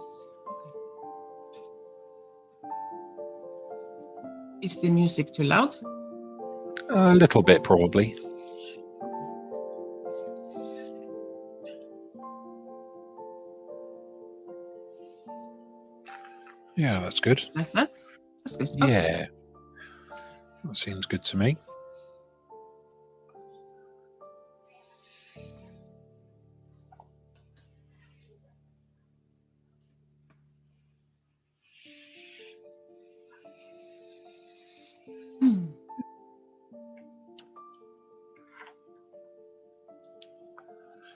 Okay. Is the music too loud? A little bit, probably. Yeah, that's good. Like that? That's good. Yeah, Okay. that seems good to me.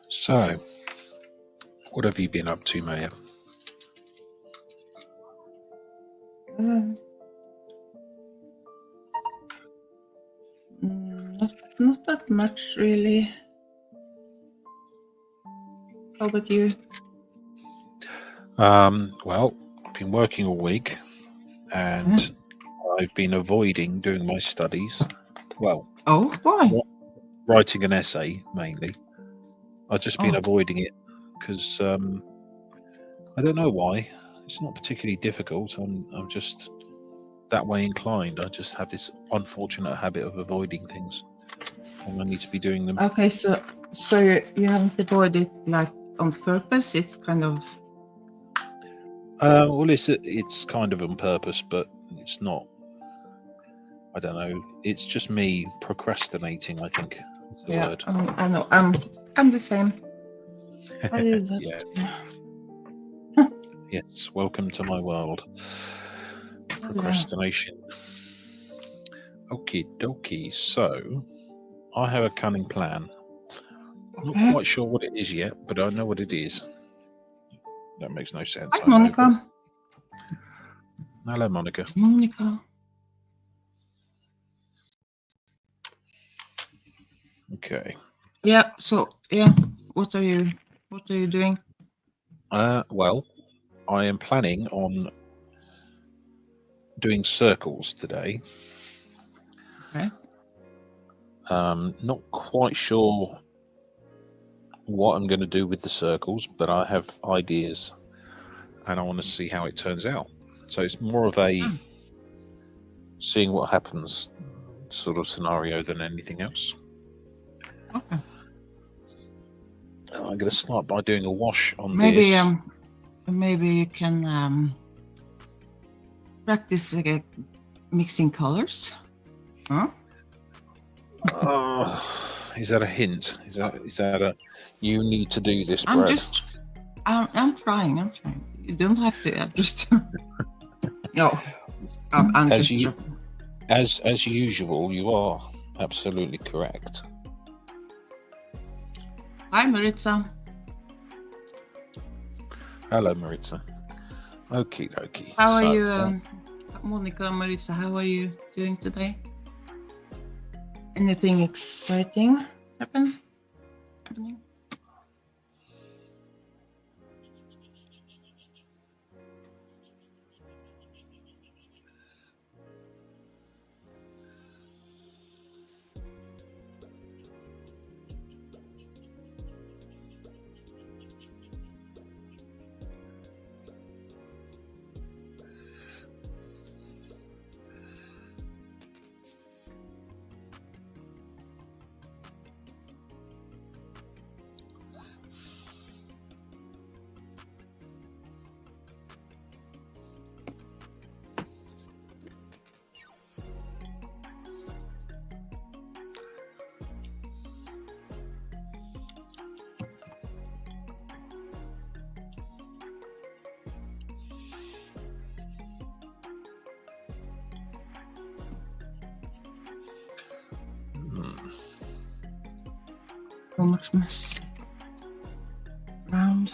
So, what have you been up to, Maya? Not that much, really. How about you? Well, I've been working all week, and I've been avoiding doing my studies. Well, Why? writing an essay mainly. I've just been avoiding it because I don't know why. It's not particularly difficult. I'm just that way inclined. I just have this unfortunate habit of avoiding things, and I need to be doing them. Okay, so you haven't avoided like on purpose. It's kind of. Well, it's kind of on purpose, but it's not. I don't know. It's just me procrastinating, I think is the word. I know. I'm the same. I do that. Yeah. Yes. Welcome to my world. Procrastination. Okie dokie. So, I have a cunning plan. Not quite sure what it is yet, but I know what it is. That makes no sense. Hi, Monica. Hello, Monica. Monica. Okay. Yeah. So what are you doing? Well, I am planning on doing circles today. Okay. Not quite sure what I'm going to do with the circles, but I have ideas, and I want to see how it turns out. So it's more of a seeing what happens sort of scenario than anything else. Okay. I'm going to start by doing a wash on maybe, this. Maybe you can practice mixing colors. Huh? Is that a hint? Is that a you need to do this, Brad? I'm trying. You don't have to. I'm just no. I'm as just as usual, you are absolutely correct. Hi, Maritza. Hello, Maritza. Okie dokie. How are you, Monica, Maritza? How are you doing today? Anything exciting happening? So much mess around.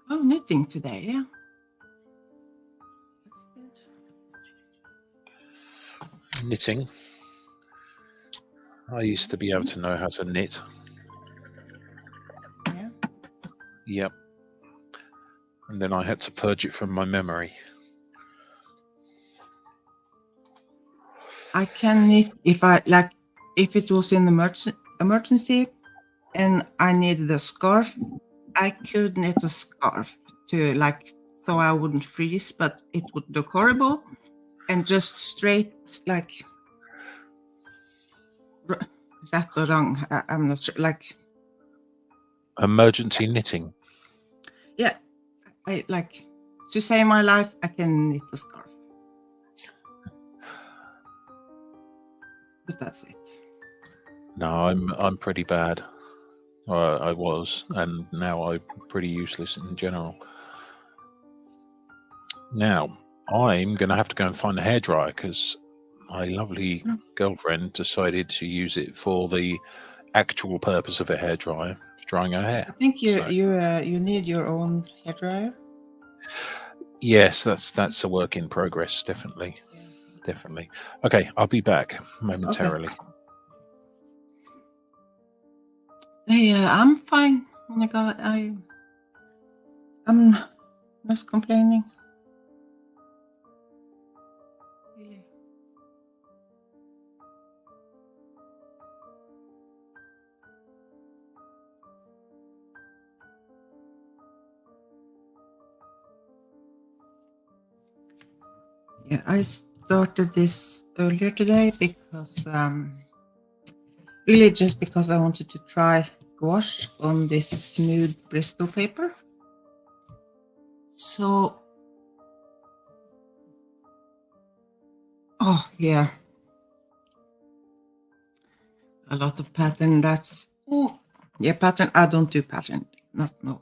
Oh, knitting today, yeah. That's good. Knitting. I used to be able to know how to knit. Yeah. Yep. And then I had to purge it from my memory. I can knit if it was in emergency and I needed a scarf, I could knit a scarf to so I wouldn't freeze, but it would look horrible. And just straight left or wrong, I'm not sure. Emergency knitting. Yeah, I to save my life, I can knit a scarf. But that's it. No, I'm pretty bad. I was, and now I'm pretty useless in general. Now I'm going to have to go and find a hairdryer because my lovely girlfriend decided to use it for the actual purpose of a hairdryer, drying her hair. I think you need your own hairdryer. Yes, that's a work in progress, definitely. Yeah. Definitely. Okay, I'll be back momentarily. Okay. Hey, I'm fine. Oh my God, I'm not complaining. Really. Yeah, I started this earlier today because really just because I wanted to try gouache on this smooth Bristol paper. So, oh yeah, a lot of pattern. Pattern. I don't do pattern. No.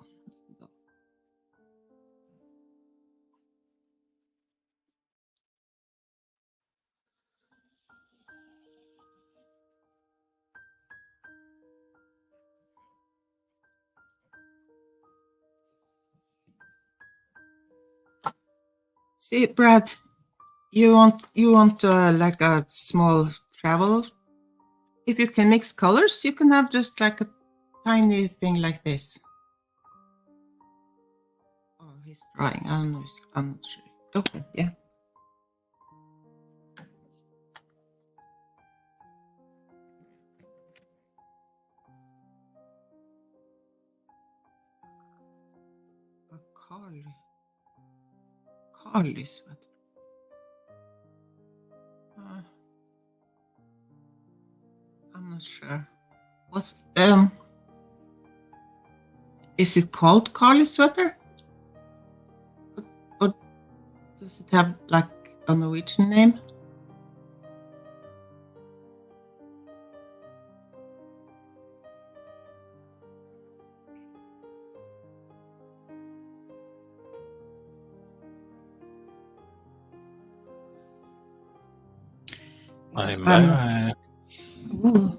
See, Brad, you want like a small travel. If you can mix colors, you can have just like a tiny thing like this. Oh, he's trying. I'm not sure. Okay, yeah. Carly sweater. I'm not sure. What's is it called Carly sweater? Or does it have like a Norwegian name? I'm I'm back. Ooh.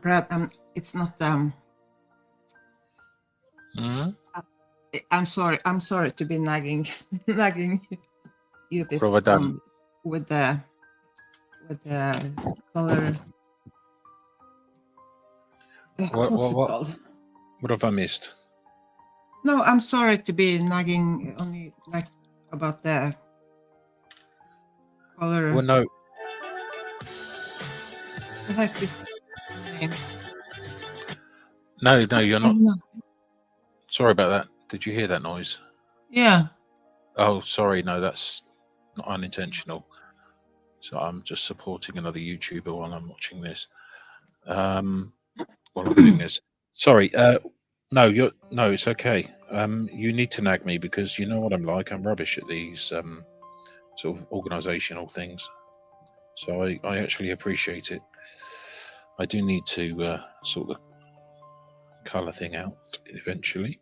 Brad, it's not I'm sorry to be nagging you a bit What have I done? With the color. What's it called? What have I missed? No, I'm sorry to be nagging only about the color. Well, no. I like this name. No, you're not. Sorry about that. Did you hear that noise? Yeah. Oh, sorry. No, that's not unintentional. So I'm just supporting another YouTuber while I'm watching this. While I'm doing this. Sorry. No, it's okay. You need to nag me because you know what I'm like. I'm rubbish at these sort of organisational things. So I actually appreciate it. I do need to sort the colour thing out eventually.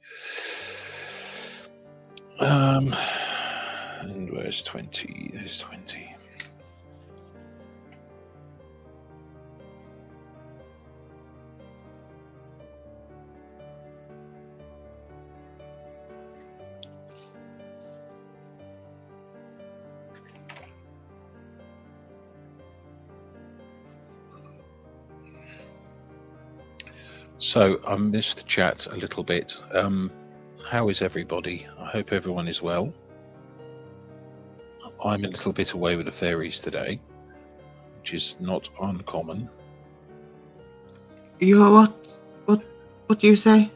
And where's 20? There's 20. So I missed the chat a little bit. How is everybody? I hope everyone is well. I'm a little bit away with the fairies today, which is not uncommon. You what do you say?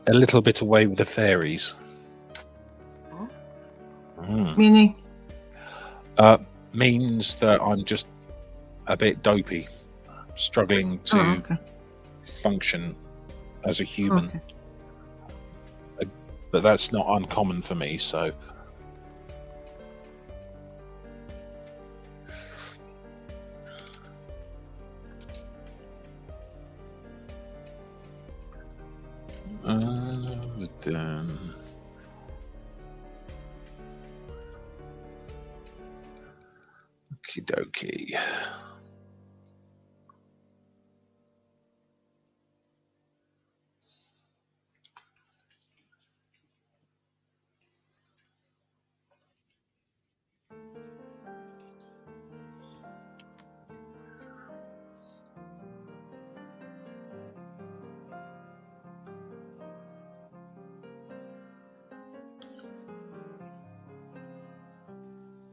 A little bit away with the fairies. Oh. Meaning? Means that I'm just a bit dopey, struggling to function as a human. Okay. But that's not uncommon for me, so. Okie dokie.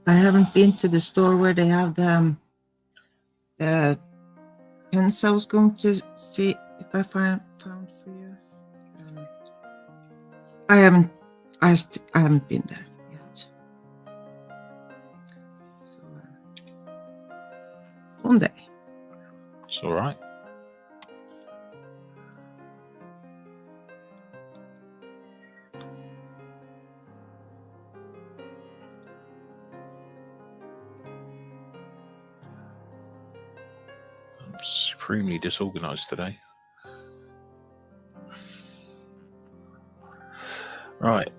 I haven't been to the store where they have the pens. I was going to see if I found for you. I haven't been there yet. So one day. It's all right. Supremely disorganized today. Right,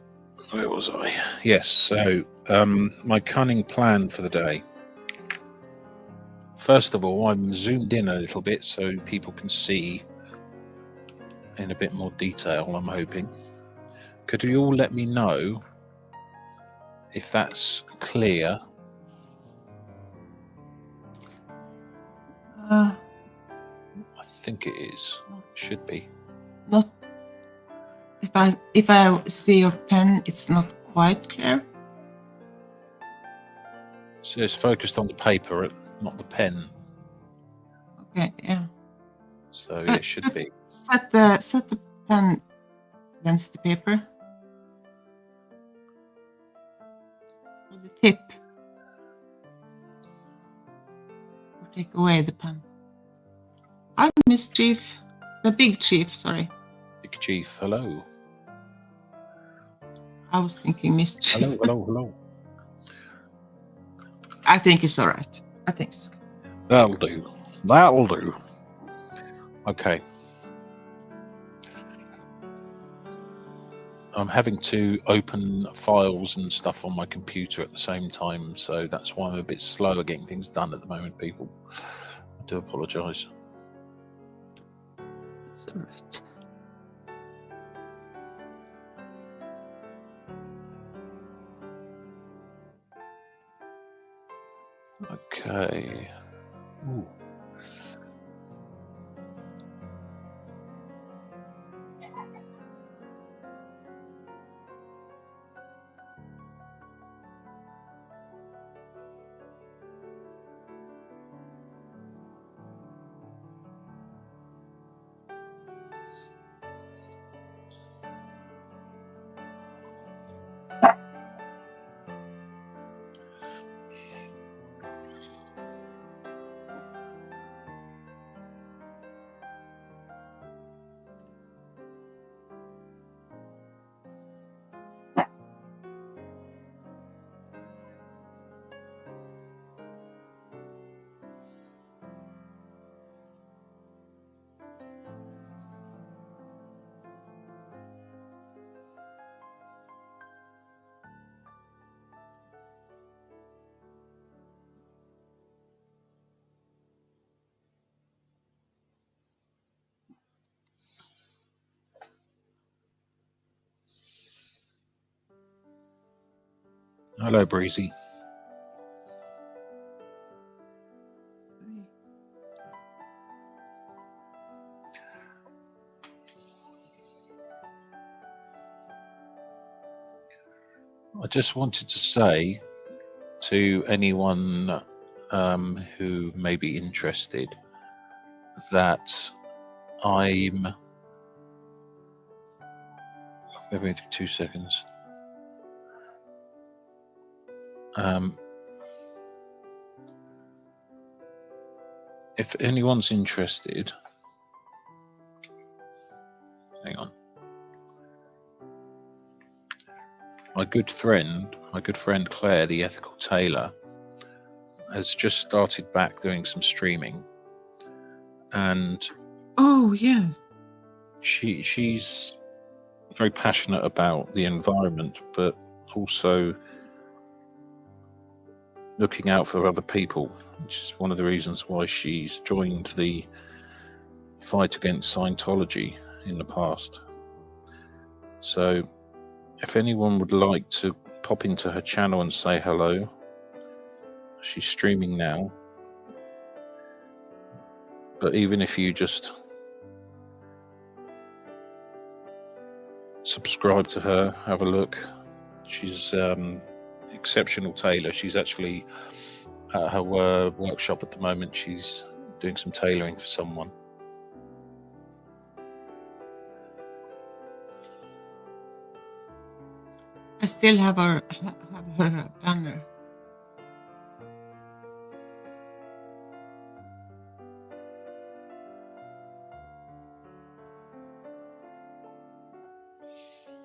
where was I? Yes, so my cunning plan for the day. First of all, I'm zoomed in a little bit so people can see in a bit more detail, I'm hoping. Could you all let me know if that's clear? I think it is. It should be. Not if I see your pen, it's not quite clear. So it's focused on the paper, not the pen. Okay, yeah. So it should be. Set the pen against the paper. The tip. Or take away the pen. I'm Mischief. The Big Chief, sorry. Big Chief, hello. I was thinking Mischief. Hello. I think it's all right. I think so. That'll do. Okay. I'm having to open files and stuff on my computer at the same time, so that's why I'm a bit slow at getting things done at the moment, people. I do apologise. It's all right. Okay. Ooh. Hello, Breezy. I just wanted to say to anyone who may be interested that I'm... Give me 2 seconds. If anyone's interested, hang on. My good friend Claire, the ethical tailor, has just started back doing some streaming, and Oh yeah, she's very passionate about the environment, but also looking out for other people, which is one of the reasons why she's joined the fight against Scientology in the past. So if anyone would like to pop into her channel and say hello, she's streaming now. But even if you just subscribe to her, have a look. She's exceptional tailor. She's actually at her workshop at the moment. She's doing some tailoring for someone. I still have her banner.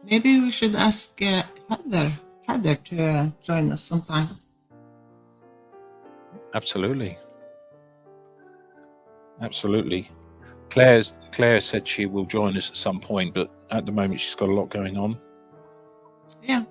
Maybe we should ask Heather to join us sometime. Absolutely. Claire said she will join us at some point, but at the moment she's got a lot going on. Yeah.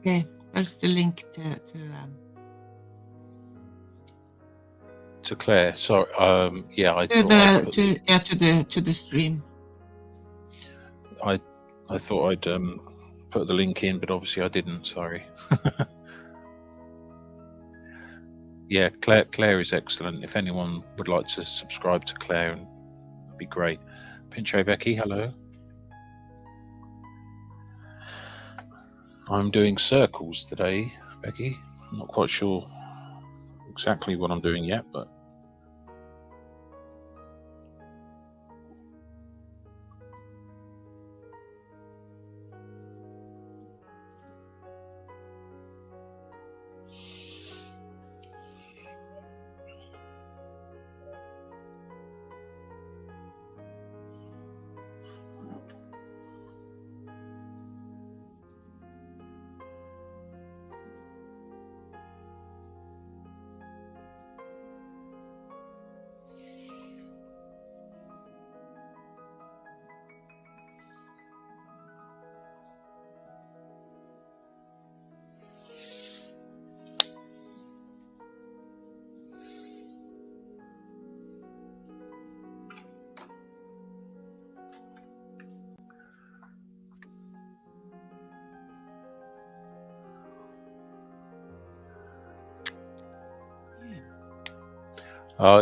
Okay, there's the link to Claire. Sorry, yeah, I to thought to the stream. I thought I'd put the link in, but obviously I didn't. Sorry. Yeah, Claire is excellent. If anyone would like to subscribe to Claire, that'd be great. Pincho Becky, hello. I'm doing circles today, Becky. I'm not quite sure exactly what I'm doing yet, but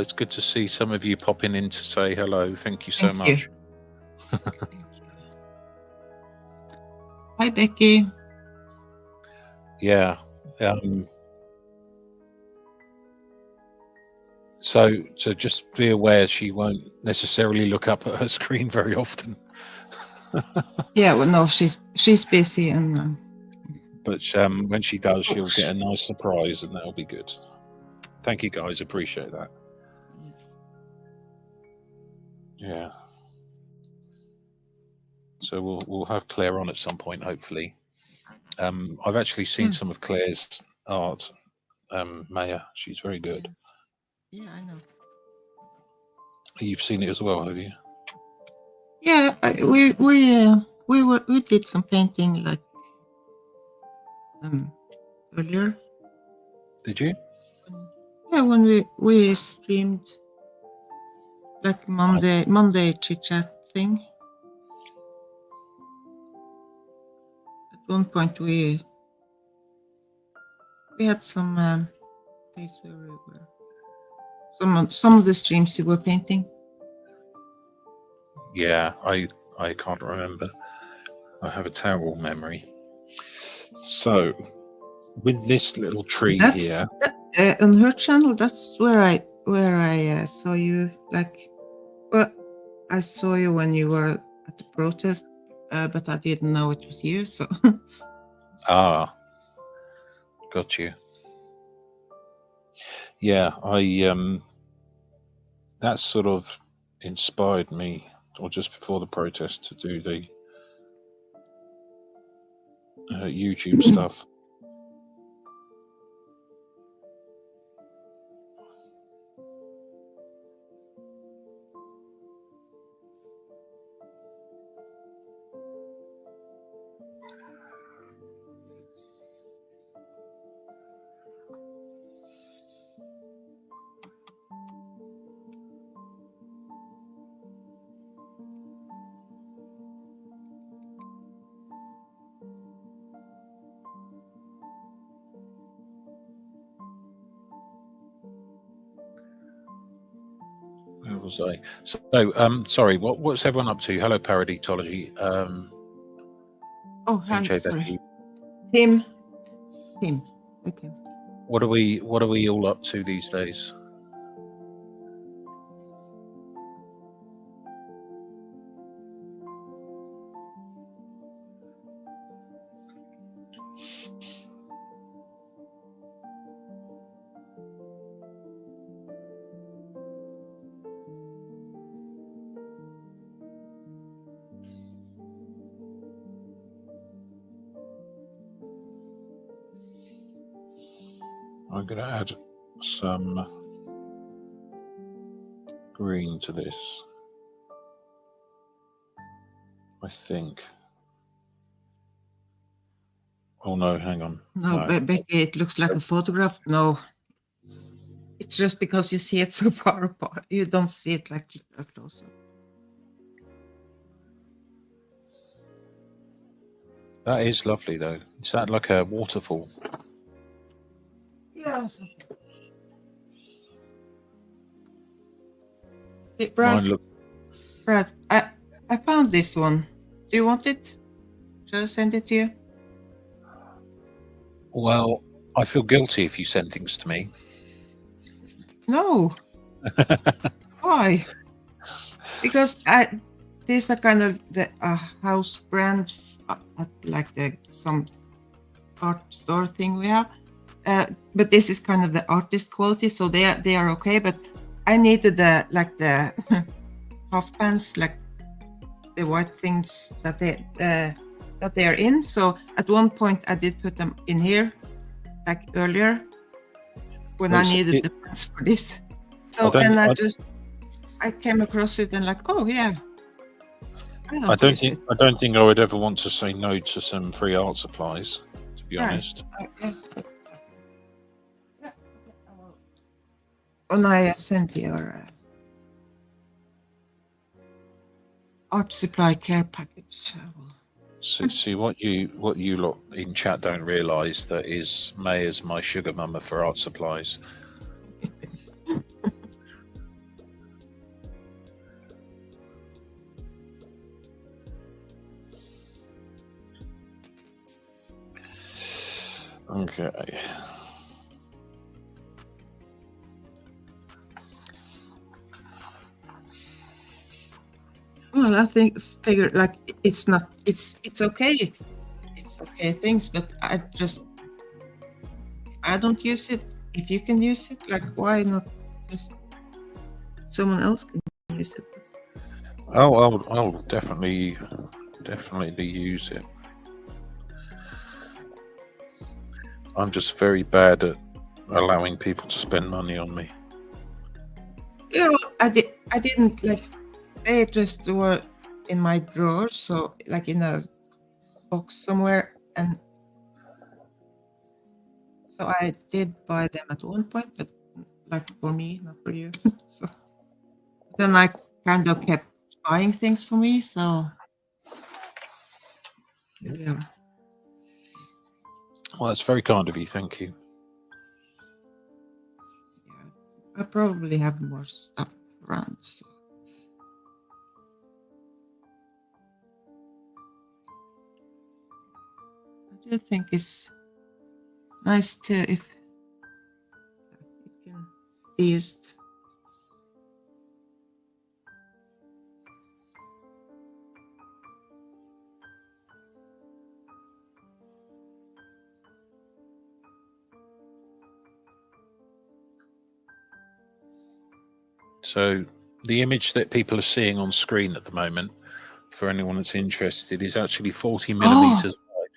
it's good to see some of you popping in to say hello. Thank you so much. Hi, Becky. Yeah. So just be aware she won't necessarily look up at her screen very often. Yeah, well, no, she's busy, and But when she does, she'll get a nice surprise, and that'll be good. Thank you, guys. Appreciate that. Yeah. So we'll have Claire on at some point, hopefully. I've actually seen some of Claire's art, Maya. She's very good. Yeah, I know. You've seen it as well, have you? Yeah, we did some painting like earlier. Did you? Yeah, when we streamed like Monday chit chat thing. At one point we had some days where we were some of the streams you were painting. Yeah, I can't remember. I have a terrible memory. So, with this little tree here, On her channel, that's where I saw you. Like, well, I saw you when you were at the protest, but I didn't know it was you. So got you. Yeah, that sort of inspired me, or just before the protest, to do the YouTube stuff. Where was I? So, sorry. What's everyone up to? Hello, Paraditology. oh, hi, NJ sorry, Becky. Tim. Okay. What are we all up to these days? I'm going to add some green to this, I think. Oh no, hang on. No, Becky, it looks like a photograph. No, it's just because you see it so far apart. You don't see it like close up. That is lovely, though. Is that like a waterfall? Yeah. Hey, Brad, I found this one. Do you want it? Shall I send it to you? Well, I feel guilty if you send things to me. No. Why? Because these are kind of the house brand, like some art store thing we have. But this is kind of the artist quality, so they are okay. But I needed the half pants, like the white things that they are in. So at one point I did put them in here, like earlier, when I needed the pants for this. So I came across it and like, oh yeah. I don't think I would ever want to say no to some free art supplies, to be honest. When I sent your art supply care package. See what you lot in chat don't realise, that is May is my sugar mama for art supplies. Okay. Well, I figure like it's not it's okay. It's okay things, but I don't use it. If you can use it, like why not just someone else can use it? Oh, I'll definitely use it. I'm just very bad at allowing people to spend money on me. Yeah, well, I didn't like they just were in my drawer, so like in a box somewhere, and so I did buy them at one point, but like for me, not for you. So then I kind of kept buying things for me. So yeah, Well, it's very kind of you. Thank you. yeah, I probably have more stuff around. So. I do think it's nice to if it can be used. So the image that people are seeing on screen at the moment, for anyone that's interested, is actually 40 millimeters wide.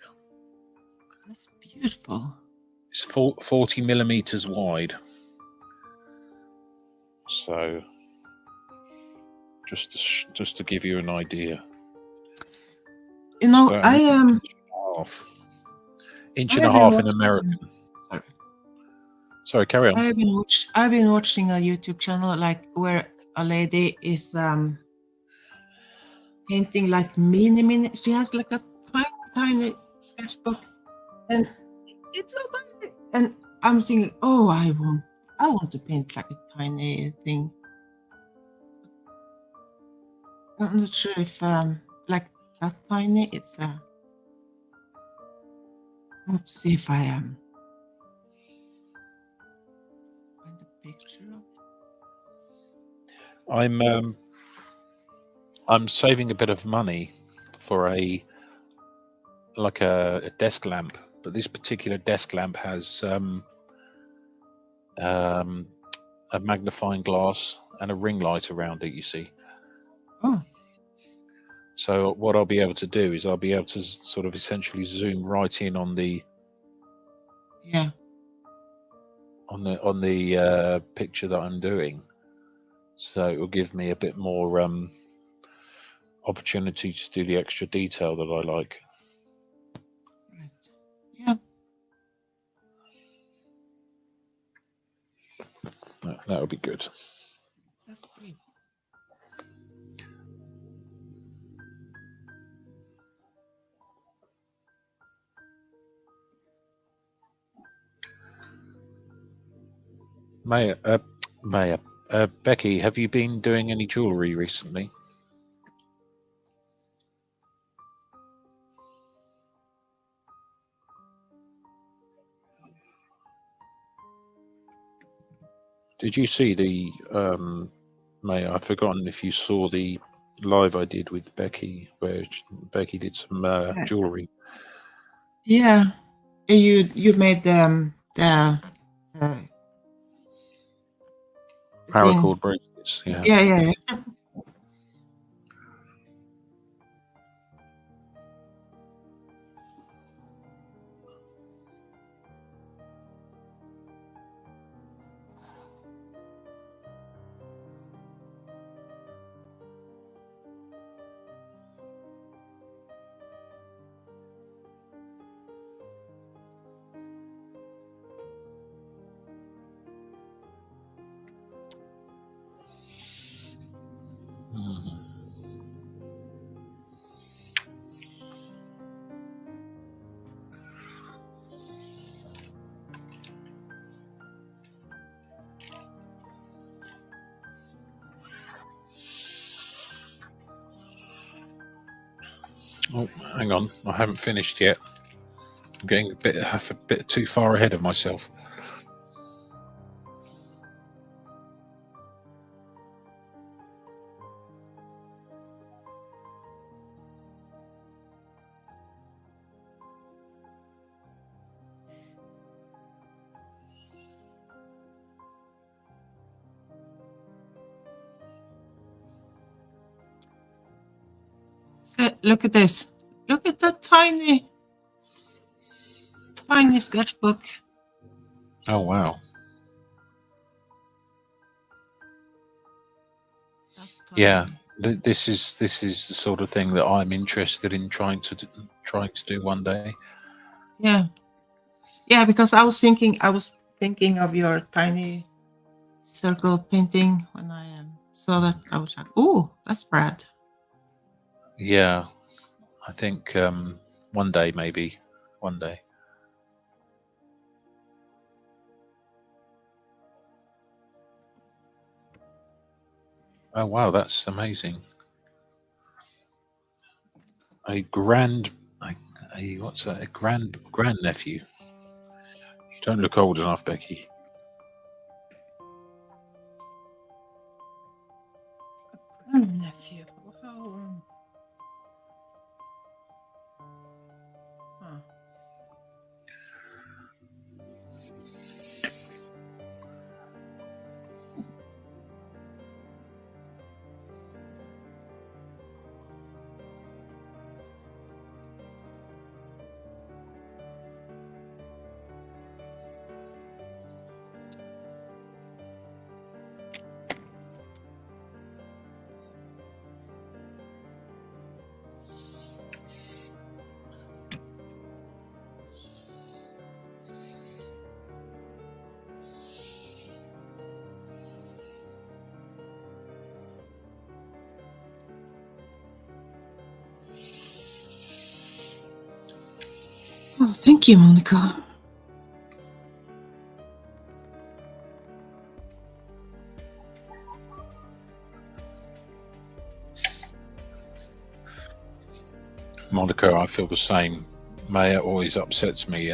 That's beautiful. It's 40 millimeters wide. So just to give you an idea. You know, I am inch and a half in watching, American. Sorry, carry on. I've been watching a YouTube channel like where a lady is painting like mini. She has like a tiny sketchbook, and it's so tiny. And I'm thinking, oh, I want to paint like a tiny thing. I'm not sure if like that tiny. It's let's see if I find a picture of it. I'm saving a bit of money for a desk lamp, but this particular desk lamp has a magnifying glass and a ring light around it. You see. Oh. So what I'll be able to do is I'll be able to sort of essentially zoom right in on the picture that I'm doing. So it will give me a bit more opportunity to do the extra detail that I like. Right. Yeah. That would be good. That's great. Becky, have you been doing any jewellery recently? Did you see the May? I've forgotten if you saw the live I did with Becky, where Becky did some jewellery. Yeah, you made the paracord bracelets. Yeah. Yeah. Oh, hang on, I haven't finished yet. I'm getting a bit too far ahead of myself. So look at this. Look at that tiny sketchbook. Oh wow. That's tiny. Yeah, this is the sort of thing that I'm interested in trying to do one day. Yeah. Yeah, because I was thinking of your tiny circle painting when I saw that. I was like, oh, that's Brad. Yeah, I think one day, maybe one day. Oh wow, that's amazing. A what's that? A grand nephew. You don't look old enough, Becky. Nephew. How? Huh. Oh, thank you, Monica. Monica, I feel the same. Maya always upsets me.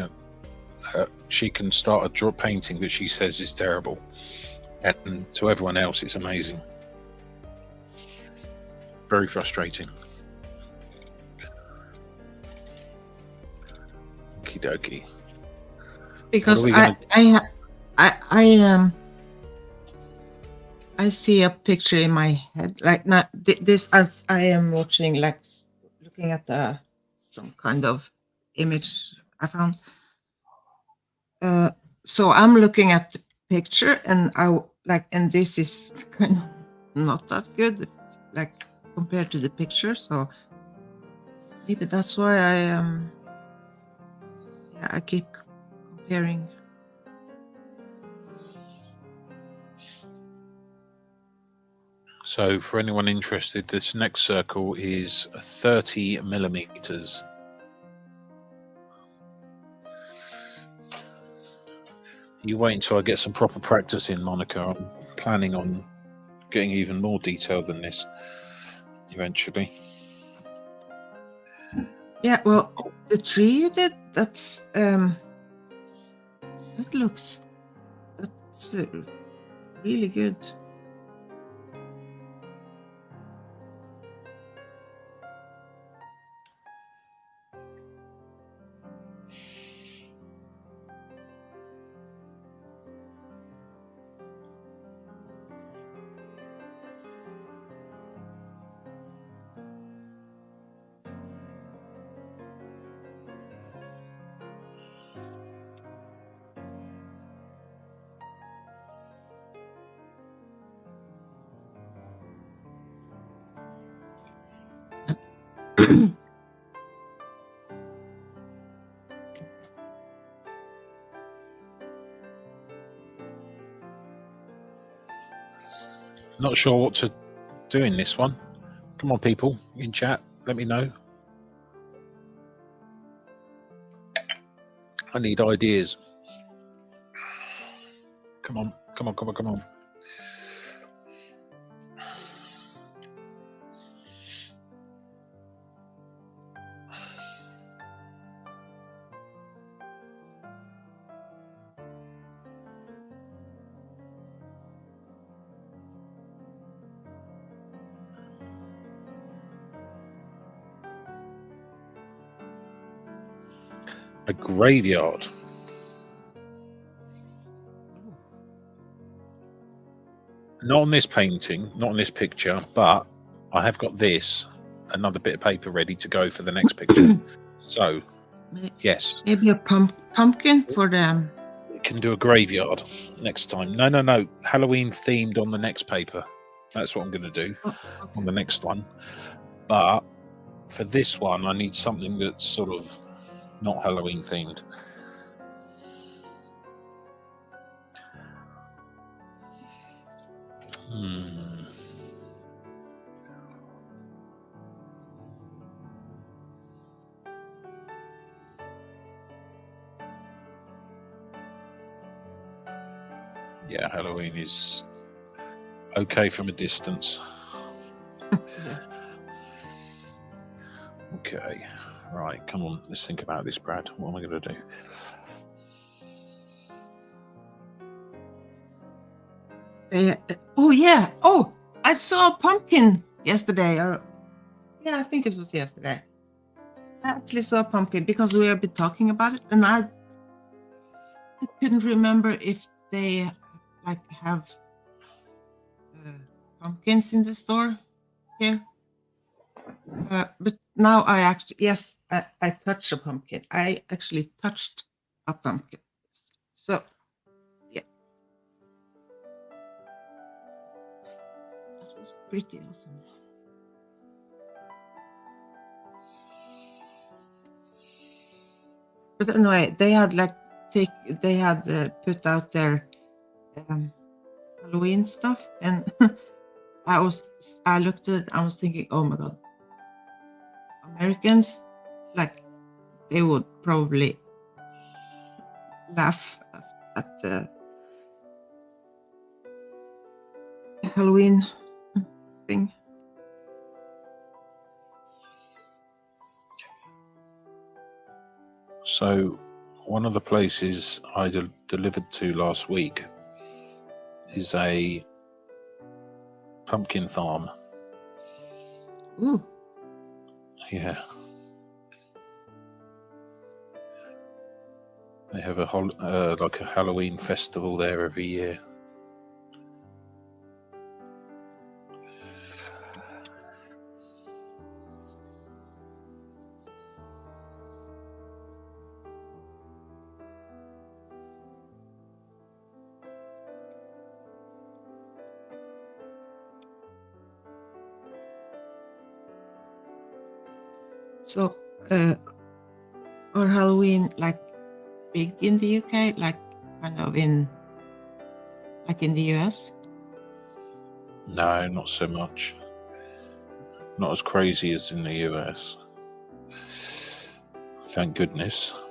She can start a painting that she says is terrible, and to everyone else it's amazing. Very frustrating. Okie dokie. Because I see a picture in my head, like not this as I am watching, like looking at some kind of image I found. So I'm looking at the picture, and and this is kind of not that good, like compared to the picture. So maybe that's why I keep comparing. So for anyone interested, this next circle is 30 millimeters. You wait until I get some proper practice in, Monica. I'm planning on getting even more detailed than this eventually. Yeah, well, the tree you did, that's really good. Not sure what to do in this one. Come on, people in chat, let me know. I need ideas. Come on, come on, come on, come on. A graveyard. Not on this painting, not on this picture, but I have got another bit of paper ready to go for the next picture. So, yes. Maybe a pumpkin for them. We can do a graveyard next time. No. Halloween themed on the next paper. That's what I'm going to do on the next one. But for this one, I need something that's sort of not Halloween themed. Yeah, Halloween is okay from a distance. Yeah. Okay, right, come on, let's think about this, Brad. What am I going to do? Oh yeah. Oh, I saw a pumpkin yesterday. Yeah, I think it was yesterday. I actually saw a pumpkin because we have been talking about it, and I couldn't remember if they like have pumpkins in the store here. But now I touched a pumpkin. I actually touched a pumpkin. So yeah, that was pretty awesome. But anyway, they had put out their Halloween stuff, and I looked at it. I was thinking, oh my god, Americans, like, they would probably laugh at the Halloween thing. So, one of the places I delivered to last week is a pumpkin farm. Ooh. Yeah. They have like a Halloween festival there every year. So, are Halloween like big in the UK, like kind of in the US? No, not so much. Not as crazy as in the US. Thank goodness.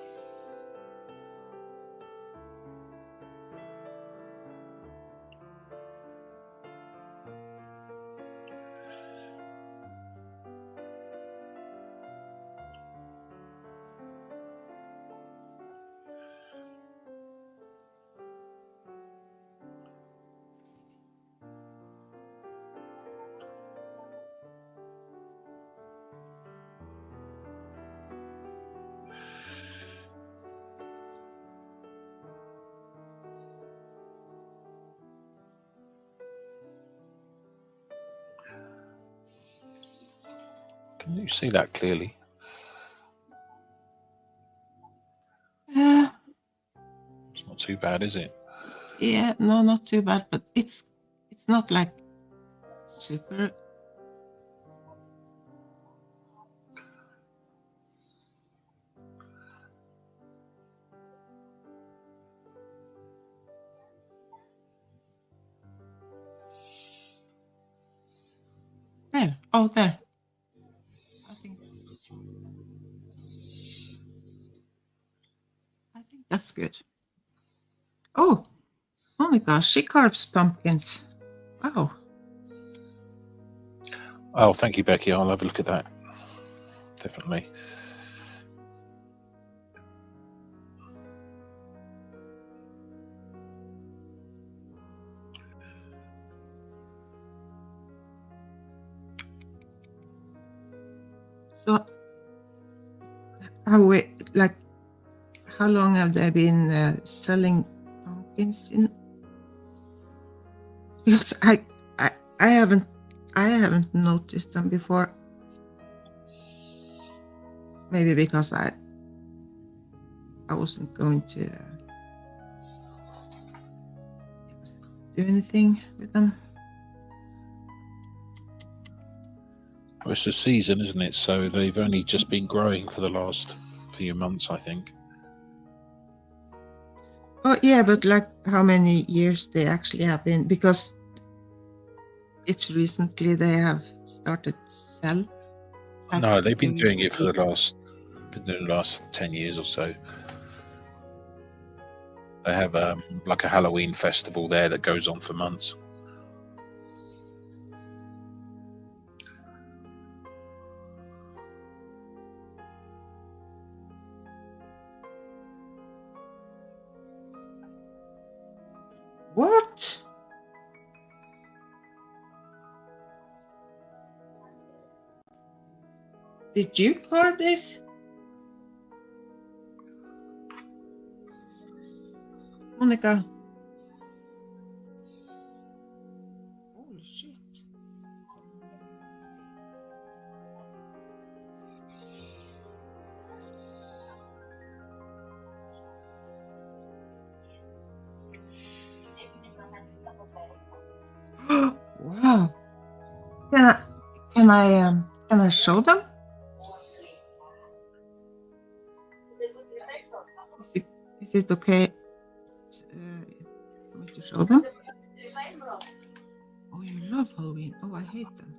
Can you see that clearly? It's not too bad, is it? Yeah, no, not too bad, but it's not like super. There. Oh, there. I think that's good. Oh my gosh, she carves pumpkins. Wow. Oh, thank you, Becky. I'll have a look at that. Definitely. So how we like how long have they been selling pumpkins in? Because I haven't noticed them before. Maybe because I wasn't going to do anything with them. Well, it's the season, isn't it? So they've only just been growing for the last few months, I think. Oh yeah, but like how many years they actually have been? Because it's recently they have started to sell. Like No, they've been there doing used it to for be- the last 10 years or so. They have like a Halloween festival there that goes on for months. What? Did you carve this? Monica. Holy shit. Wow. Can I show them? Is it okay for me to show them? Oh, you love Halloween. Oh, I hate them.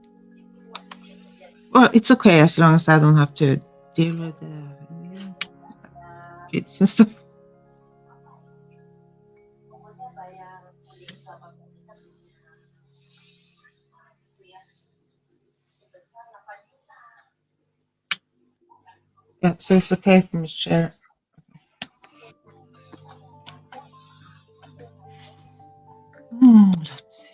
Well, it's okay as long as I don't have to deal with kids and stuff. Yeah, so it's okay for me to share. Let's see.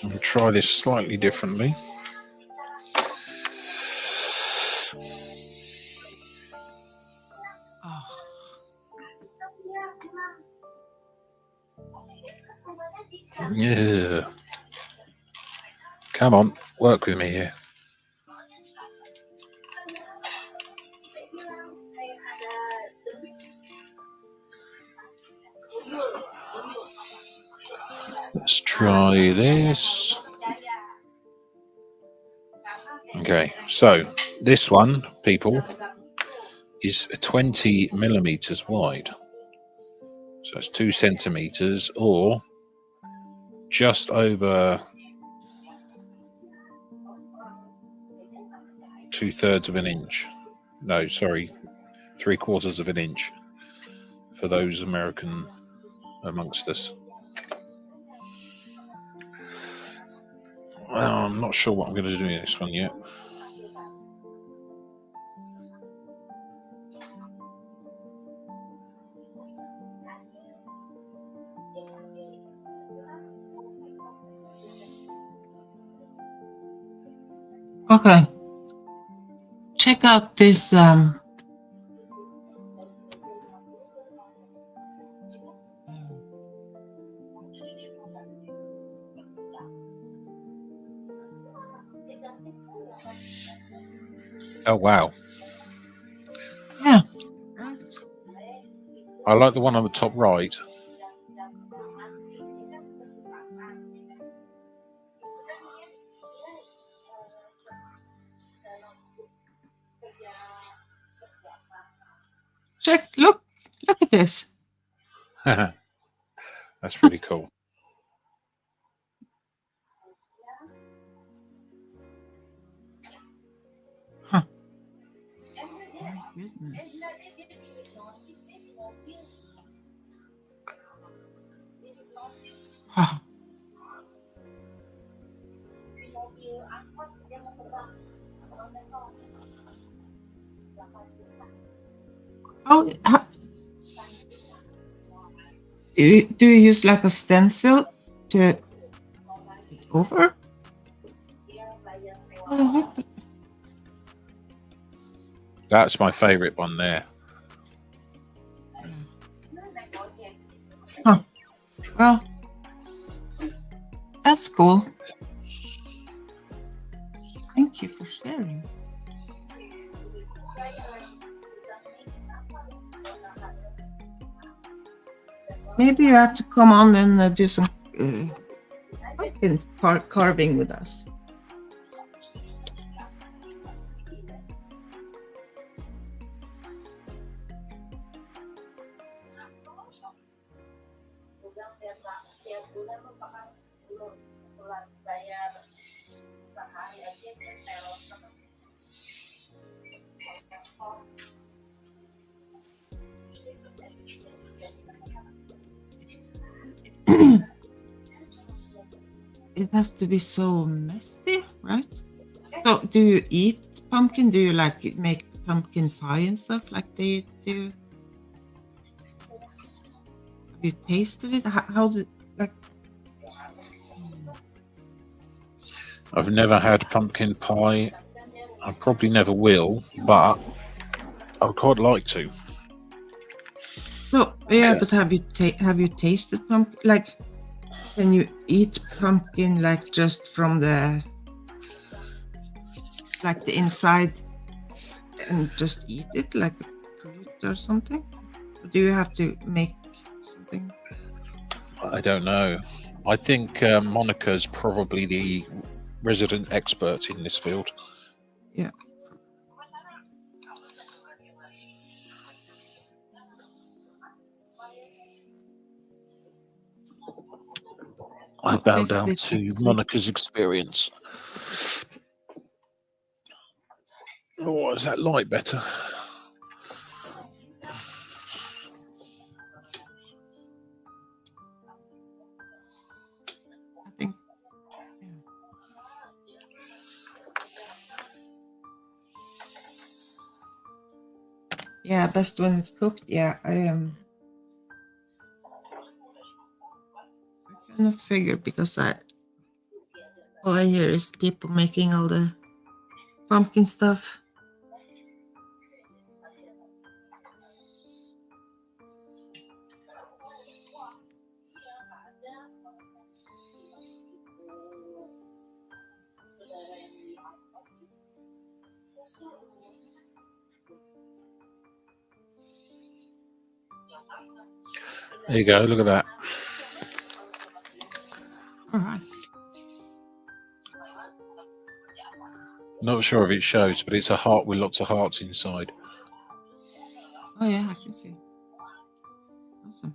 I'll try this slightly differently. Oh. Yeah. Come on, work with me here. Let's try this. Okay, so this one, people, is 20 millimeters wide. So it's 2 centimeters, or just over 2/3 of an inch. No, sorry, 3/4 of an inch for those American amongst us. Well, I'm not sure what I'm going to do in this one yet. Okay. Check out this Oh, wow. yeah. I like the one on the top right. Look at this. That's pretty cool. goodness. Huh. How do you use like a stencil to over? Oh, That's my favourite one there. huh. Well, that's cool. Thank you for sharing. Maybe you have to come on and do some pumpkin carving with us. It has to be so messy, right? So, do you eat pumpkin? Do you like make pumpkin pie and stuff like they do? Have you tasted it? How's it like? I've never had pumpkin pie. I probably never will, but I would quite like to. So yeah, but have you tasted pumpkin? Like, can you eat pumpkin like just from the inside and just eat it like a fruit or something? Or do you have to make something? I don't know. I think Monica's probably the resident expert in this field. Yeah. I bow down to Monica's experience. Oh, is that light better? I think. Yeah, best when it's cooked. Yeah, I am. I kind of figured because all I hear is people making all the pumpkin stuff. There you go. Look at that. All right. Not sure if it shows, but it's a heart with lots of hearts inside. Oh yeah, I can see. Awesome.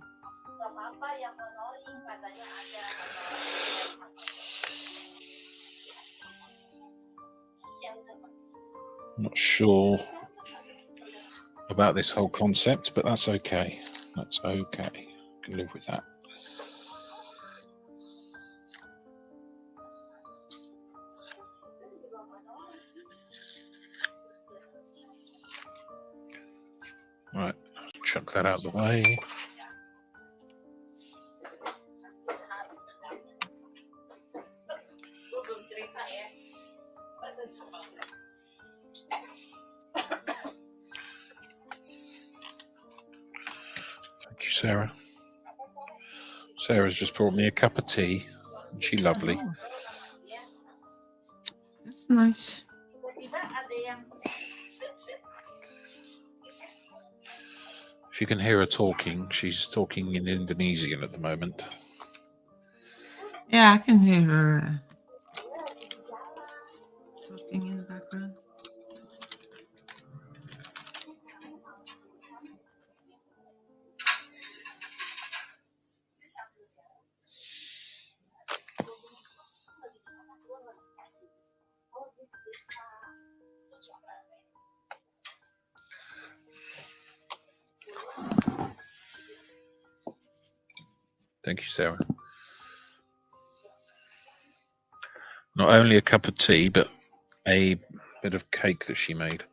Not sure about this whole concept, but that's okay. That's okay. Can live with that. Right, chuck that out of the way. Thank you, Sarah. Sarah's just brought me a cup of tea. Isn't she lovely? Oh, that's nice. If you can hear her talking, she's talking in Indonesian at the moment. Yeah, I can hear her talking in the background. Thank you, Sarah. Not only a cup of tea, but a bit of cake that she made.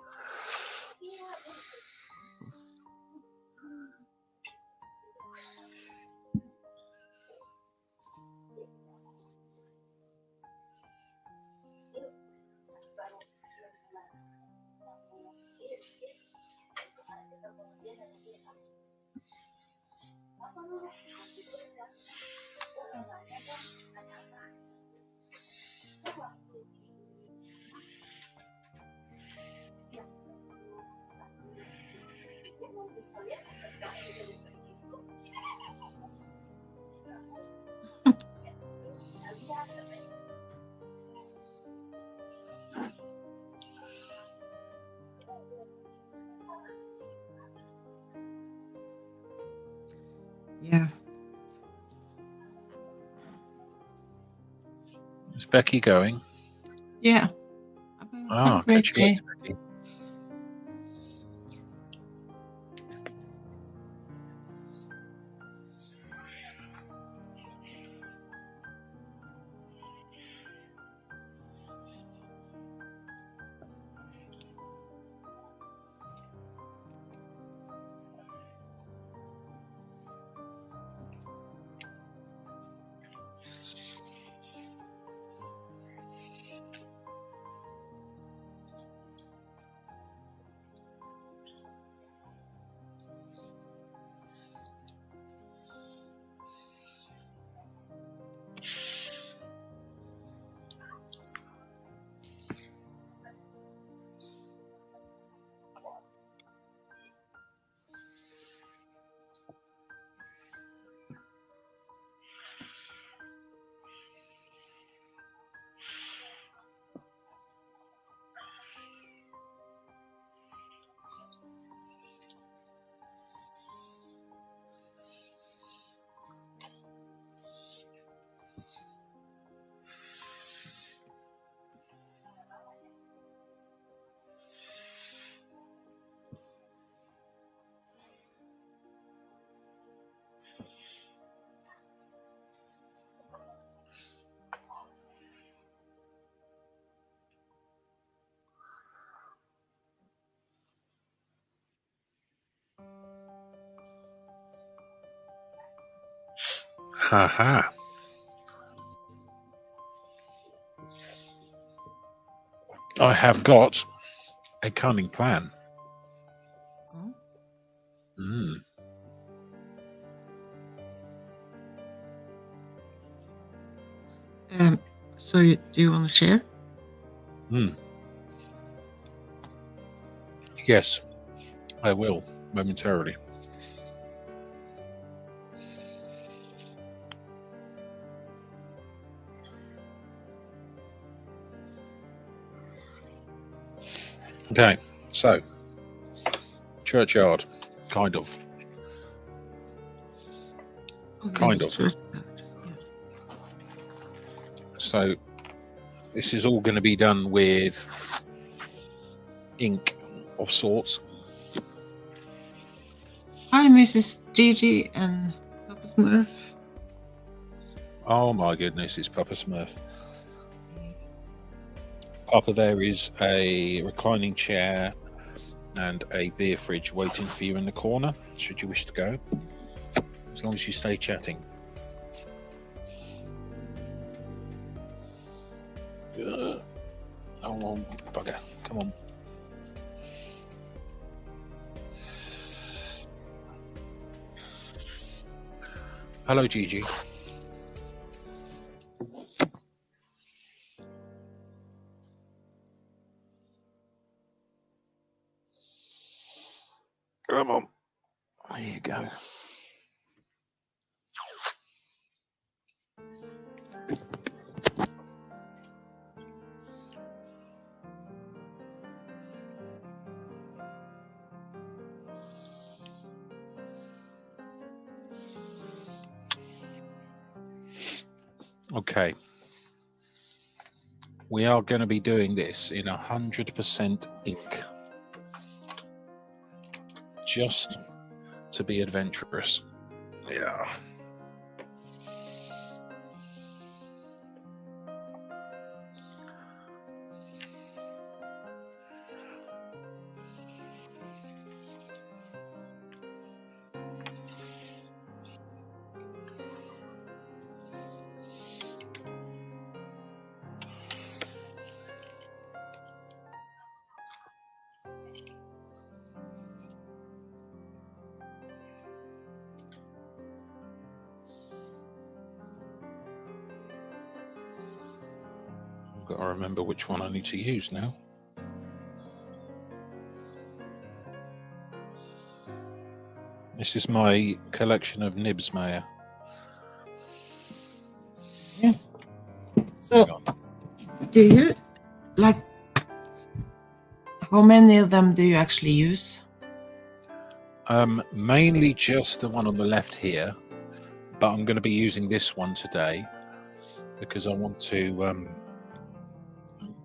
Yeah. Is Becky going? Yeah. Have a great catch you later, day. Becky. Ha ha. I have got a cunning plan. Oh. Mm. So do you want to share? Mm. Yes, I will momentarily. Okay, so churchyard, kind of. Okay, Kind of. sure. Yeah. So this is all going to be done with ink of sorts. Hi, Mrs. Gigi and Papa Smurf. Oh my goodness, it's Papa Smurf. Papa, there is a reclining chair and a beer fridge waiting for you in the corner, should you wish to go, as long as you stay chatting. Oh, bugger, come on. Hello, Gigi. Come on. There you go. Okay. We are going to be doing this in 100% ink. Just to be adventurous. Yeah. got to remember which one I need to use now. This is my collection of nibs, Maya. Yeah. So, do you like? How many of them do you actually use? Mainly just the one on the left here, but I'm going to be using this one today because I want to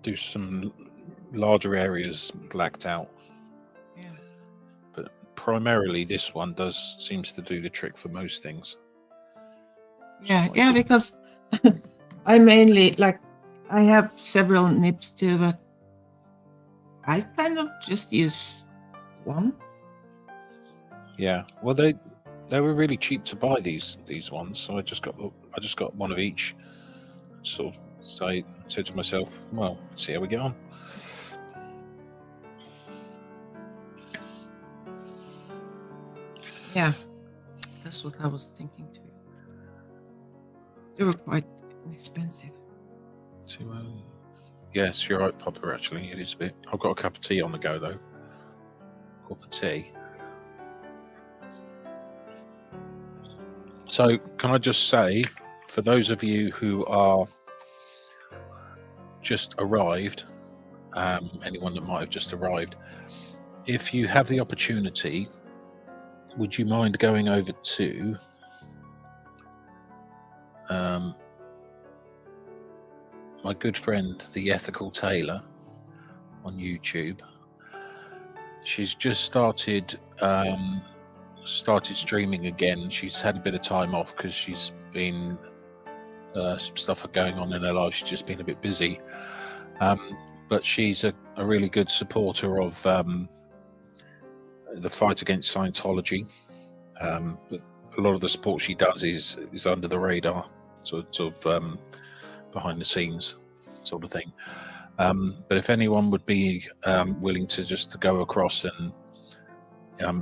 do some larger areas blacked out. Yeah. But primarily this one seems to do the trick for most things. Yeah, because I mainly I have several nibs too, but I kind of just use one. Yeah, well they were really cheap to buy these ones, so I just got one of each. Sort of said to myself, well, let's see how we get on. Yeah, that's what I was thinking too. They were quite expensive. Yes, you're right, Papa. Actually, it is a bit. I've got a cup of tea on the go though. Cup of tea. So, can I just say, for those of you who are just arrived, anyone that might have just arrived, if you have the opportunity, would you mind going over to my good friend, the Ethical Tailor, on YouTube? She's just started streaming again. She's had a bit of time off because she's been some stuff going on in her life. She's just been a bit busy, but she's a really good supporter of the fight against Scientology. But a lot of the support she does is under the radar, sort of behind the scenes sort of thing. But if anyone would be willing to go across and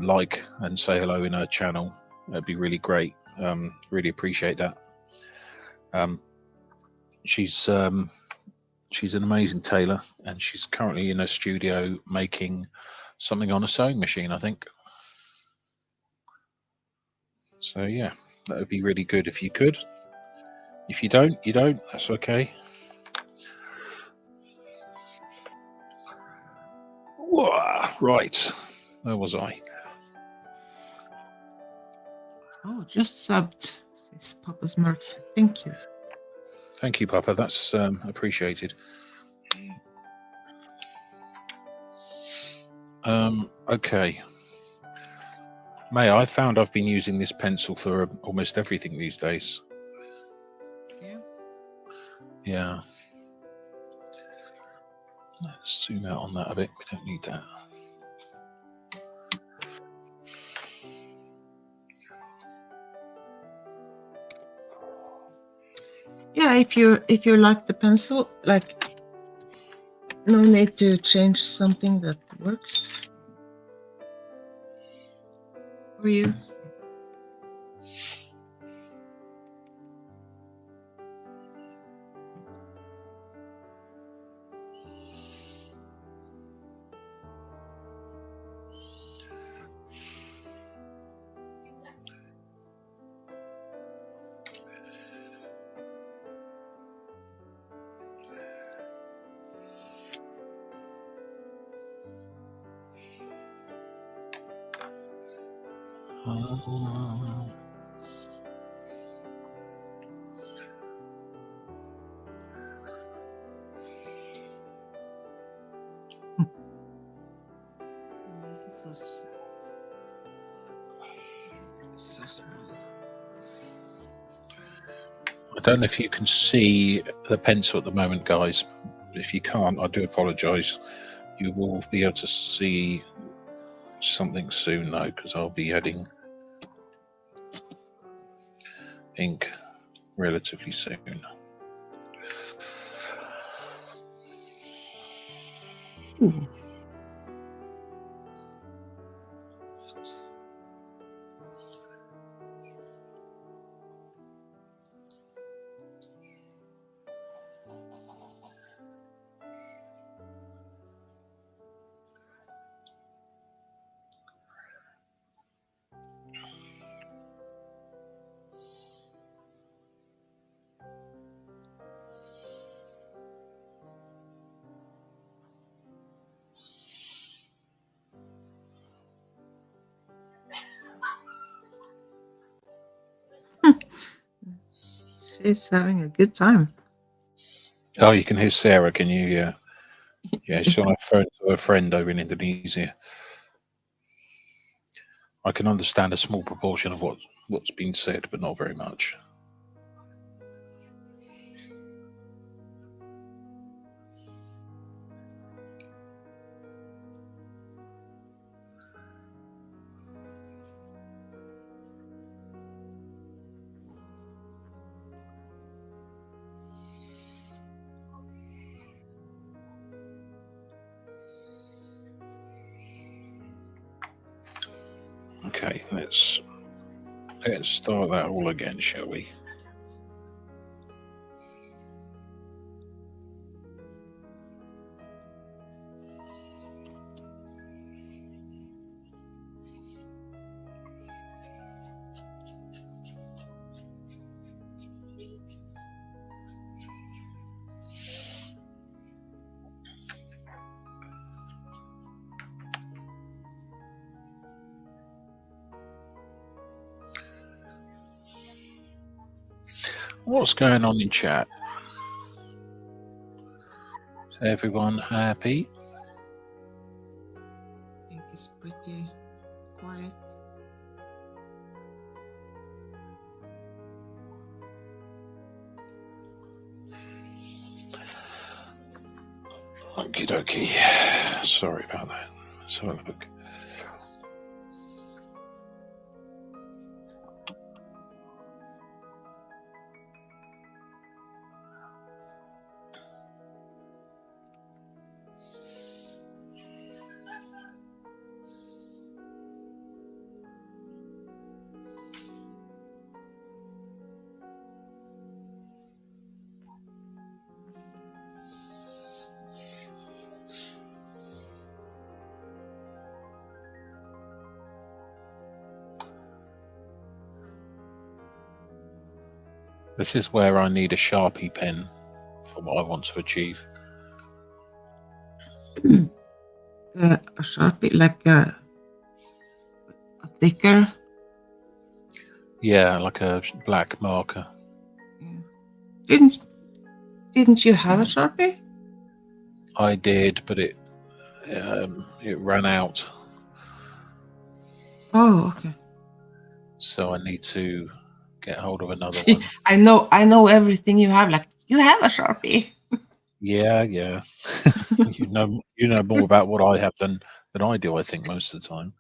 like and say hello in her channel, that'd be really great. Really appreciate that. She's an amazing tailor, and she's currently in a studio making something on a sewing machine, I think. So yeah, that would be really good if you could. If you don't, you don't. That's okay. Whoa, right, where was I? Oh, just subbed, says Papa Smurf. Thank you. Thank you, Papa. That's appreciated. Okay. May, I found I've been using this pencil for almost everything these days. Yeah. Yeah. Let's zoom out on that a bit. We don't need that. Yeah, if you like the pencil, no need to change something that works for you. This is so small. I don't know if you can see the pencil at the moment, guys. If you can't, I do apologise. You will be able to see something soon, though, because I'll be adding ink relatively soon. Ooh. She's having a good time. Oh, you can hear Sarah, can you? Yeah. Yeah, she's on her phone to her friend over in Indonesia. I can understand a small proportion of what's been said, but not very much. Okay, let's start that all again, shall we? What's going on in chat? Is everyone happy? I think it's pretty quiet. Okie dokie. Sorry about that. Let's have a look. This is where I need a Sharpie pen for what I want to achieve. A Sharpie, like a thicker. Yeah, like a black marker. Yeah. Didn't you have a Sharpie? I did, but it ran out. Oh, okay. So I need to get hold of another one. I know everything you have. Like, you have a Sharpie. Yeah. you know more about what I have than I do, I think, most of the time.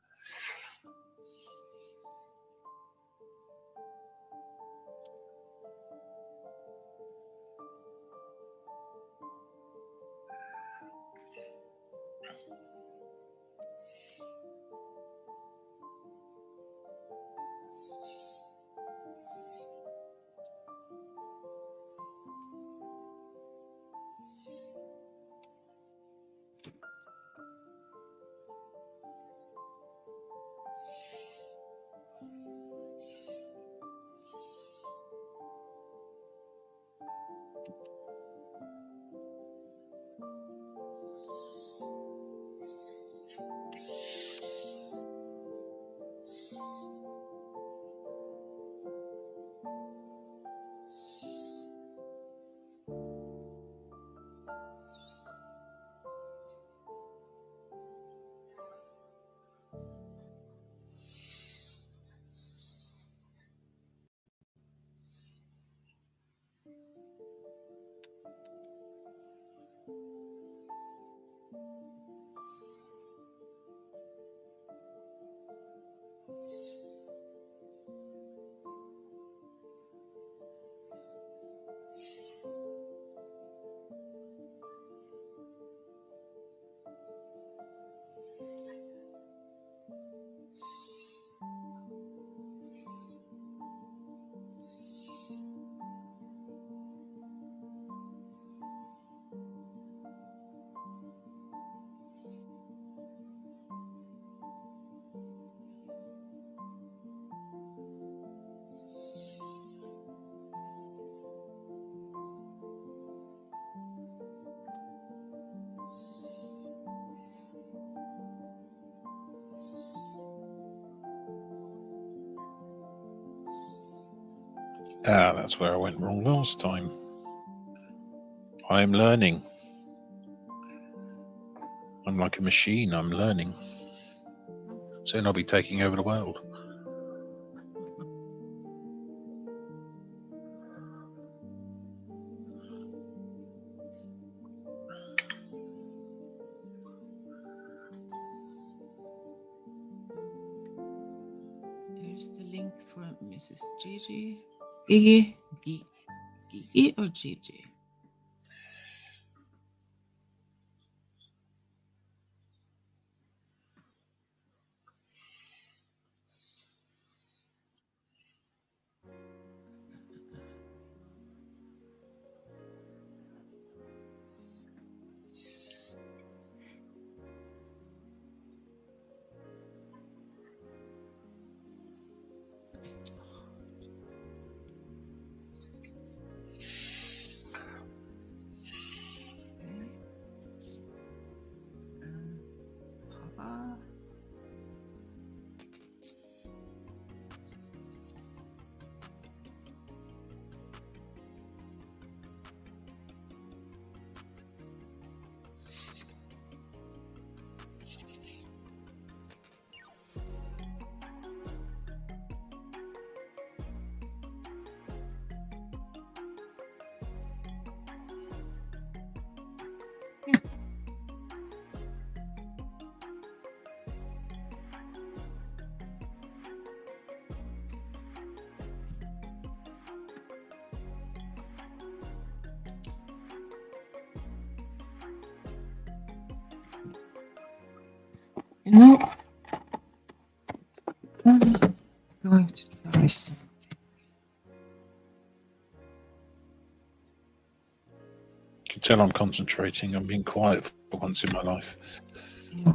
Ah, that's where I went wrong last time. I am learning. I'm like a machine. I'm learning. Soon I'll be taking over the world. Here's the link for Mrs. Gigi. Gigi or Gigi? Papa. You know, I'm going to try something. You can tell I'm concentrating. I'm being quiet for once in my life. Yeah.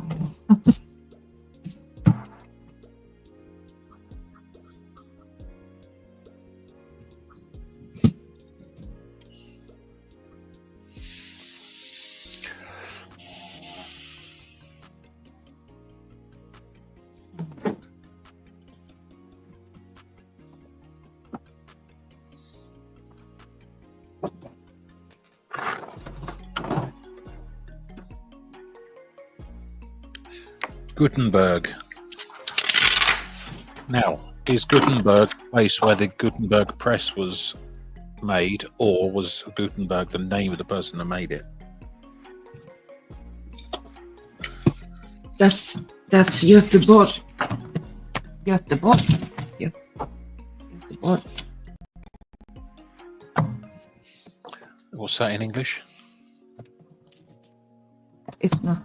Gutenberg. Now, is Gutenberg the place where the Gutenberg press was made, or was Gutenberg the name of the person that made it? That's Göteborg. Göteborg. Göteborg. What's that in English? It's not.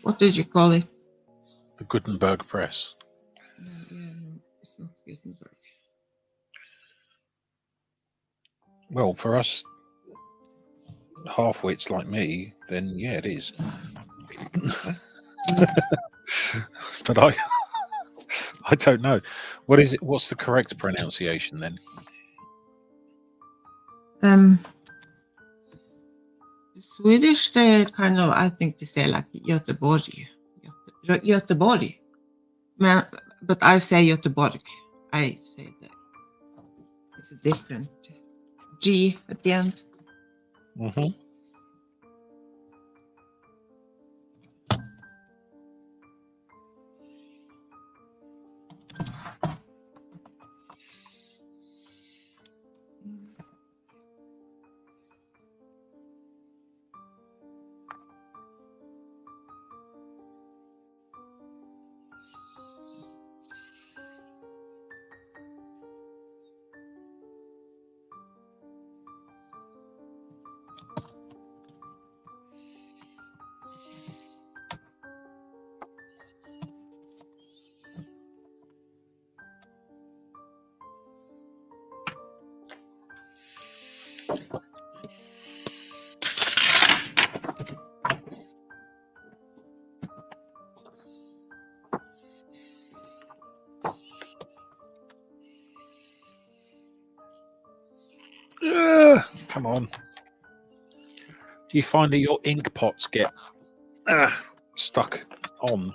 What did you call it? The Gutenberg press. No, it's not Göteborg. Well, for us half-wits like me, then yeah, it is. But I don't know. What is it? What's the correct pronunciation then? The Swedish, they kind of, I think they say like Göteborg. Göteborg. But I say Göteborg. I say that it's a different G at the end. Mm-hmm. Come on. Do you find that your ink pots get stuck on?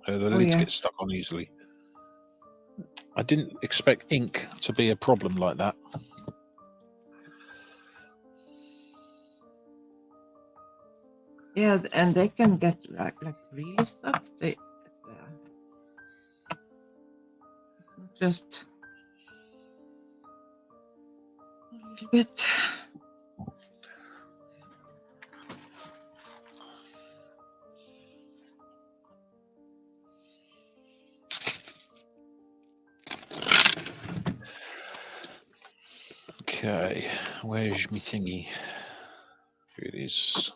The lids get stuck on easily. I didn't expect ink to be a problem like that. Yeah, and they can get like really stuck. It's not just a little bit. Okay, where's my thingy? Here it is.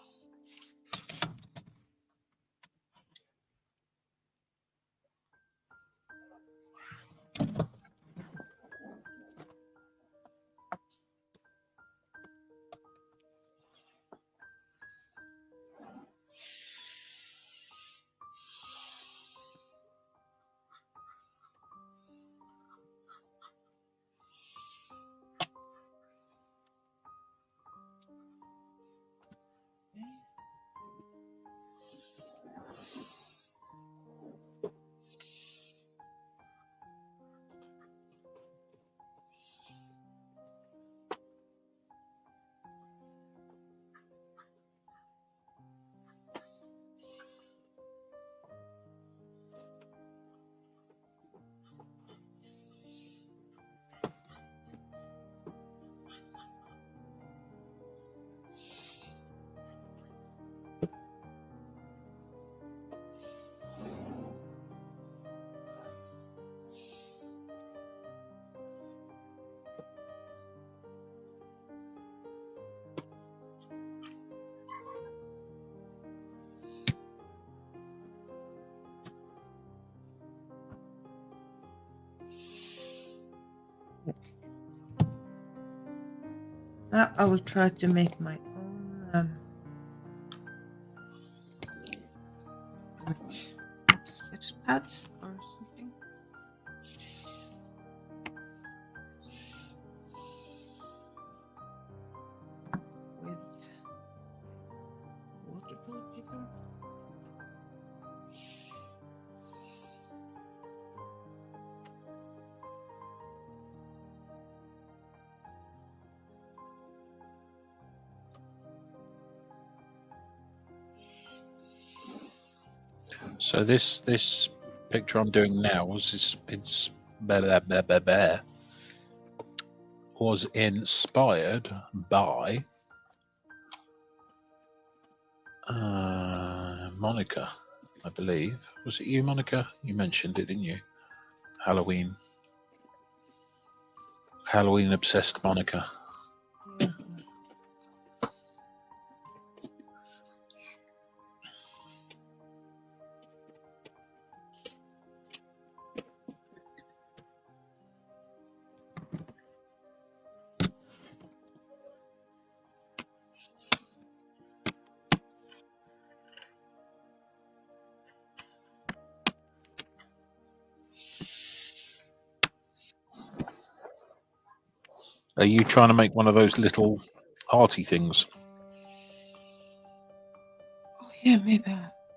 Now I will try to make my own sketch pad or something. With watercolor paper. So this picture I'm doing now was inspired by Monica, I believe. Was it you, Monica? You mentioned it, didn't you? Halloween obsessed Monica. Yeah. Are you trying to make one of those little arty things? Oh yeah,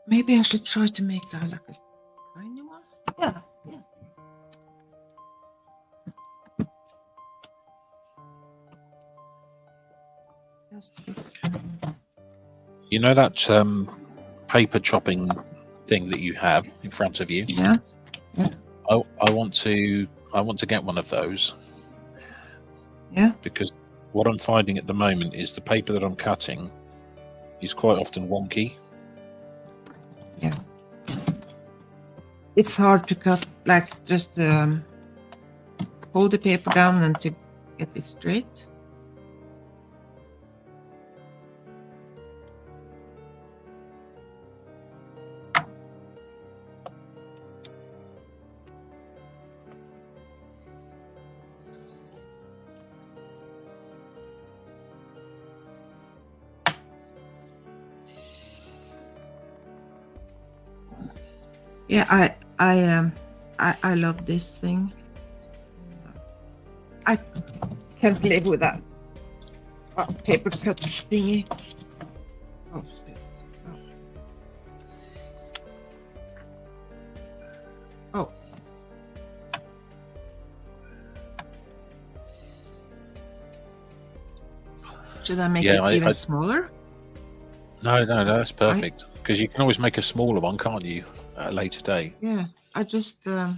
maybe I should try to make that like a tiny one. Yeah. Just a bit. You know that paper chopping thing that you have in front of you? Yeah. I want to get one of those. Yeah. Because what I'm finding at the moment is the paper that I'm cutting is quite often wonky. Yeah. It's hard to cut, like just hold the paper down and to get it straight. Yeah, I love this thing. I can't live without a paper cut thingy. Oh shit. Oh. Should I make Yeah, it even smaller? No, that's perfect. Because you can always make a smaller one, can't you, at a later date? Yeah, I just I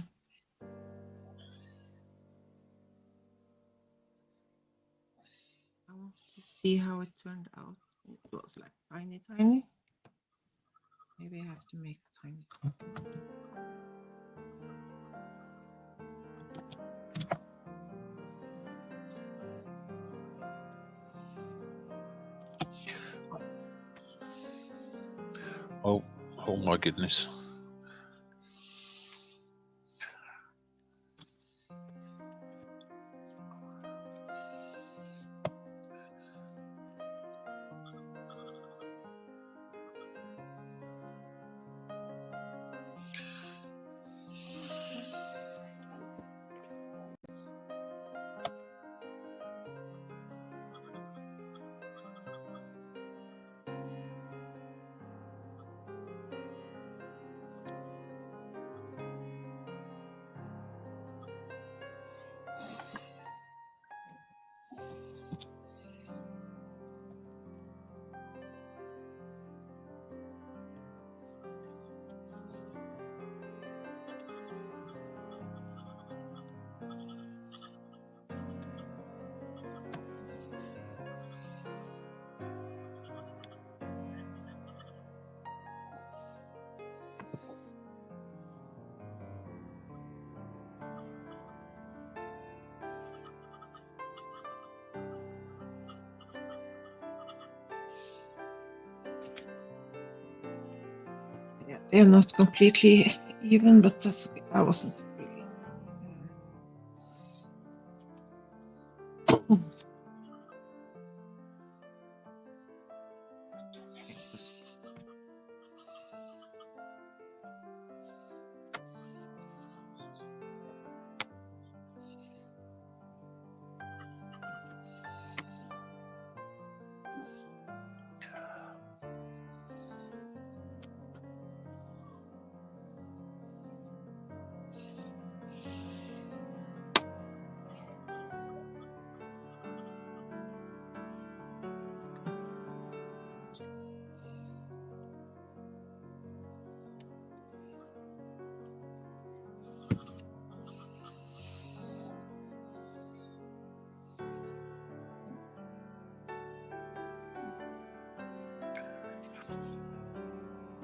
want to see how it turned out. It was like tiny, tiny. Maybe I have to make it tiny. Oh my goodness. Yeah, they're not completely even, but that's I wasn't really.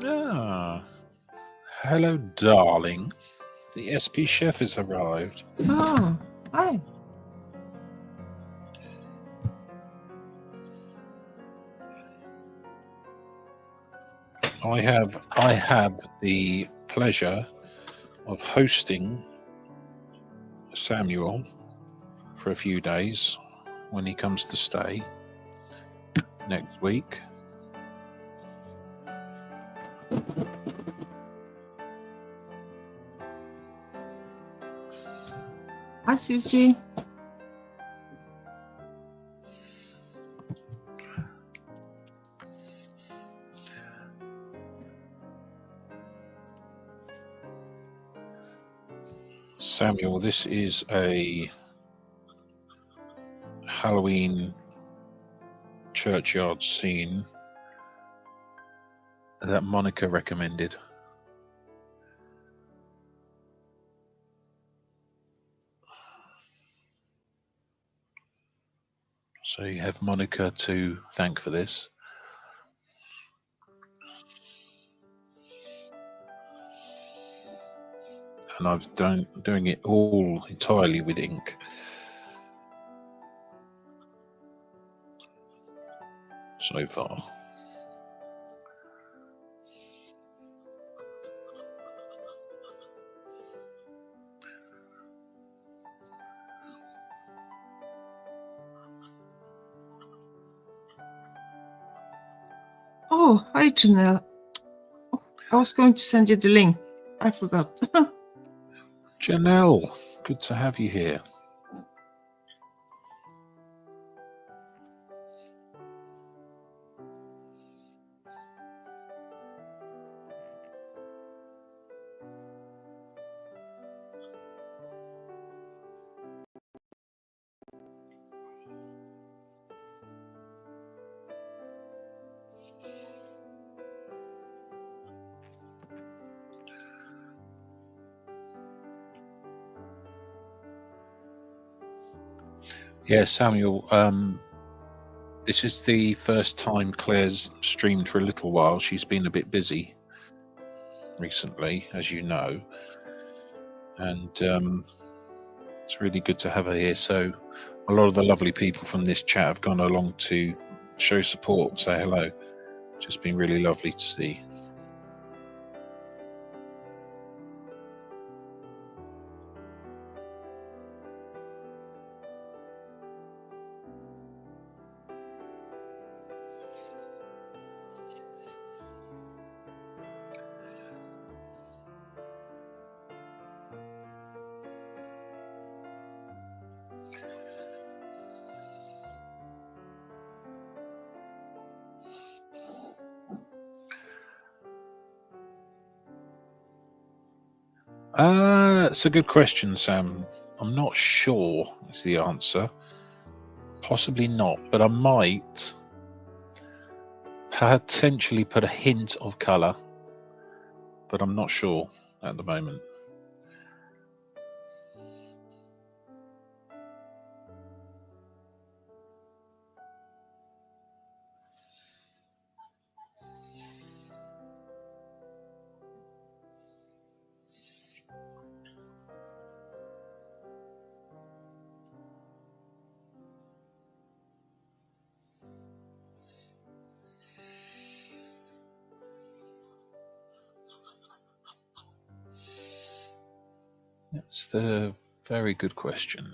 Ah, hello, darling. The SP chef has arrived. Oh, hi. I have the pleasure of hosting Samuel for a few days when he comes to stay next week. Hi, Susie. Samuel, this is a Halloween churchyard scene that Monica recommended. So you have Monica to thank for this. And I've doing it all entirely with ink. So far. Oh, hi, Jeanelle. Oh, I was going to send you the link. I forgot. Jeanelle, good to have you here. Yeah, Samuel. This is the first time Claire's streamed for a little while. She's been a bit busy recently, as you know, and it's really good to have her here. So a lot of the lovely people from this chat have gone along to show support and say hello. Just been really lovely to see. It's a good question, Sam. I'm not sure is the answer. Possibly not, but I might potentially put a hint of colour, but I'm not sure at the moment. That's the very good question.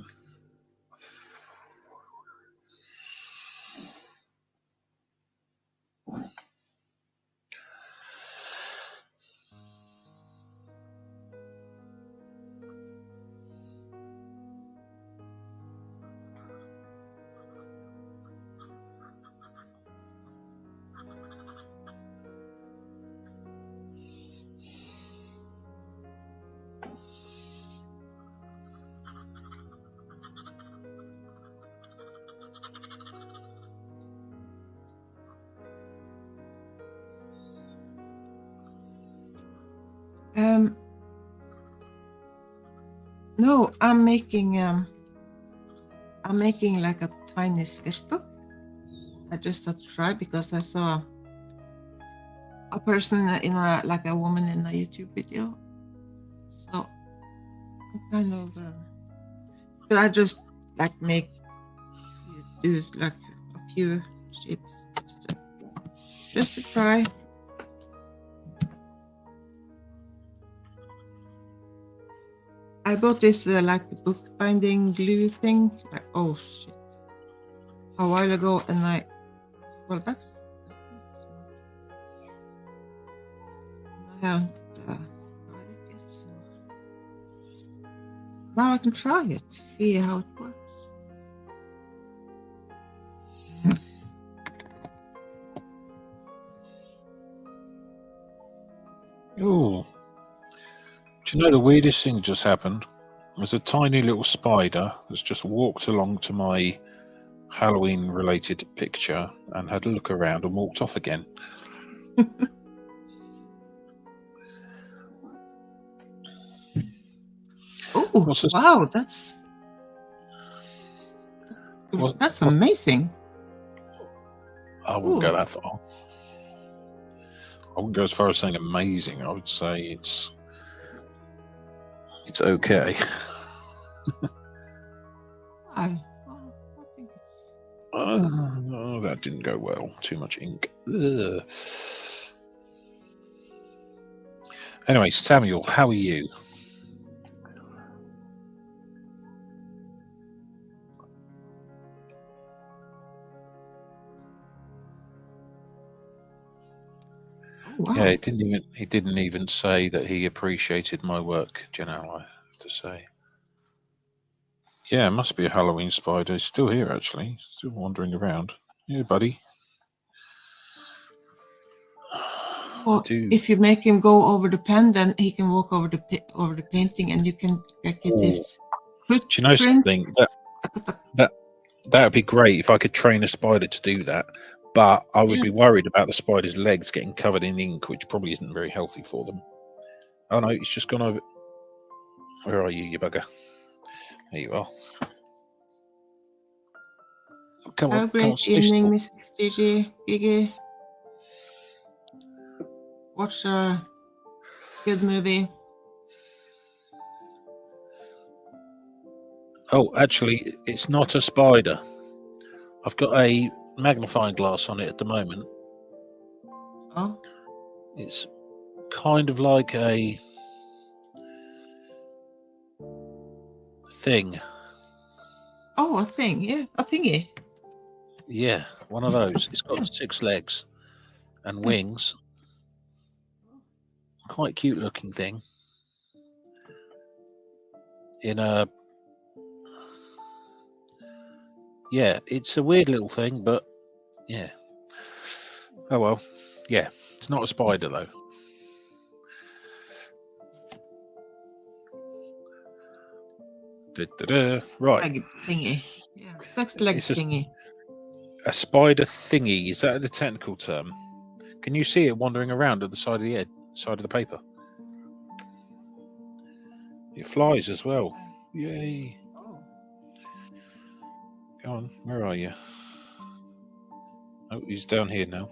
No, I'm making like a tiny sketchbook. I just thought to try because I saw a person in a woman in a YouTube video. So I'm kind of but I just like make do like a few shapes just to try. I bought this like bookbinding glue thing. Like, oh shit, a while ago, and well, that's not smart. I haven't tried it yet, so now I can try it, see how it works. Oh, do you know the weirdest thing just happened? There's a tiny little spider that's just walked along to my Halloween related picture and had a look around and walked off again. Oh, wow, that's amazing. I wouldn't go that far. I wouldn't go as far as saying amazing. I would say it's okay. I think it's... Oh, that didn't go well. Too much ink. Ugh. Anyway, Samuel, how are you? Wow. Yeah, he didn't even say that he appreciated my work, Jeanelle, I have to say. Yeah, it must be a Halloween spider. He's still here, actually. Still wandering around. Yeah, buddy. Well, if you make him go over the pen, then he can walk over the painting, and you can get his footprints. Do you know something? That would be great if I could train a spider to do that. But I would be worried about the spider's legs getting covered in ink, which probably isn't very healthy for them. Oh no, he's just gone over. Where are you, you bugger? There you are. Come Have on, a come on, great stay evening, still. Mrs. Gigi. Watch a good movie. Oh, actually, it's not a spider. I've got a magnifying glass on it at the moment. Oh, It's kind of like a thing. oh, a thing. Yeah, a thingy. Yeah, one of those. It's got Yeah. 6 legs and Yeah. wings. Quite cute looking thing. In a Yeah, it's a weird little thing, but yeah. Oh well. Yeah, it's not a spider though. Da-da-da. Right, Leg thingy. Yeah, 6 leg it's thingy. a spider thingy. Is that the technical term? Can you see it wandering around at the side of the paper? It flies as well. Yay! Oh. Go on, where are you? Oh, he's down here now.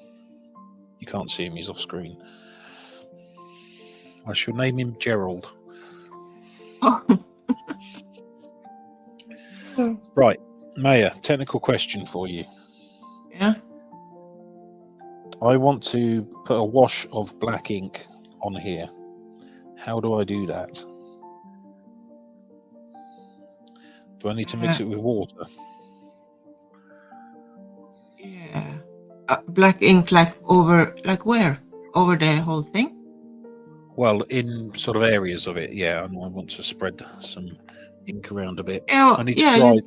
You can't see him; he's off screen. I shall name him Gerald. Right, Maya. Technical question for you. Yeah. I want to put a wash of black ink on here. How do I do that? Do I need to mix it with water? Yeah. Black ink, like where? Over the whole thing? Well, in sort of areas of it, yeah. And I want to spread some ink around a bit. Yeah, I need to yeah. dry.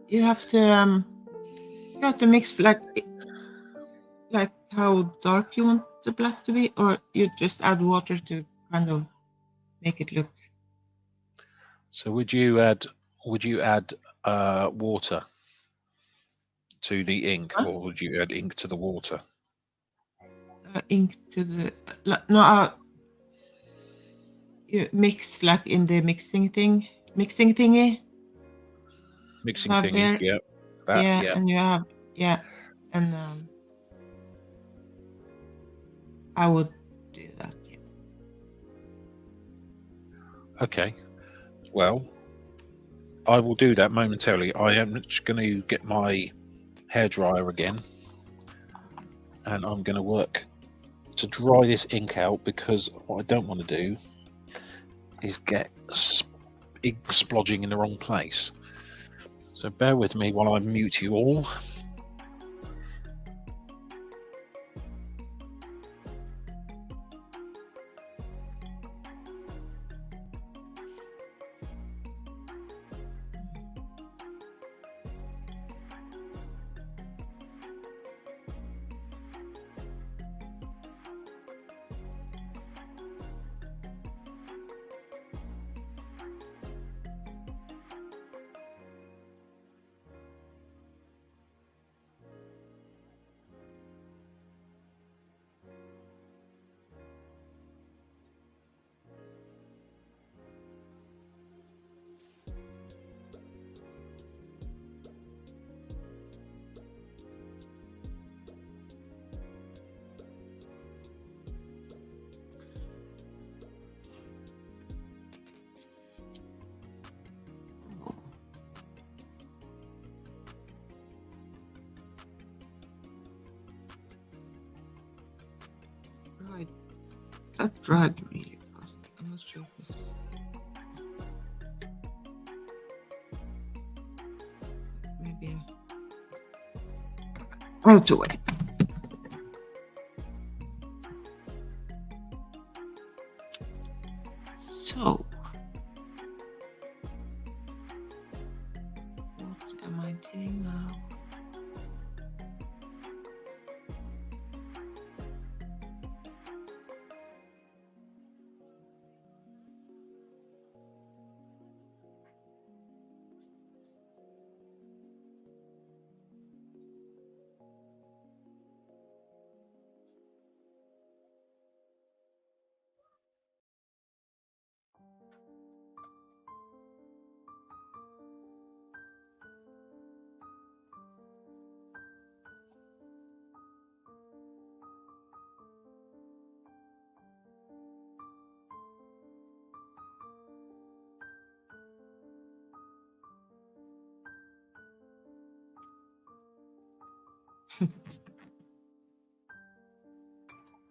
You have to mix like how dark you want the black to be, or you just add water to kind of make it look. So would you add water to the ink, Huh? or would you add ink to the water? Ink to the no. You mix like in the mixing thingy. You Mixing have thingy, there, yeah. That, yeah, yeah. and you have, yeah, and I would do that. Yeah. Okay. Well, I will do that momentarily. I am just going to get my hairdryer again, and I'm going to work to dry this ink out, because what I don't want to do is get ink splodging in the wrong place. So bear with me while I mute you all. Right. That dried really fast. I'm not sure if it's maybe. I have to wait. So, what am I doing now?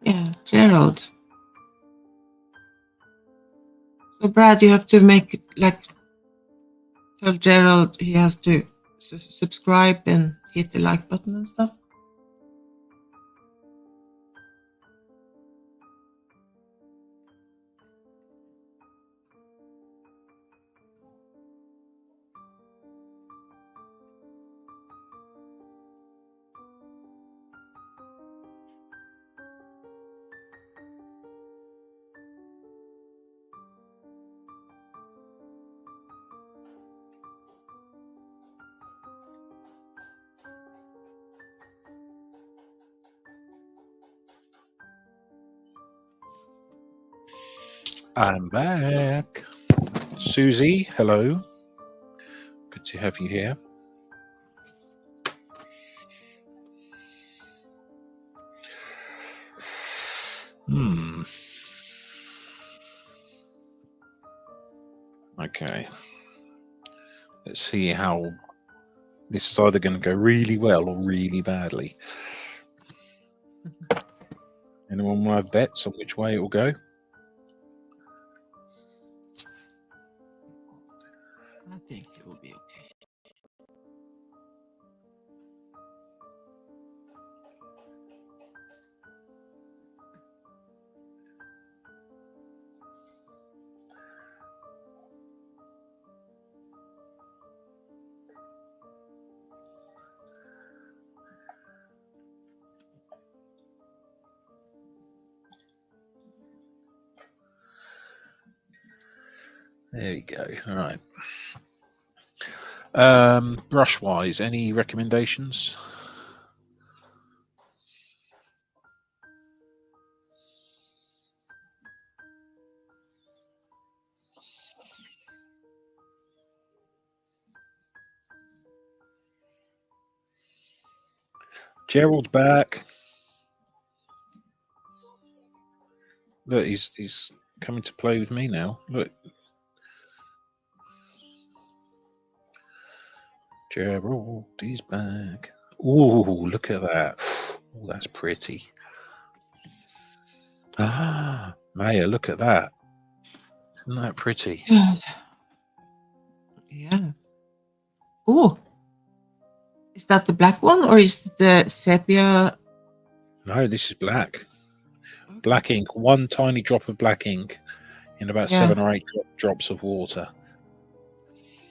Yeah, Gerald. So Brad, you have to make it like tell Gerald he has to subscribe and hit the like button and stuff. I'm back. Susie, hello. Good to have you here. Okay. Let's see how this is either going to go really well or really badly. Anyone want to have bets on which way it will go? I think it will be okay. There we go. All right. Brush-wise, any recommendations? Gerald's back. Look, he's coming to play with me now. Look. Gerald, he's back. Ooh, look at that. Oh, that's pretty. Ah, Maya, look at that. Isn't that pretty? Yeah. Oh, is that the black one or is it the sepia? No, this is black. Okay. Black ink. One tiny drop of black ink in about 7 or 8 drops of water.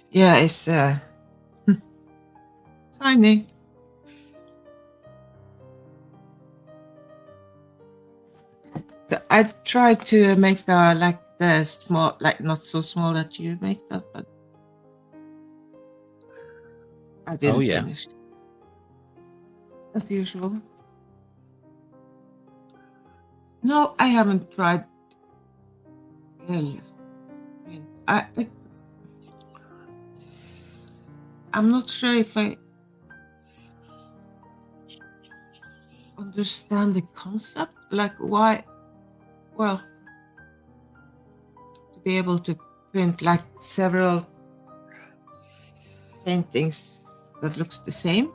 Yeah, it's tiny. So I tried to make like the small, like not so small that you make that, but I didn't finish. As usual. No, I haven't tried. I'm not sure if I understand the concept. Like why? Well, to be able to print like several paintings that looks the same.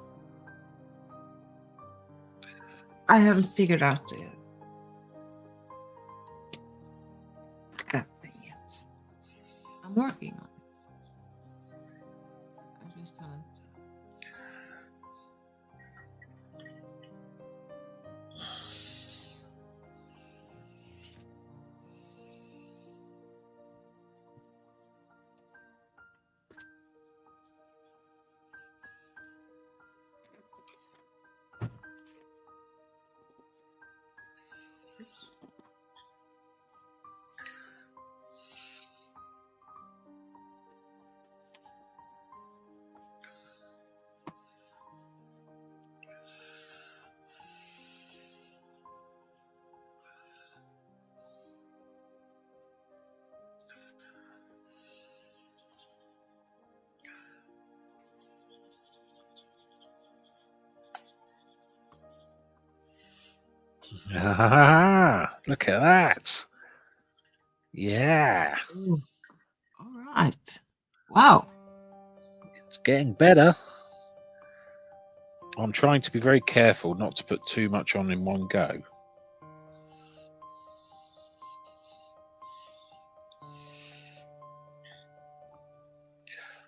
I haven't figured out that thing yet. I'm working on it. I just haven't. Ah, look at that. Yeah. Ooh. All right. Wow. It's getting better. I'm trying to be very careful not to put too much on in one go.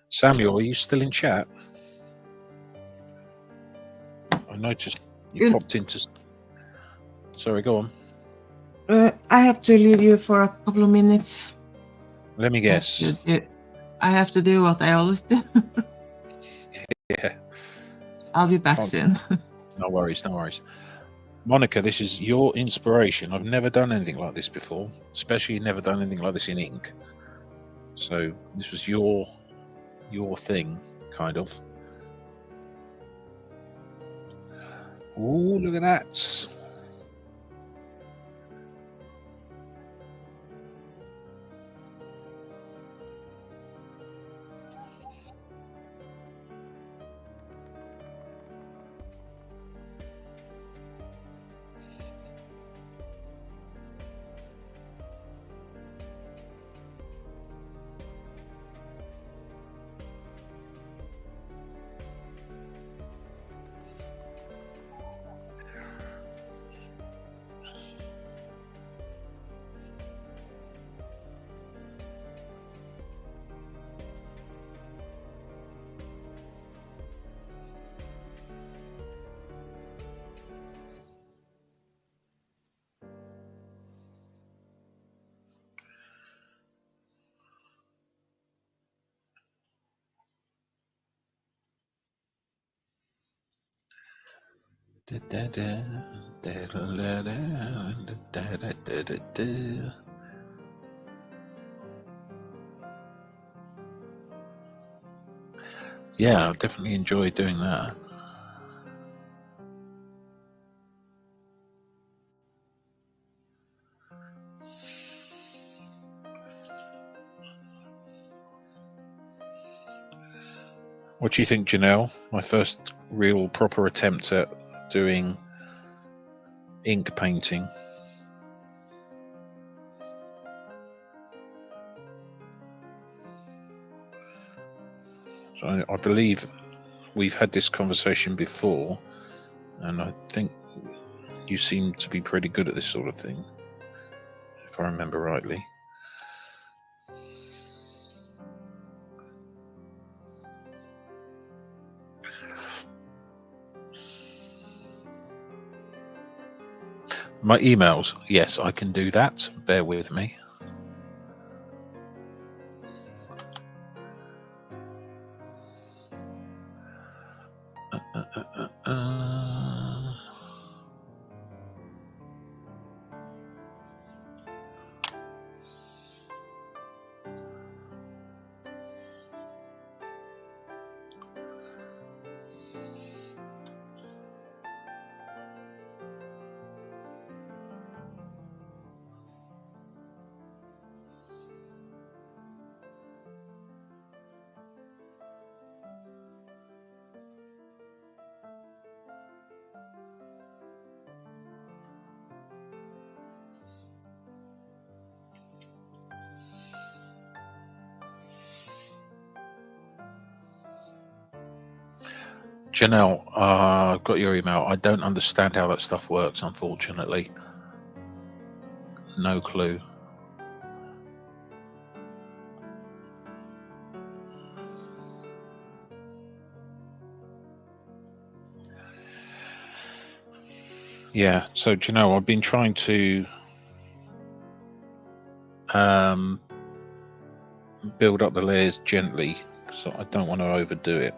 Samuel, are you still in chat? I noticed you popped into... Sorry, go on. I have to leave you for a couple of minutes. Let me guess. I have to do what I always do. Yeah. I'll be back soon. No worries, no worries. Monica, this is your inspiration. I've never done anything like this before, especially never done anything like this in ink. So this was your thing, kind of. Ooh, look at that. Yeah, I definitely enjoy doing that. What do you think, Jeanelle? My first real proper attempt at doing ink painting. So I believe we've had this conversation before, and I think you seem to be pretty good at this sort of thing, if I remember rightly. My emails, yes, I can do that. Bear with me. Jeanelle, I've got your email. I don't understand how that stuff works, unfortunately. No clue. Yeah, so Jeanelle, I've been trying to build up the layers gently, so I don't want to overdo it.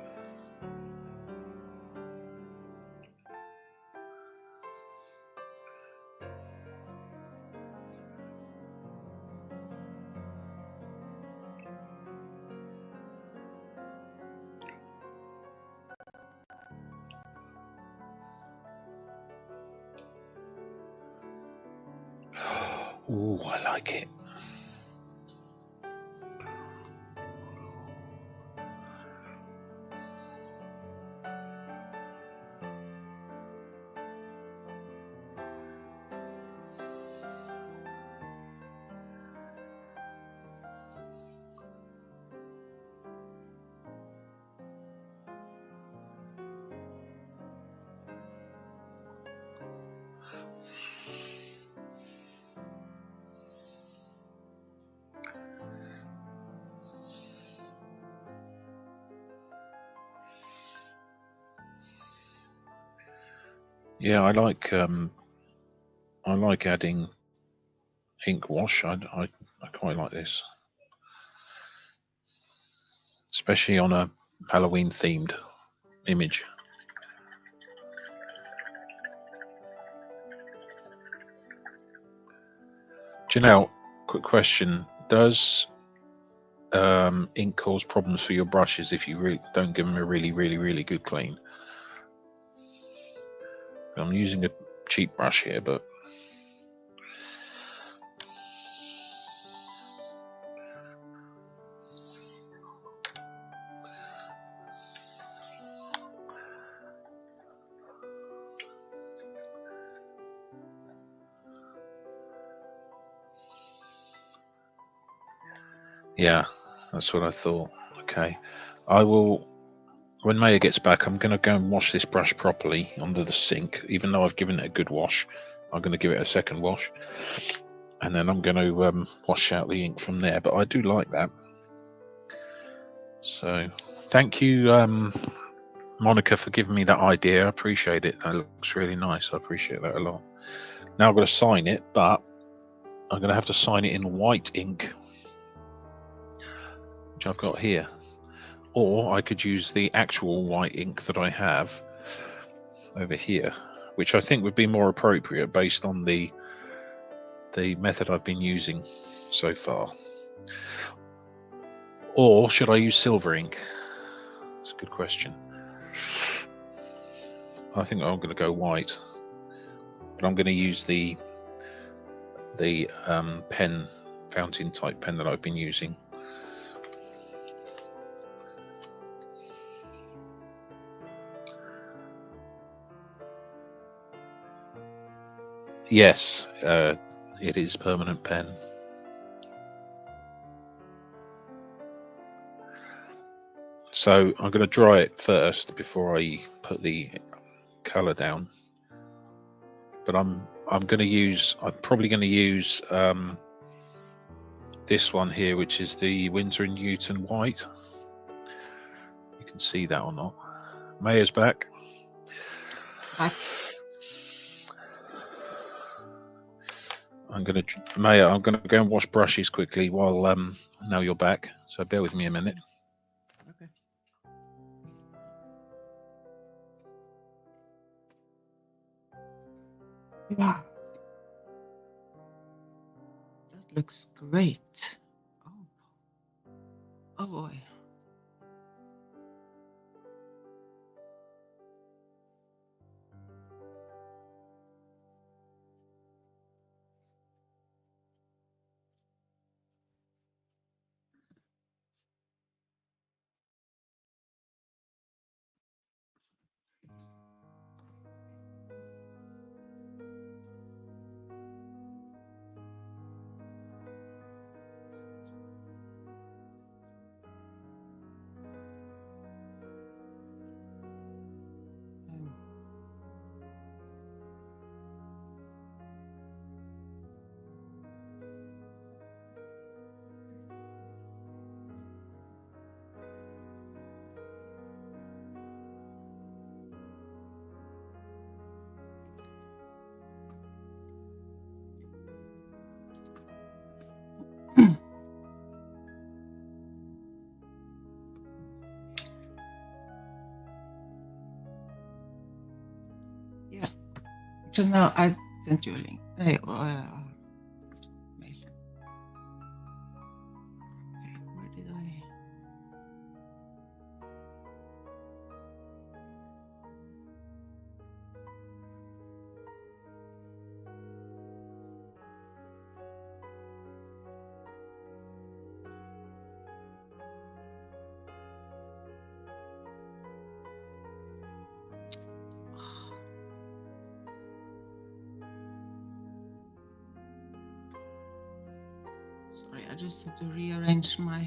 Ooh, I like it. Yeah, I like adding ink wash. I quite like this, especially on a Halloween themed image. Janelle, quick question: does ink cause problems for your brushes if you don't give them a really good clean? I'm using a cheap brush here, but yeah, that's what I thought. Okay, I will. When Maya gets back, I'm going to go and wash this brush properly under the sink. Even though I've given it a good wash, I'm going to give it a second wash, and then I'm going to wash out the ink from there. But I do like that. So thank you, Monica, for giving me that idea. I appreciate it. That looks really nice. I appreciate that a lot. Now I'm going to sign it, but I'm going to have to sign it in white ink, which I've got here. Or I could use the actual white ink that I have over here, which I think would be more appropriate based on the method I've been using so far. Or should I use silver ink? That's a good question. I think I'm going to go white, but I'm going to use the pen, fountain type pen that I've been using. Yes, it is permanent pen. So I'm going to dry it first before I put the color down. But I'm probably going to use this one here, which is the Winsor & Newton white. You can see that or not. Maya's back. Maya, I'm going to go and wash brushes quickly while now you're back. So bear with me a minute. Okay. Yeah. That looks great. Oh boy. Yeah. So now I sent you a link. Mail. Okay, where did I? Sorry, I just had to rearrange my.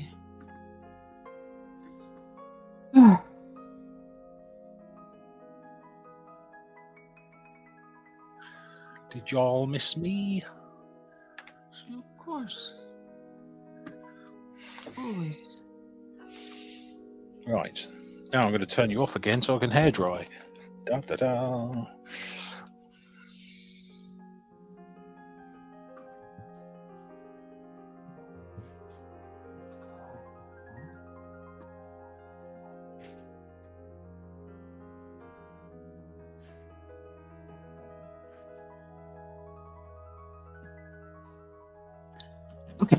Did y'all miss me? Of course. Always. Right. Now I'm going to turn you off again so I can hair dry. Da, da, da. Okay.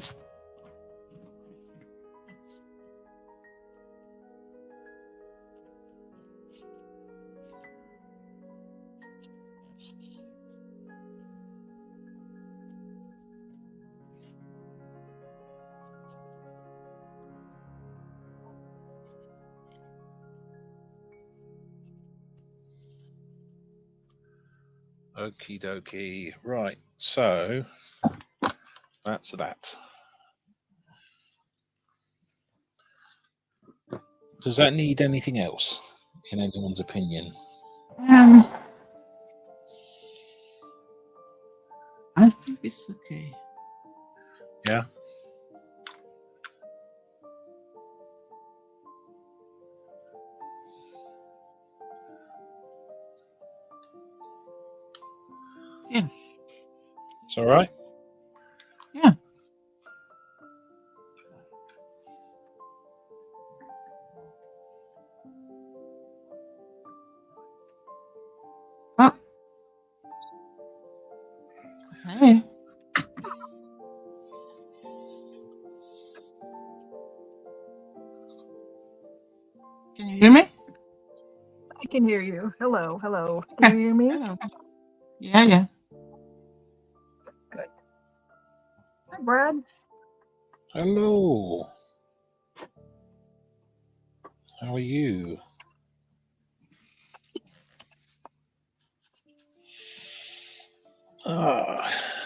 Okie dokie. Right, so that's that. Does that need anything else, in anyone's opinion? I think it's okay. Yeah. Yeah. It's all right. Yeah. Oh. Hey. Can you hear me? I can hear you. Hello, hello. Okay. Can you hear me? Hello. Yeah. Good. Hi, Brad. Hello. How are you?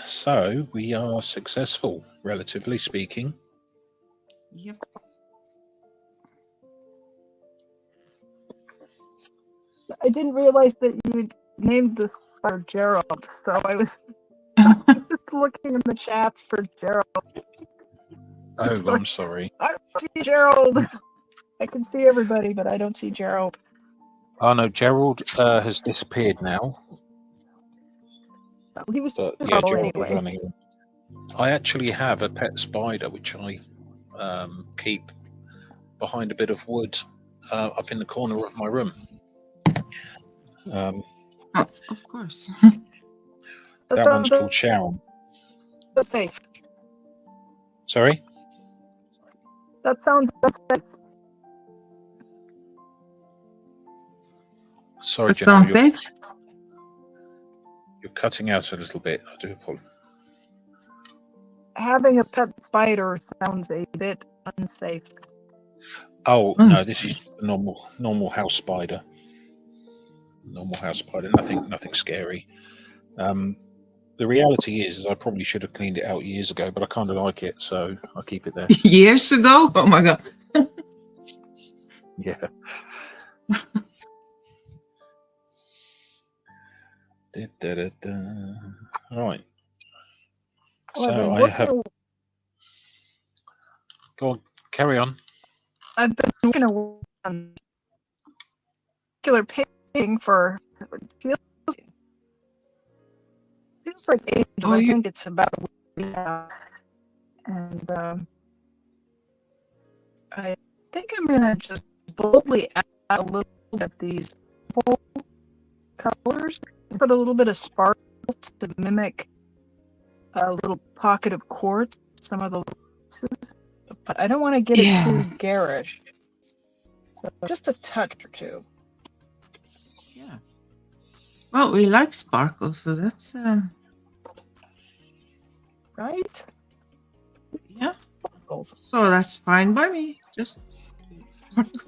So we are successful, relatively speaking. Yep. I didn't realize that you named the spider Gerald, so I was just looking in the chats for Gerald. Oh, I'm sorry. I don't see Gerald. I can see everybody, but I don't see Gerald. Oh no, Gerald has disappeared now. He was But yeah, trouble Gerald was anyway. running. I actually have a pet spider which I keep behind a bit of wood up in the corner of my room. Oh, of course. That one's called Sharon. That's safe. Sorry? That sounds safe. Sorry, That Jeanelle, sounds safe. you're cutting out a little bit. I do apologize. Having a pet spider sounds a bit unsafe. Oh no, this is a normal house spider. Normal house spider. Nothing scary. The reality is I probably should have cleaned it out years ago, but I kind of like it, so I keep it there. Years ago? Oh my god. Yeah. Right. So I have. Go on, carry on. I've been working on particular painting for feels like ages. I think it's about a week now. And I think I'm gonna just boldly add a little bit of these colors, put a little bit of sparkle to mimic a little pocket of quartz. Some of the, but I don't want to get it too garish. So just a touch or two. Yeah. Well, we like sparkle, so that's right. Yeah. Sparkles. So that's fine by me. Just sparkle.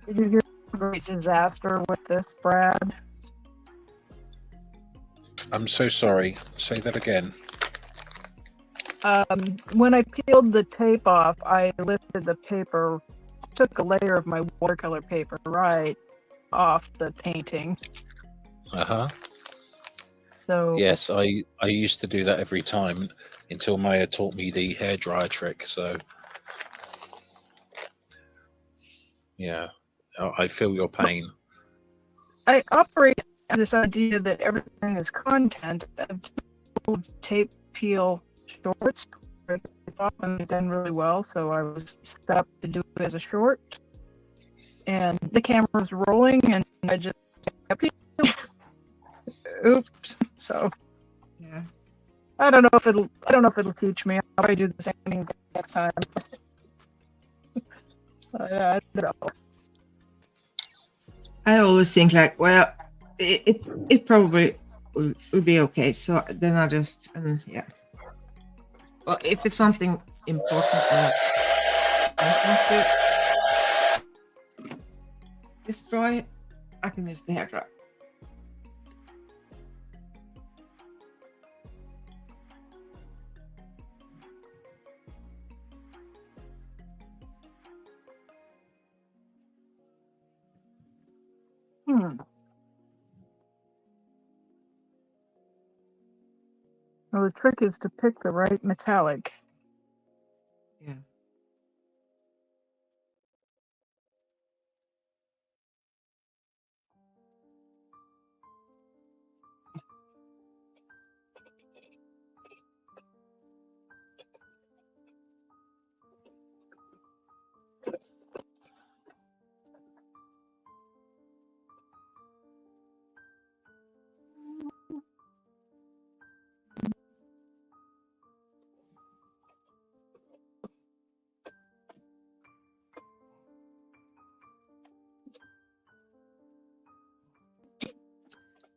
Did you hear a great disaster with this, Brad? I'm so sorry. Say that again. When I peeled the tape off, I lifted the paper, took a layer of my watercolor paper right off the painting. So yes, I used to do that every time until Maya taught me the hairdryer trick. So yeah, I feel your pain. I operate on this idea that everything is content. I've tape peel shorts. It's often done really well, so I was set up to do it as a short. And the camera was rolling, and I just kept peeling. Oops. So Yeah. I don't know if it'll teach me. I'll probably do the same thing next time. I don't know. I always think like, well, it probably will be okay. So then I just yeah. Well, if it's something important that I don't want to destroy, I can use the hairdryer. Well, the trick is to pick the right metallic. Yeah.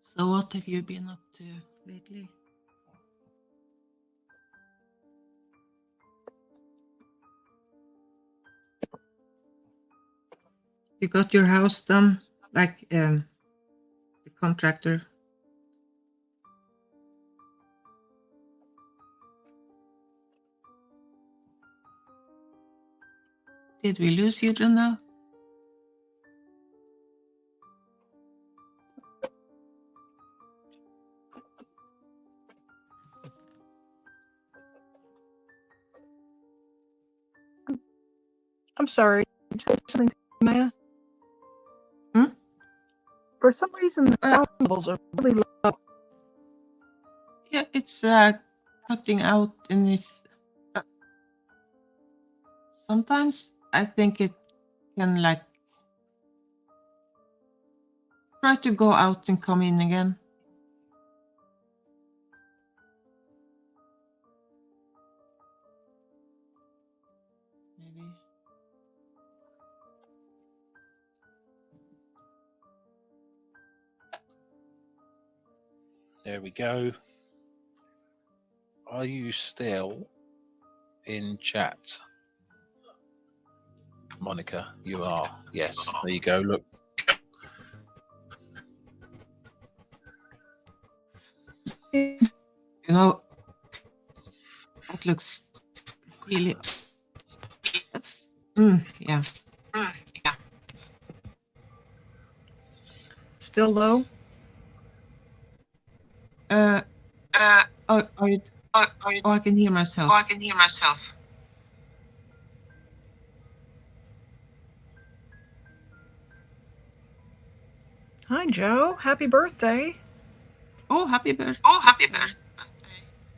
So what have you been up to lately? You got your house done, like the contractor. Did we lose you, Janelle? I'm sorry. Did you say something, Maya? Hmm? For some reason, the sound levels are really low. Yeah, it's cutting out, and it's sometimes I think it can like try to go out and come in again. Maybe. There we go. Are you still in chat? Monica, you are. Yes. There you go. Look. You know, that looks really. That's yeah. Yeah. Still low? Oh, I can hear myself. Oh, I can hear myself. Hi, Joe. Happy birthday. Oh, happy birthday. Oh, happy birthday.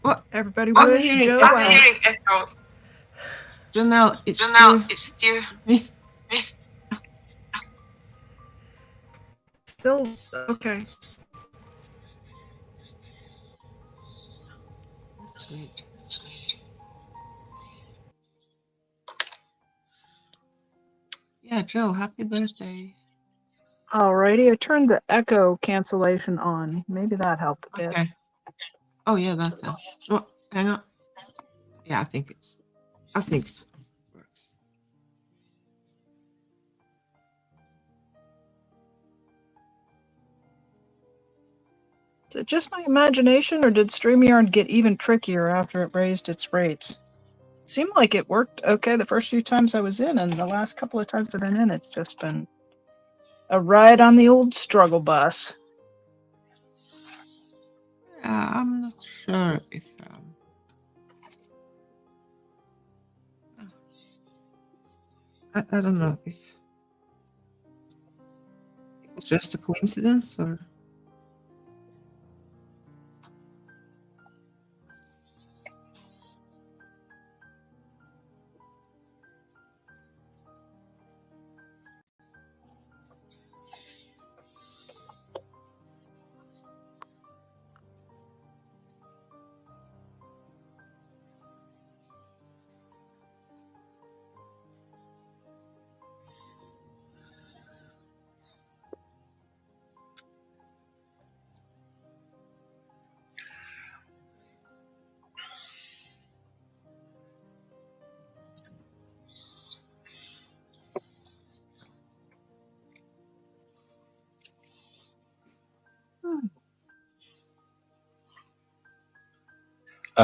What? Everybody I'm wish hearing Joe echo. well. I'm hearing echo. Janelle, it's Janelle, you. it's you. Me. Still okay. Sweet. Yeah, Joe, happy birthday. Alrighty, I turned the echo cancellation on. Maybe that helped a bit. Okay. Oh yeah, that's it. Oh, hang on. Yeah, I think it works. Is it just my imagination, or did StreamYard get even trickier after it raised its rates? It seemed like it worked okay the first few times I was in, and the last couple of times I've been in, it's just been a ride on the old struggle bus. Yeah, I'm not sure if I don't know if it's just a coincidence or.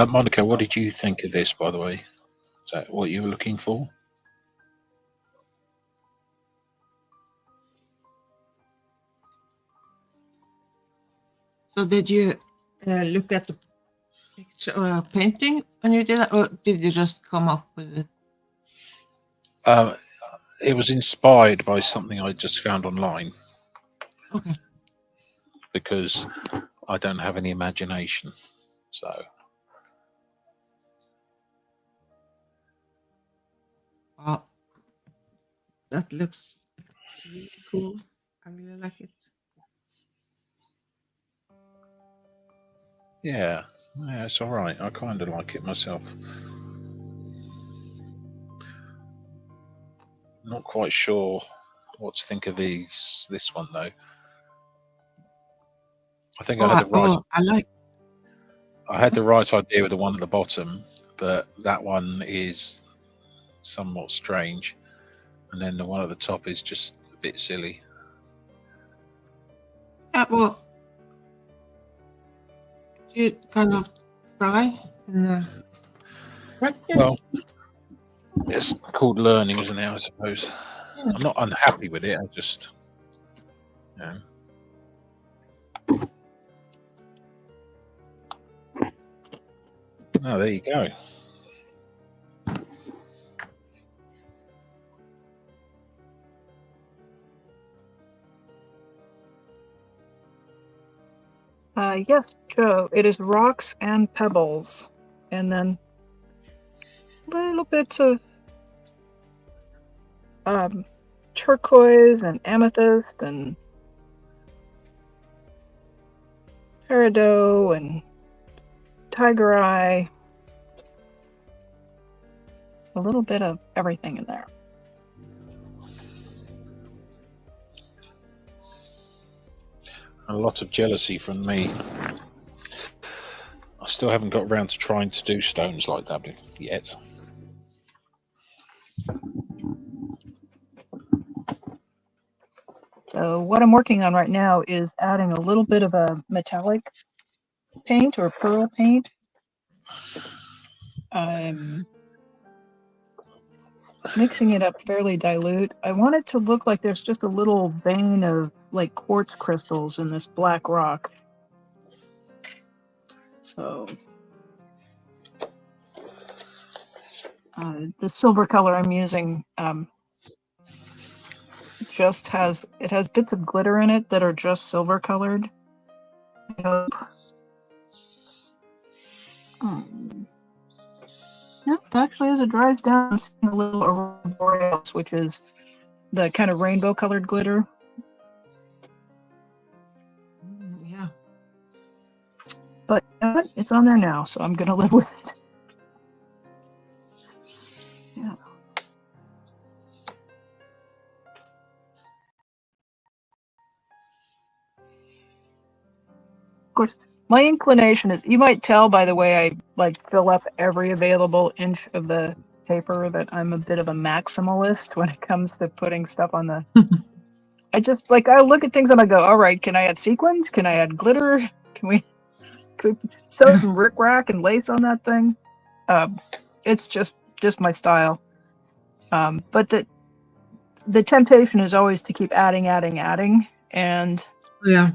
Monica, what did you think of this, by the way? Is that what you were looking for? So did you look at the picture or painting when you did that, or did you just come up with it? It was inspired by something I just found online Okay. because I don't have any imagination. So Wow, that looks really cool. I really like it. yeah, it's all right. I kind of like it myself. Not quite sure what to think of this one though. I think I had the right. I had the right idea with the one at the bottom, but that one is somewhat strange, and then the one at the top is just a bit silly. Yeah, well, you kind of try and practice. Well, it's called learning, isn't it? I suppose. Yeah. I'm not unhappy with it. I just, you know. Oh, there you go. Yes, Joe. It is rocks and pebbles, and then little bits of turquoise and amethyst and peridot and tiger eye. A little bit of everything in there. A lot of jealousy from me. I still haven't got around to trying to do stones like that yet. So what I'm working on right now is adding a little bit of a metallic paint or pearl paint. I'm mixing it up fairly dilute. I want it to look like there's just a little vein of like quartz crystals in this black rock. So the silver color I'm using just has bits of glitter in it that are just silver colored. I hope. No, actually, as it dries down, I'm seeing a little aurora borealis, which is the kind of rainbow colored glitter. Yeah. But you know what? It's on there now, so I'm going to live with it. Yeah. Of course, my inclination is, you might tell by the way I like fill up every available inch of the paper that I'm a bit of a maximalist when it comes to putting stuff on the... I just, like, I look at things and I go, all right, can I add sequins? Can I add glitter? Can we sew some rickrack and lace on that thing? It's just my style. But the temptation is always to keep adding. And Yeah.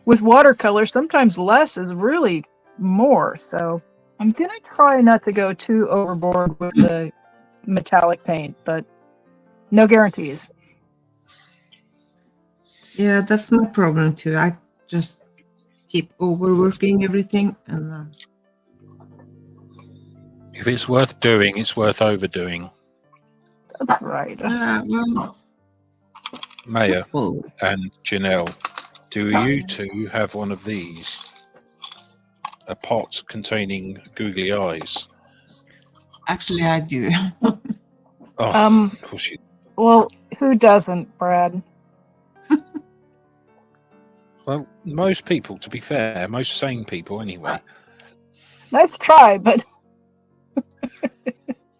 With watercolor, sometimes less is really more. So I'm going to try not to go too overboard with the metallic paint, but no guarantees. Yeah, that's my problem too. I just keep overworking everything, and If it's worth doing, it's worth overdoing. That's right. well, Maya and Jeanelle, do you two have one of these? A pot containing googly eyes? actually, I do. Oh, of course you. Well, who doesn't, Brad? Well, most people, to be fair, most sane people anyway. Nice try, but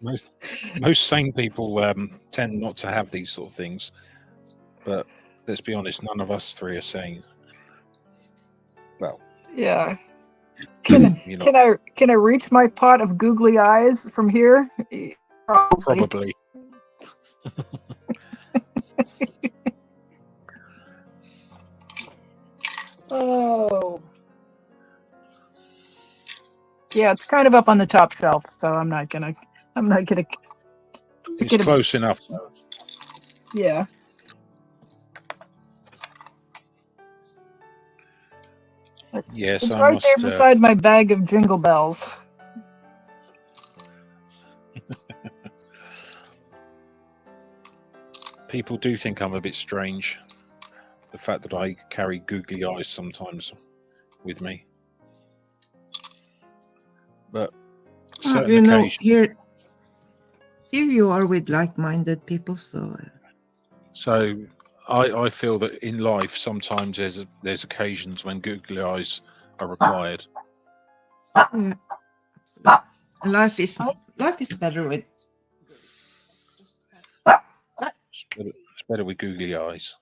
Most sane people tend not to have these sort of things. But let's be honest, none of us three are sane. Well, yeah. Can You're not. can I reach my pot of googly eyes from here? Probably. Probably. Oh. Yeah, it's kind of up on the top shelf, so I'm not gonna It's get a, close enough. yeah. Yes, It's I right must. there beside my bag of jingle bells. People do think I'm a bit strange. The fact that I carry googly eyes sometimes with me, but certain You know, occasions. here you are with like-minded people, so So I feel that in life sometimes there's occasions when googly eyes are required. yeah, absolutely. And life is better with. It's better with googly eyes.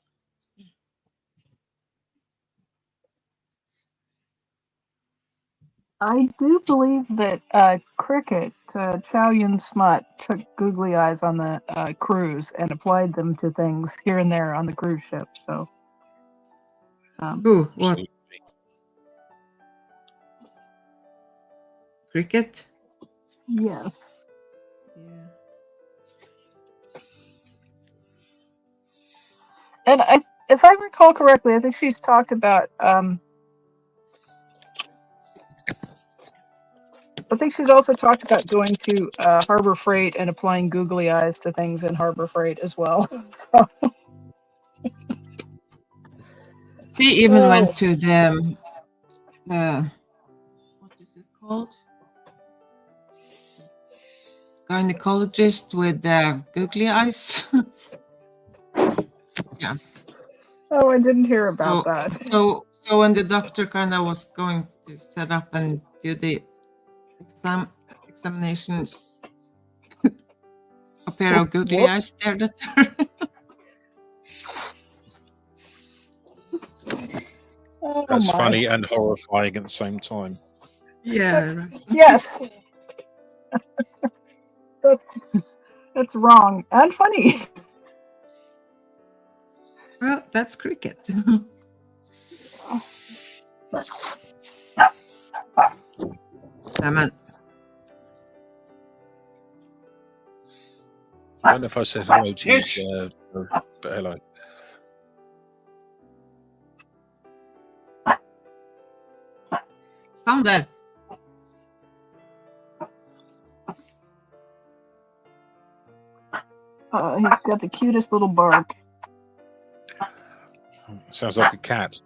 I do believe that Cricket, Chow Yun Smut, took googly eyes on the cruise and applied them to things here and there on the cruise ship. So, Ooh, what Absolutely. cricket? yes. Yeah. And if I recall correctly, I think she's talked about. I think she's also talked about going to Harbor Freight and applying googly eyes to things in Harbor Freight as well. So, She even oh, went to the what is it called? Gynecologist with googly eyes. Yeah. oh, I didn't hear about So that. so when the doctor kind of was going to set up and do the examinations, a pair of googly eyes stared at her. Oh That's my! funny and horrifying at the same time. Yeah, right. Yes, that's that's wrong and funny. Well, that's cricket. Nämen. I don't know if I said hello to Yes. you, but hello. Sander. He's got the cutest little bark. Sounds like a cat.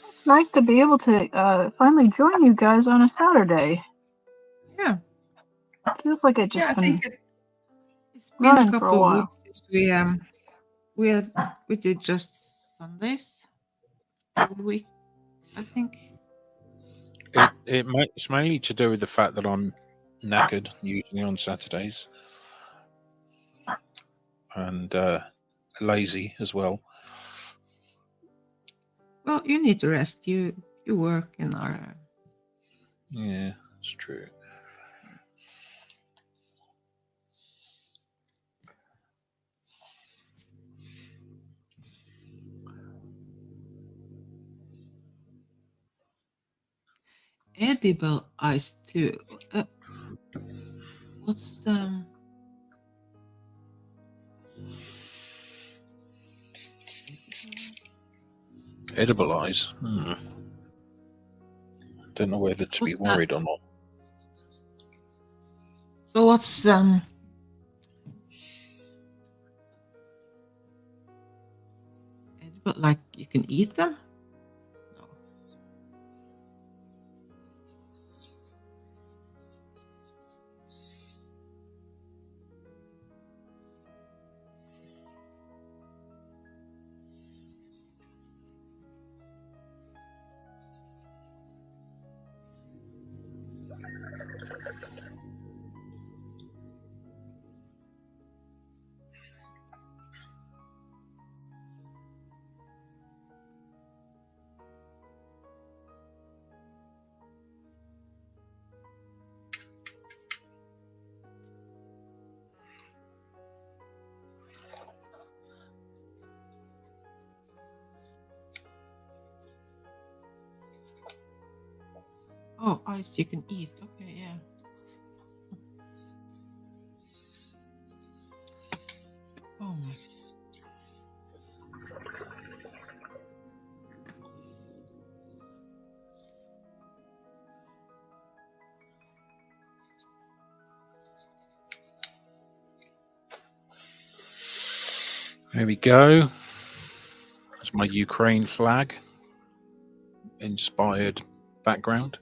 It's nice to be able to finally join you guys on a Saturday. Yeah. Feels like it just Yeah, I been think it's been a running for a couple of while. weeks since we did just Sundays. 2 weeks, I think. It's mainly to do with the fact that I'm knackered usually on Saturdays and lazy as well. Well, you need to rest. You work in our. Yeah, it's true. Edible eyes too. What's the Edible eyes. Don't know whether to be what's that? worried or not. So what's edible? Like you can eat them? No. Oh, ice you can eat. Okay, yeah. Oh my. There we go. That's my Ukraine flag inspired background.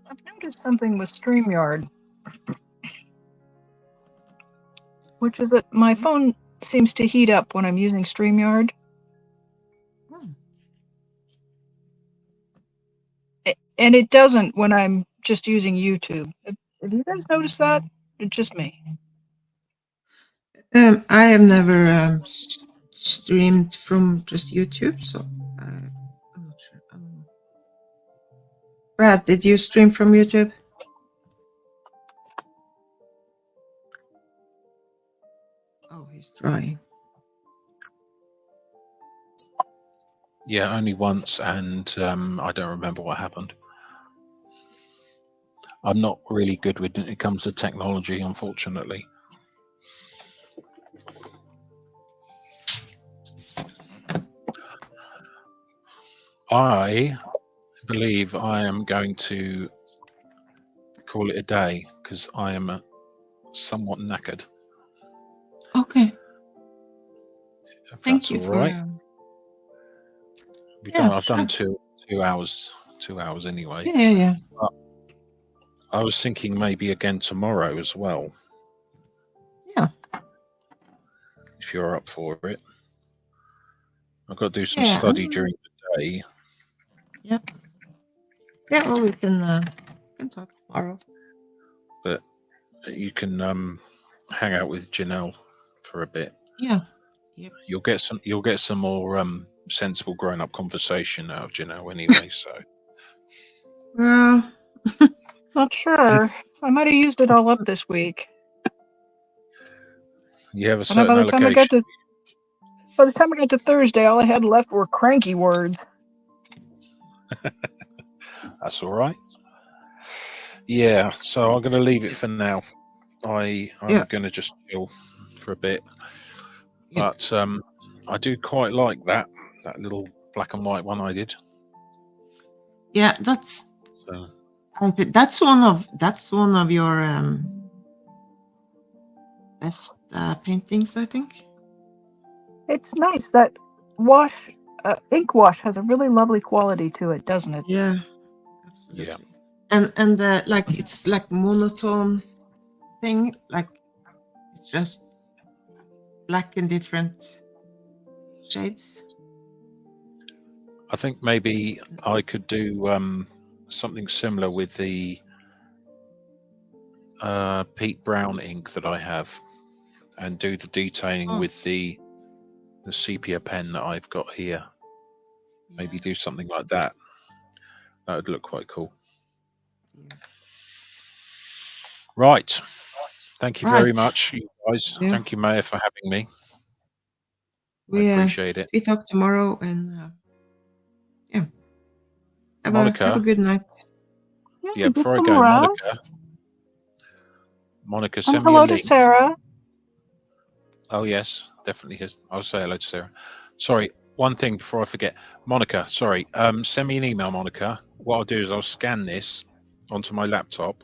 I've noticed something with StreamYard, which is that my phone seems to heat up when I'm using StreamYard. Hmm. And it doesn't when I'm just using YouTube. Have you guys noticed that? It's just me. I have never streamed from just YouTube, so I'm not sure. I don't know. Brad, did you stream from YouTube? Oh, he's trying. Yeah, only once, and I don't remember what happened. I'm not really good when it comes to technology, unfortunately. I believe I am going to call it a day because I am somewhat knackered. Okay. If Thank that's you all for. right. I've sure. done 2 hours anyway. Yeah. But I was thinking maybe again tomorrow as well. Yeah. If you're up for it. I've got to do some Yeah, study during the day. Yep. Yeah, well, we can talk tomorrow. But you can hang out with Jeanelle for a bit. Yeah. Yep. You'll get some more sensible grown up conversation out of Jeanelle anyway. So Well, Not sure. I might have used it all up this week. you have a And certain by the time I got allocation. to Thursday, all I had left were cranky words. That's all right. Yeah, so I'm going to leave it for now. I'm going to just chill for a bit. Yeah. But I do quite like that little black and white one I did. Yeah, that's So, one of your best paintings, I think. It's nice. That ink wash has a really lovely quality to it, doesn't it? Yeah, absolutely. yeah. And like it's like monotone thing, like it's just black in different shades. I think maybe I could do something similar with the Pete Brown ink that I have, and do the detailing with the sepia pen that I've got here. Maybe do something like that. That would look quite cool. Yeah. Right. Thank you very much, you guys. Yeah. Thank you, Maya, for having me. I We appreciate it. We talk tomorrow, and yeah. Monica, have a good night. Yeah, before I some go, rest. Monica, send me a hello link. to Sarah. Oh yes, definitely. I'll say hello to Sarah. Sorry, one thing before I forget, Monica. Sorry, send me an email, Monica. What I'll do is I'll scan this onto my laptop,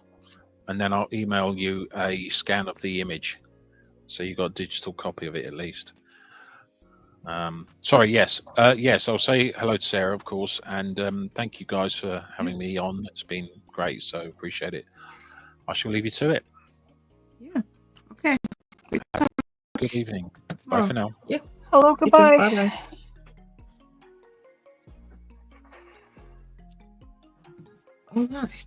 and then I'll email you a scan of the image, so you got a digital copy of it at least. Sorry, yes, I'll say hello to Sarah, of course, and thank you guys for having me on. It's been great, so appreciate it. I shall leave you to it. Yeah. Okay. Good evening. Bye for now. Yeah. Hello, goodbye. Bye bye. All right.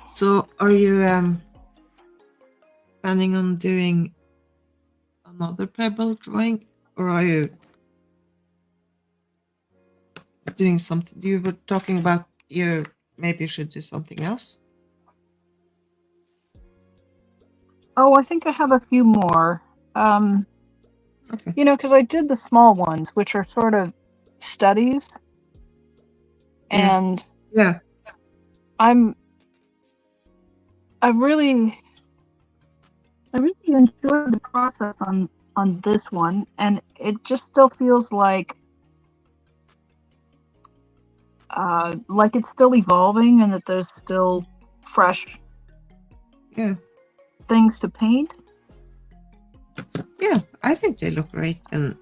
So, are you planning on doing another pebble drawing, or are you doing something? You were talking about you maybe should do something else. Oh, I think I have a few more. Okay. You know, because I did the small ones, which are sort of studies, Yeah. and Yeah. I really enjoyed the process on this one, and it just still feels like it's still evolving, and that there's still fresh Yeah. things to paint. Yeah. I think they look great, and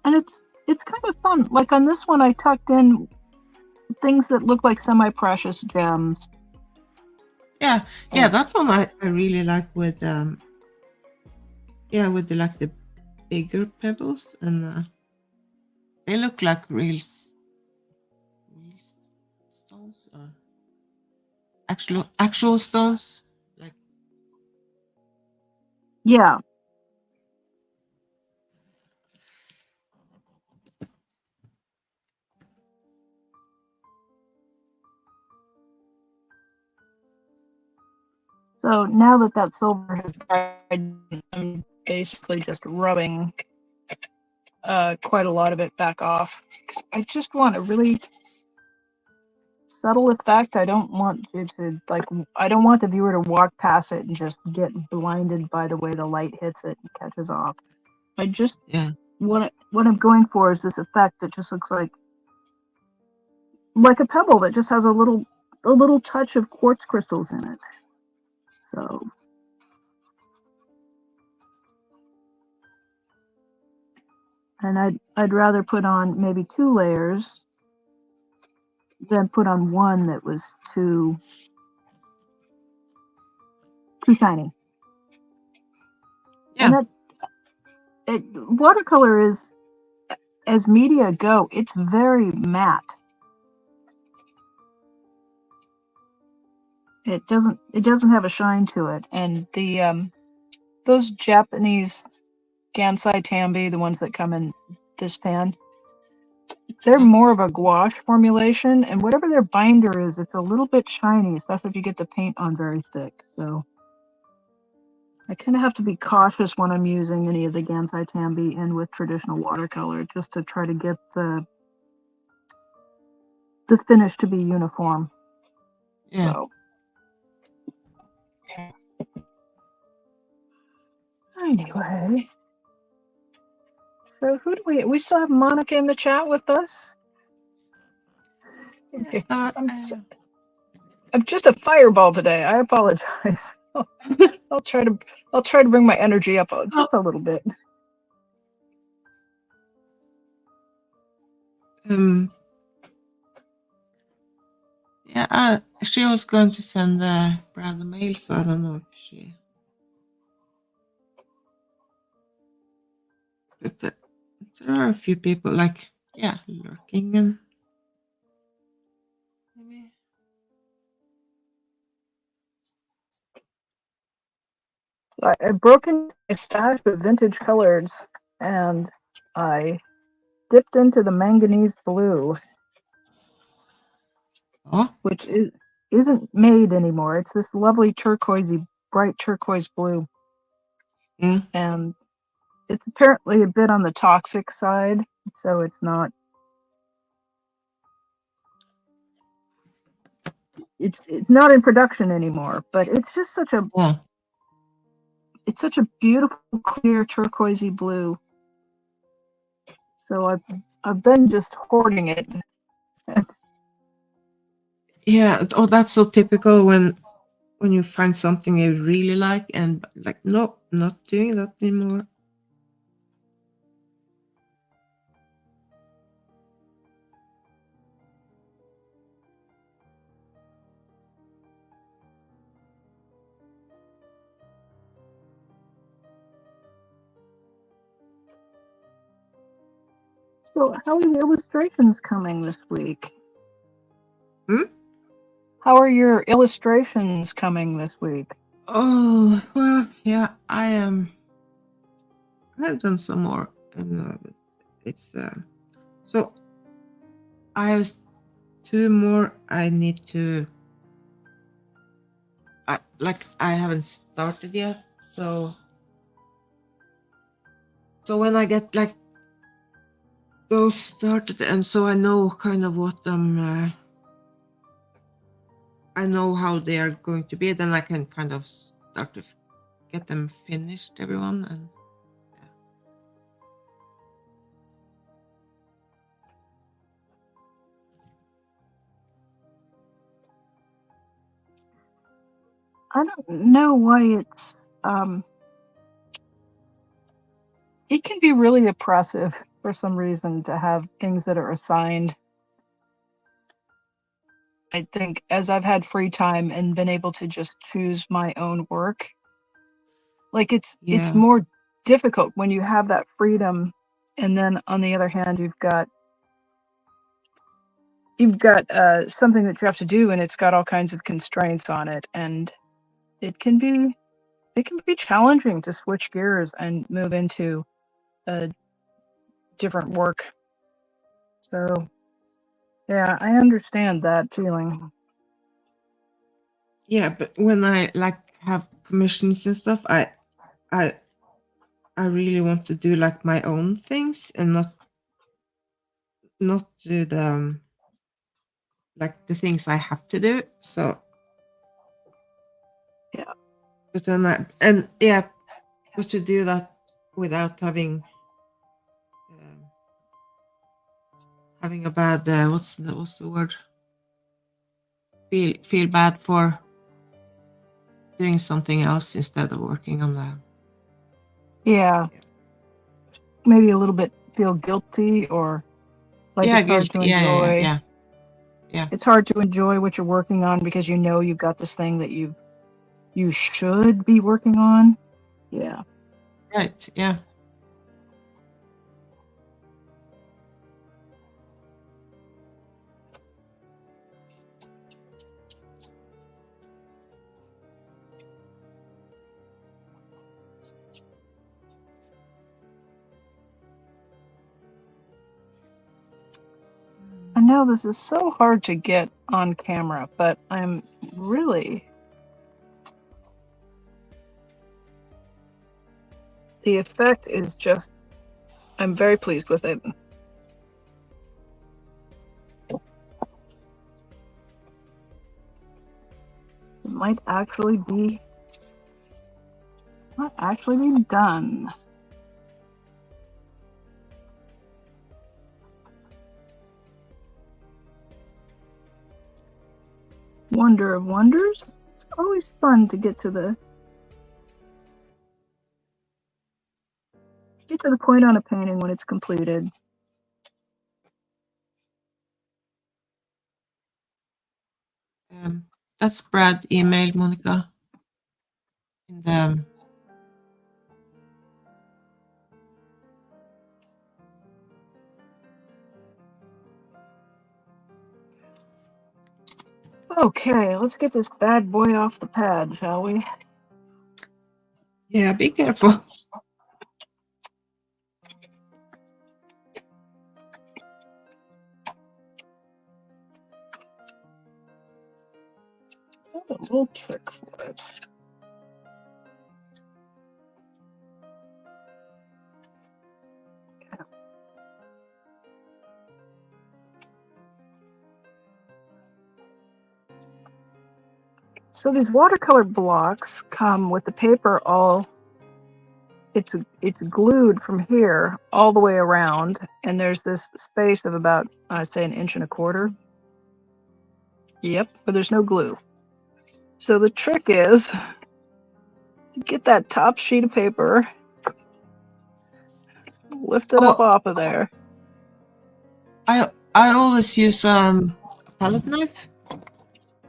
it's kind of fun. Like on this one, I tucked in things that look like semi-precious gems. yeah, that one I really like with with the bigger pebbles, and they look like real stones or actual stones. Like Yeah. So now that silver has dried, I'm basically just rubbing quite a lot of it back off. I just want a really subtle effect. I don't want you to I don't want the viewer to walk past it and just get blinded by the way the light hits it and catches off. I just what I'm going for is this effect that just looks like a pebble that just has a little touch of quartz crystals in it. So and I'd rather put on maybe 2 layers than put on one that was too shiny. Yeah. And watercolor is, as media go, it's very matte. It doesn't have a shine to it. And the those Japanese Gansai Tambi, the ones that come in this pan, they're more of a gouache formulation, and whatever their binder is, it's a little bit shiny, especially if you get the paint on very thick. So I kind of have to be cautious when I'm using any of the Gansai Tambi in with traditional watercolor, just to try to get the finish to be uniform. Yeah. So. Anyway, so who do we still have Monica in the chat with us? Okay. I'm just a fireball today. I apologize. I'll try to bring my energy up just a little bit. She was going to send Brad a mail, so I don't know if she. But there are a few people lurking and maybe. So I broke into a stash of vintage colors, and I dipped into the manganese blue, which isn't made anymore. It's this lovely bright turquoise blue. Yeah. And it's apparently a bit on the toxic side, so it's not. It's not in production anymore, but it's just such a. It's such a beautiful, clear turquoisey blue. So I've been just hoarding it. Yeah. Oh, that's so typical when you find something you really like and nope, not doing that anymore. So, how are the illustrations coming this week? Hmm? How are your illustrations coming this week? Oh well, yeah. I've done some more, and it's so I have 2 more. I need to. I haven't started yet, so when I get like those started, and so I know kind of what I know how they are going to be, then I can kind of start to get them finished, everyone, and I don't know why it's it can be really oppressive for some reason to have things that are assigned. I think as I've had free time and been able to just choose my own work, like it's yeah, more difficult when you have that freedom, and then on the other hand you've got something that you have to do, and it's got all kinds of constraints on it, and it can be challenging to switch gears and move into a different work. So yeah, I understand that feeling. yeah. But when I like have commissions and stuff, I really want to do like my own things and not do the like the things I have to do. So Yeah. but then but to do that without having a bad what's the word? Feel bad for doing something else instead of working on the. Yeah. Maybe a little bit feel guilty, or like Yeah, it's hard to guilty. enjoy. Yeah. It's hard to enjoy what you're working on because you know you've got this thing that you should be working on. Yeah. Right. Yeah. I know this is so hard to get on camera, but I'm really the effect is just I'm very pleased with it. It might actually be done. Wonder of wonders. It's always fun to get to the point on a painting when it's completed. That's Brad emailed Monica in the. Okay, let's get this bad boy off the pad, shall we? Yeah, be careful. A little trick for it. Okay. So these watercolor blocks come with the paper all. It's glued from here all the way around, and there's this space of about I'd say 1.25 inches. Yep, but there's no glue. So the trick is to get that top sheet of paper, lift it up off of there. I always use a palette knife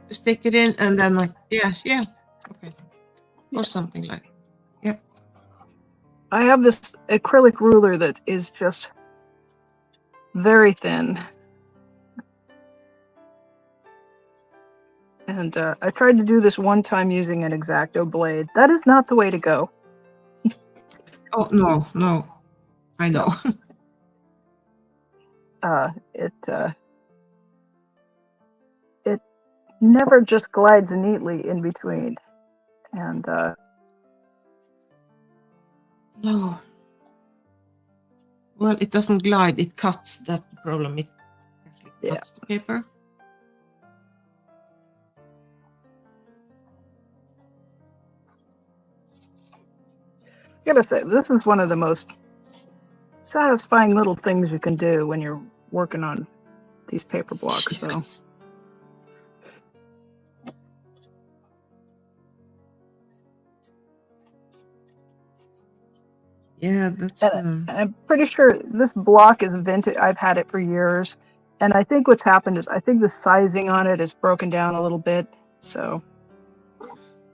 to stick it in, and then like okay, or something like. I have this acrylic ruler that is just very thin. And I tried to do this one time using an X-Acto blade. That is not the way to go. Oh, no. I know. It never just glides neatly in between. And No. Well, it doesn't glide. It cuts. That's the problem. It actually cuts the paper. I gotta say, this is one of the most satisfying little things you can do when you're working on these paper blocks, though. Yeah, that's. I'm pretty sure this block is vintage. I've had it for years, and I think what's happened is I think the sizing on it is broken down a little bit. So.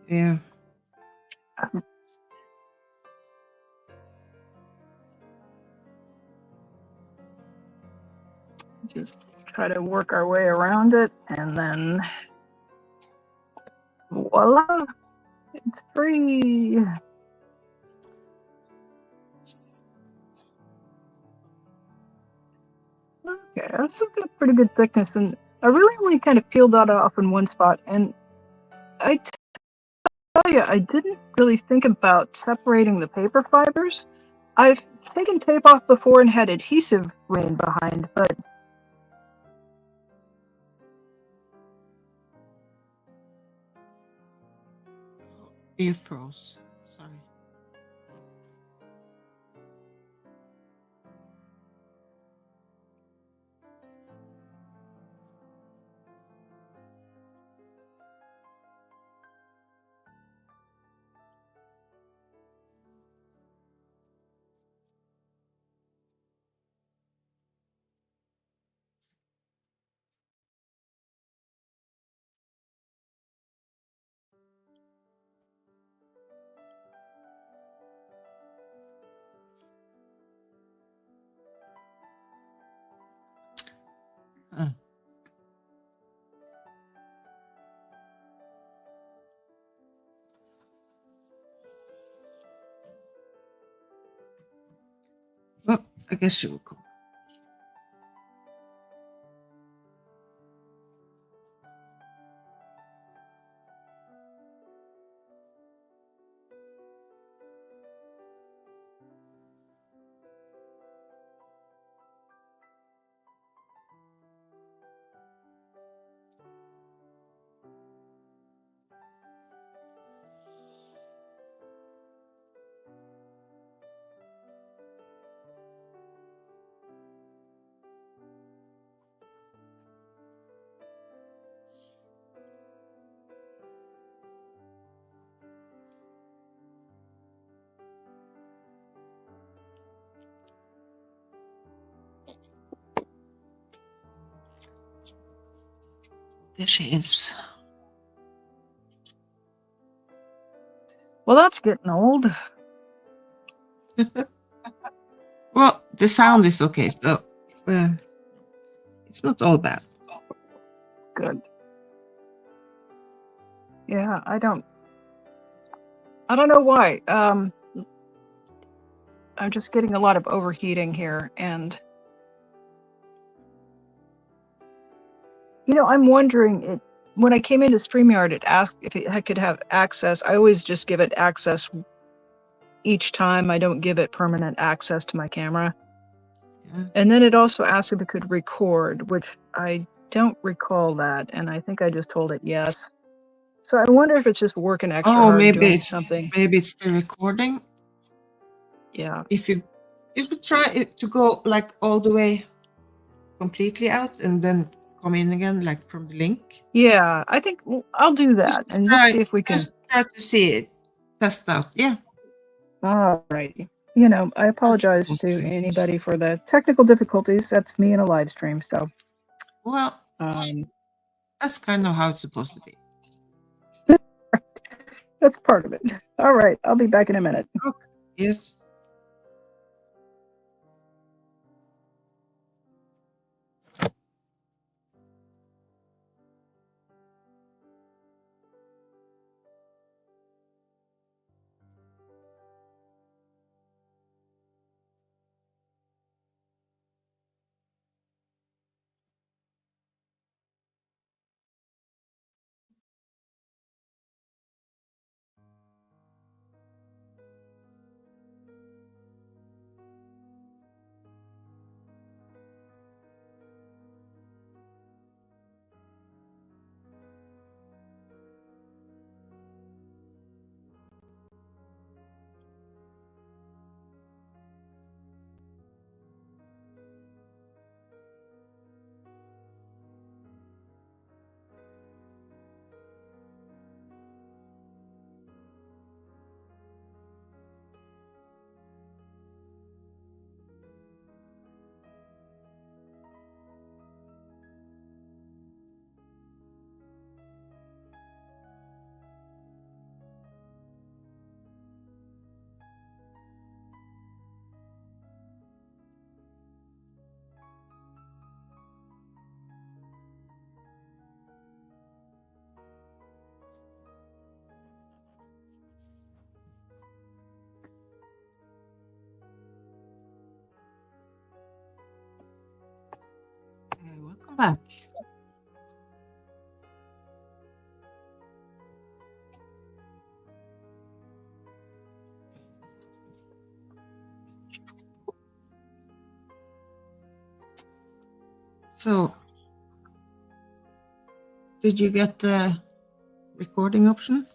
Yeah. Just try to work our way around it, and then voila, it's free. Okay, that's still got pretty good thickness, and I really only kind of peeled that off in one spot, and I tell you, I didn't really think about separating the paper fibers. I've taken tape off before and had adhesive rain behind, but It froze. Sorry. Well, I guess you will go. There she is. well, that's getting old. Well, the sound is okay, so it's not all bad. Good. Yeah, I don't know why. I'm just getting a lot of overheating here, and I'm wondering when I came into StreamYard, it asked if I could have access. I always just give it access each time. I don't give it permanent access to my camera. Yeah. And then it also asked if it could record, which I don't recall that, and I think I just told it yes. So I wonder if it's just working extra hard maybe doing it's something. maybe it's the recording. Yeah. If you try it to go like all the way completely out and then come in again, like from the link. Yeah, I think I'll do that, and let's see if we can. Just try to see it, test out. Yeah. All right. I apologize to anybody for the technical difficulties. That's me in a live stream. So, well, that's kind of how it's supposed to be. That's part of it. All right. I'll be back in a minute. Okay. Yes. I'm back. So, did you get the recording option?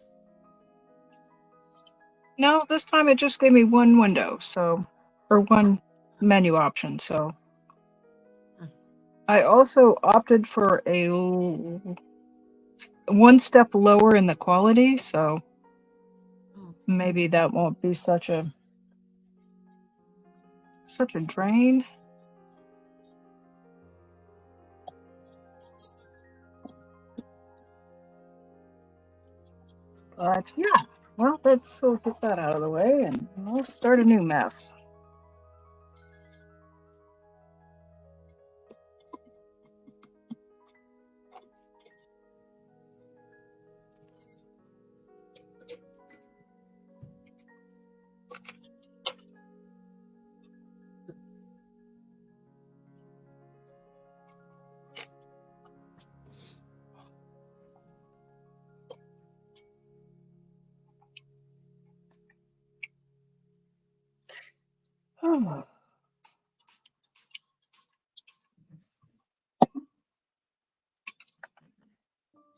No, this time it just gave me one window, or one menu option. So I also opted for a one step lower in the quality, so maybe that won't be such a drain. But yeah, well, let's get that out of the way and we'll start a new mess. Oh.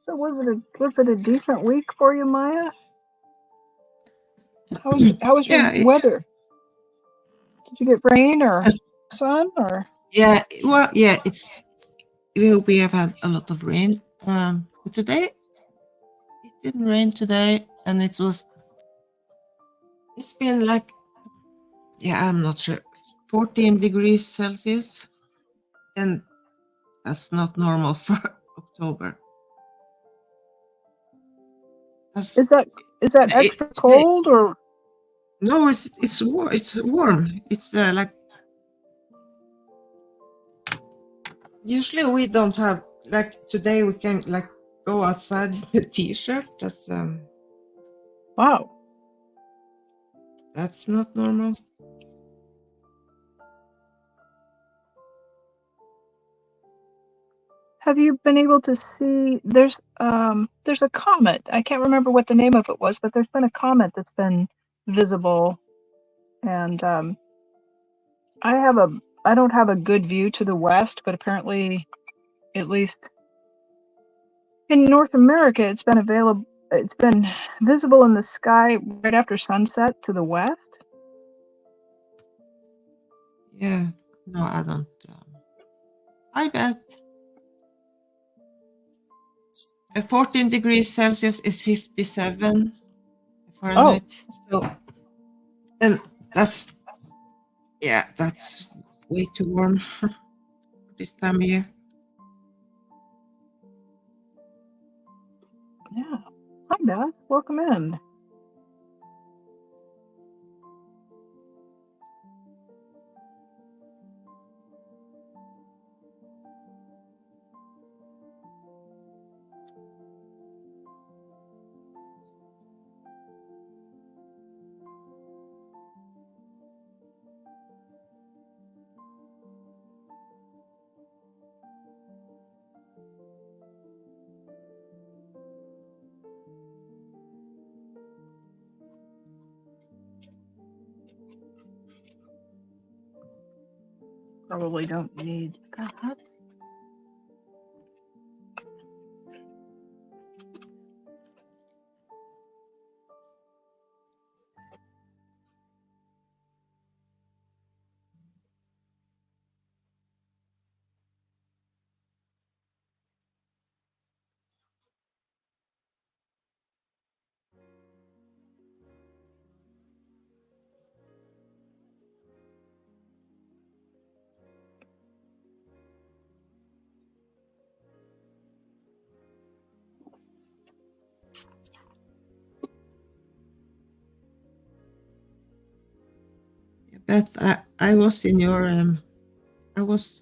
So was it a decent week for you, Maya? How was your weather? Did you get rain or sun or? Yeah, well, yeah, we have had a lot of rain. But today it didn't rain today, and it's been like, yeah, I'm not sure, 14 degrees Celsius, and that's not normal for October. Is that extra cold or? No, it's warm. It's warm. It's like, usually we don't have, like, today we can like go outside in a t-shirt. That's Wow. That's not normal. Have you been able to see? There's a comet. I can't remember what the name of it was, but there's been a comet that's been visible, and I don't have a good view to the west, but apparently, at least in North America, it's been visible in the sky right after sunset to the west. Yeah. No, I don't. I bet 14 degrees Celsius is 57 Fahrenheit. So, and that's way too warm for this time of year. Yeah. Hi, Beth. Welcome in. Probably don't need that. Beth, I was in your I was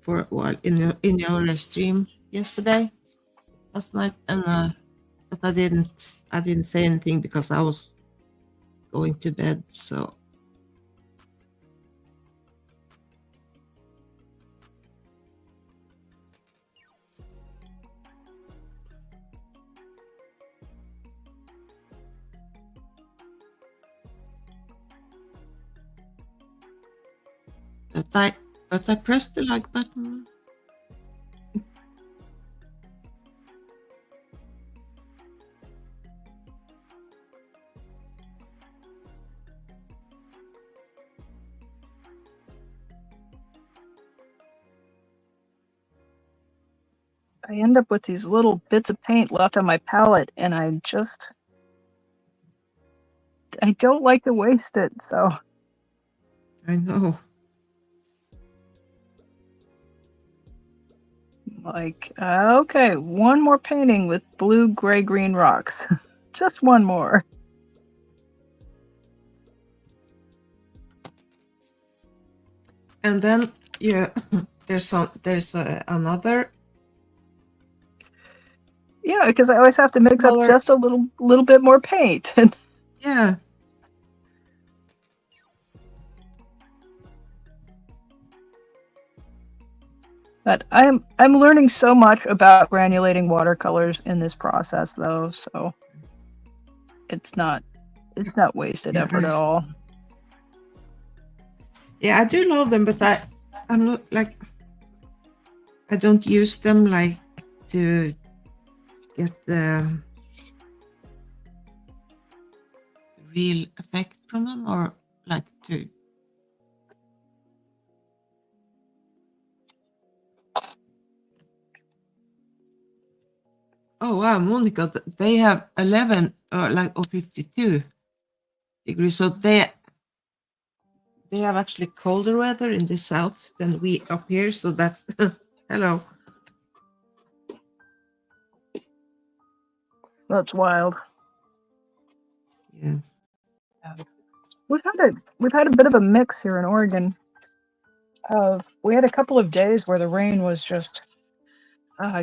for a while in your stream yesterday, last night, and but I didn't say anything because I was going to bed. So but I pressed the like button. I end up with these little bits of paint left on my palette, and I don't like to waste it, so. I know. Like, okay, one more painting with blue, gray, green rocks. Just one more. And then there's another. Yeah, because I always have to mix up Color. just a little bit more paint. Yeah. But I'm learning so much about granulating watercolors in this process, though, so it's not wasted effort at all. Yeah, I do love them, but I'm not like, I don't use them like to get the real effect from them, or like to. Oh wow, Monica, they have 11 or 52 degrees, so they have actually colder weather in the south than we up here. So that's hello. That's wild. Yeah. We've had a bit of a mix here in Oregon. We had a couple of days where the rain was just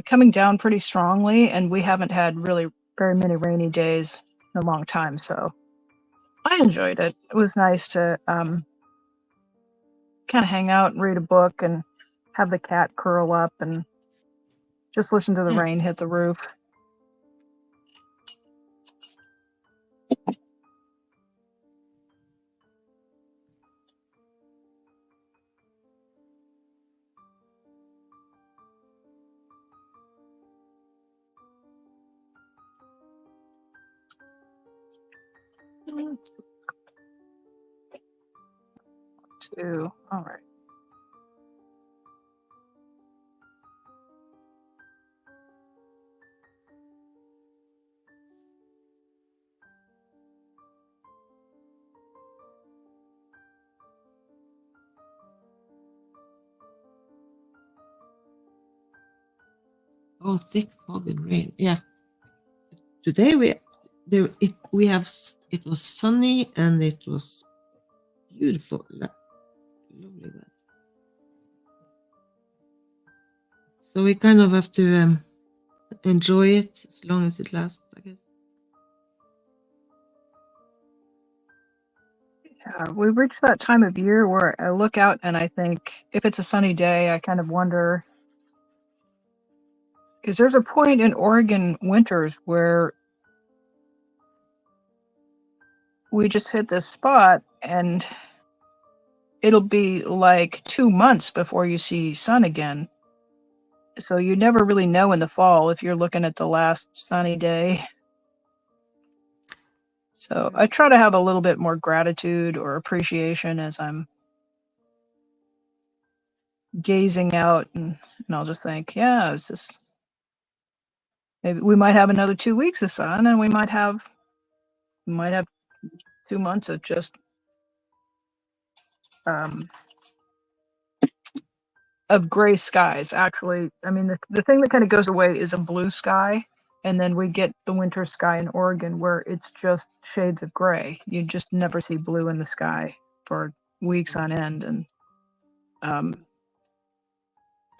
coming down pretty strongly, and we haven't had really very many rainy days in a long time. So I enjoyed it. It was nice to kind of hang out and read a book and have the cat curl up and just listen to the rain hit the roof. Two. All right. Oh, thick fog and rain. Yeah. Today it was sunny and it was beautiful, lovely weather. So we kind of have to enjoy it as long as it lasts, I guess. Yeah, we reached that time of year where I look out and I think, if it's a sunny day, I kind of wonder, because there's a point in Oregon winters where we just hit this spot and it'll be like 2 months before you see sun again. So you never really know in the fall if you're looking at the last sunny day. So I try to have a little bit more gratitude or appreciation as I'm gazing out, and I'll just think, yeah, it's just, maybe we might have another 2 weeks of sun, and we might have 2 months of just of gray skies. Actually, I mean, the thing that kind of goes away is a blue sky, and then we get the winter sky in Oregon where it's just shades of gray. You just never see blue in the sky for weeks on end, and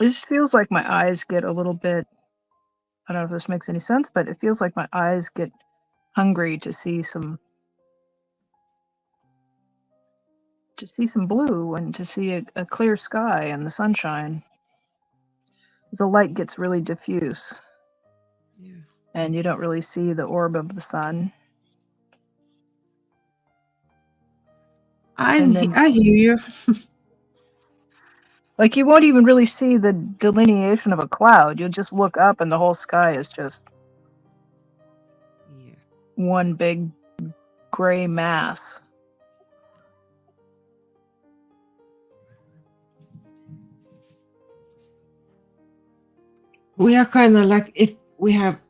it just feels like my eyes get a little bit, I don't know if this makes any sense, but it feels like my eyes get hungry to see some blue and to see a clear sky and the sunshine. The light gets really diffuse. Yeah. And you don't really see the orb of the sun. I hear you. Like you won't even really see the delineation of a cloud. You'll just look up and the whole sky is just Yeah. one big gray mass. We are kind of like, if we have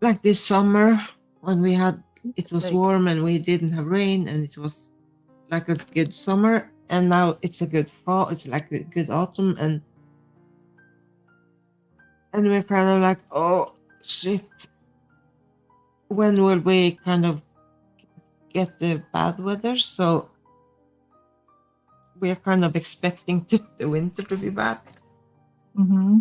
like this summer when it was warm and we didn't have rain and it was like a good summer, and now it's a good fall, it's like a good autumn, and we're kind of like, oh shit, when will we kind of get the bad weather? So we're kind of expecting the winter to be bad. Mm-hmm.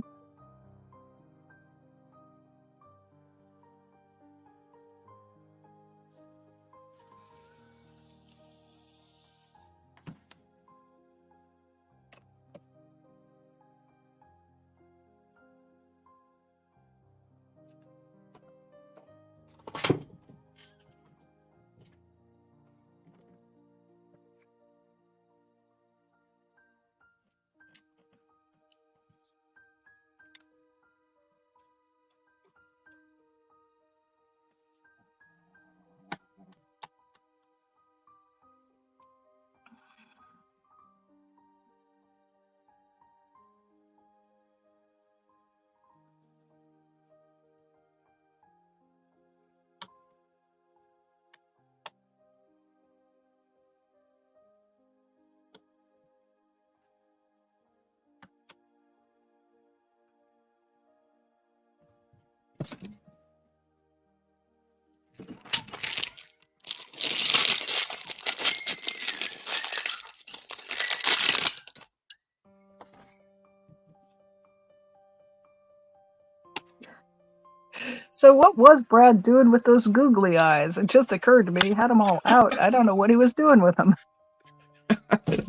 So what was Brad doing with those googly eyes? It just occurred to me he had them all out. I don't know what he was doing with them.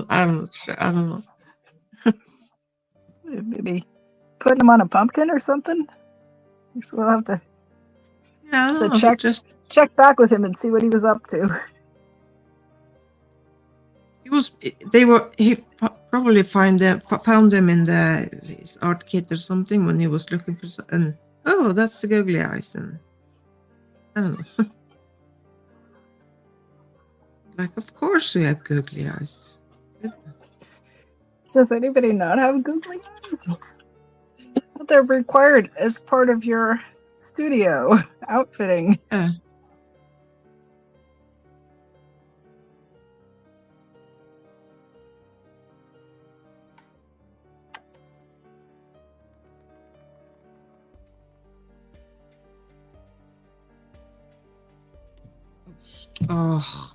I'm not sure. I don't know. Maybe putting them on a pumpkin or something? So we'll have to, Yeah, I don't know. check back with him and see what he was up to. He probably found them in his art kit or something when he was looking for and oh, that's the googly eyes, and I don't know. Like, of course we have googly eyes. Does anybody not have googly eyes? They're required as part of your studio outfitting. Oh.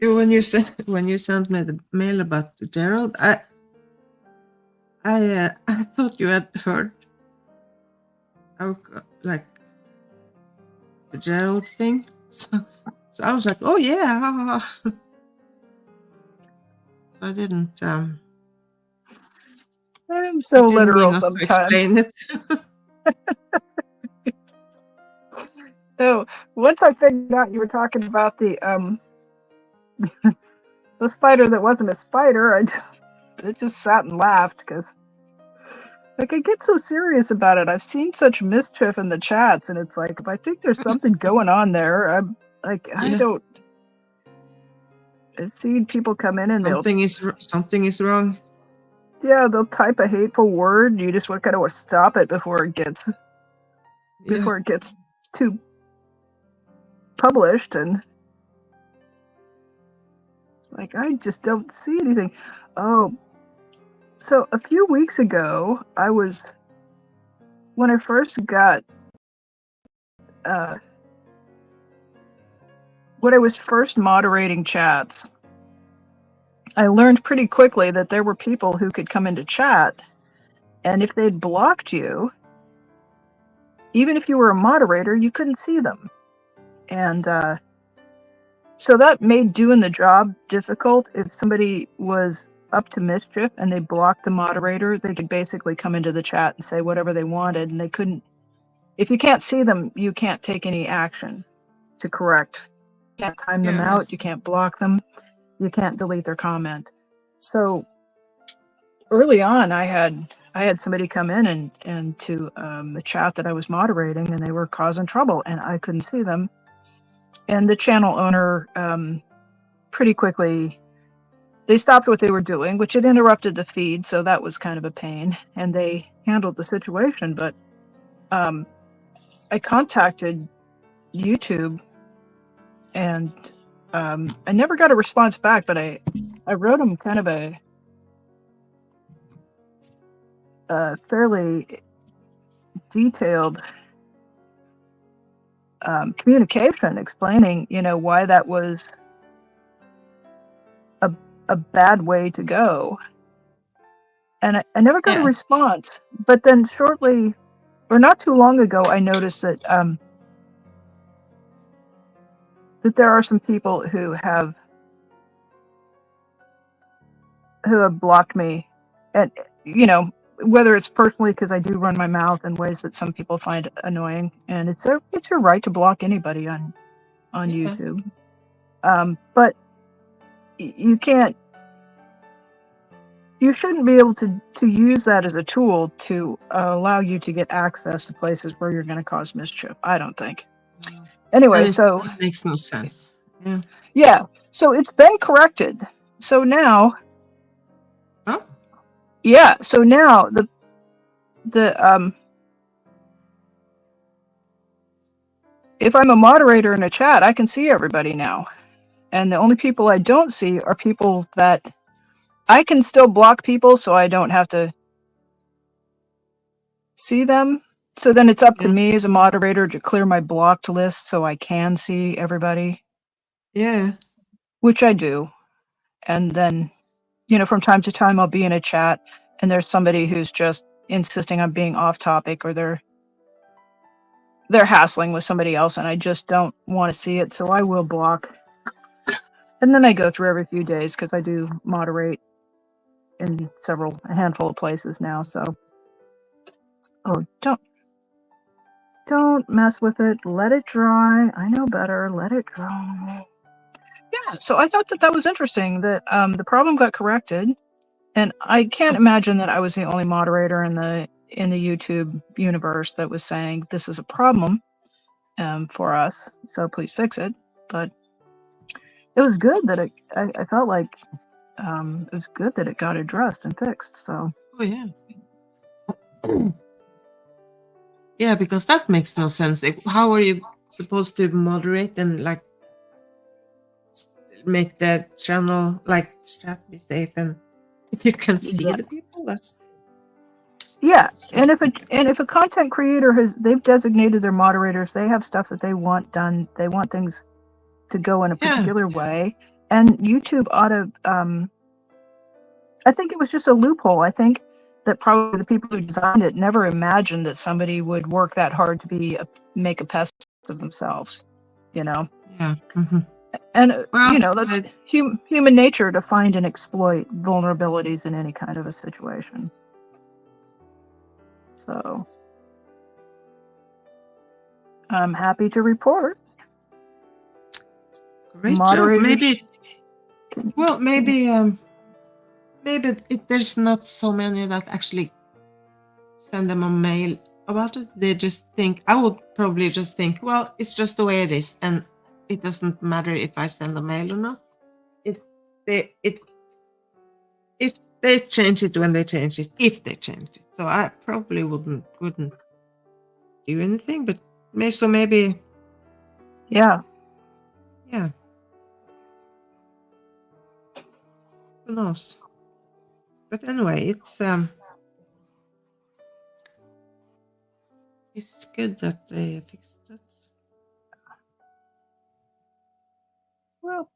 When you sent me the mail about Gerald, I thought you had heard like the Gerald thing, so I was like, oh yeah. So I didn't. I'm so literal sometimes. So once I figured out you were talking about the the spider that wasn't a spider, I just sat and laughed because like I get so serious about it. I've seen such mischief in the chats, and it's like if I think there's something going on there, I'm like I don't. I've seen people come in and something is wrong. Yeah, they'll type a hateful word. You just want to kind of stop it before it gets too published, and like I just don't see anything. Oh, so a few weeks ago, when I first got when I was first moderating chats, I learned pretty quickly that there were people who could come into chat, and if they'd blocked you, even if you were a moderator, you couldn't see them. And so that made doing the job difficult. If somebody was up to mischief and they blocked the moderator, they could basically come into the chat and say whatever they wanted, and they couldn't. If you can't see them, you can't take any action to correct. You can't time them out. You can't block them. You can't delete their comment. So early on, I had somebody come in and to the chat that I was moderating, and they were causing trouble, and I couldn't see them. And the channel owner pretty quickly, they stopped what they were doing, which had interrupted the feed, so that was kind of a pain, and they handled the situation. But I contacted YouTube, and I never got a response back, but I wrote them kind of a fairly detailed communication explaining, why that was a bad way to go. And I never got a response. But then shortly, or not too long ago, I noticed that that there are some people who have blocked me, and whether it's personally because I do run my mouth in ways that some people find annoying, and it's your right to block anybody on YouTube, but you shouldn't be able to use that as a tool to allow you to get access to places where you're going to cause mischief. I don't think. Anyway, so it makes no sense. Yeah. So it's been corrected. So now. Oh. Yeah. So now the if I'm a moderator in a chat, I can see everybody now, and the only people I don't see are people that I can still block people, so I don't have to see them. So then it's up to me as a moderator to clear my blocked list so I can see everybody. Yeah. Which I do. And then, from time to time I'll be in a chat and there's somebody who's just insisting on being off topic, or they're hassling with somebody else and I just don't want to see it, so I will block. And then I go through every few days because I do moderate in a handful of places now, so. Oh, don't mess with it. Let it dry. I know better. Let it dry. Yeah, so I thought that was interesting that the problem got corrected, and I can't imagine that I was the only moderator in the YouTube universe that was saying this is a problem for us, so please fix it. But it was good that I felt like it was good that it got addressed and fixed. So. Oh yeah. Yeah, because that makes no sense. How are you supposed to moderate and make the channel chat be safe, and if you can see the people? That's and if a content creator they've designated their moderators, they have stuff that they want done. They want things to go in a particular way, and YouTube ought to. I think it was just a loophole. I think that probably the people who designed it never imagined that somebody would work that hard to make a pest of themselves, Yeah. Mm-hmm. And, that's human nature to find and exploit vulnerabilities in any kind of a situation. So, I'm happy to report. Great job. Maybe there's not so many that actually send them a mail about it. They just think, I would probably just think, well, it's just the way it is, and it doesn't matter if I send a mail or not. If they change it when they change it, if they change it. So I probably wouldn't do anything, but maybe. Yeah. Who knows? But anyway, it's good that they fixed it. Well,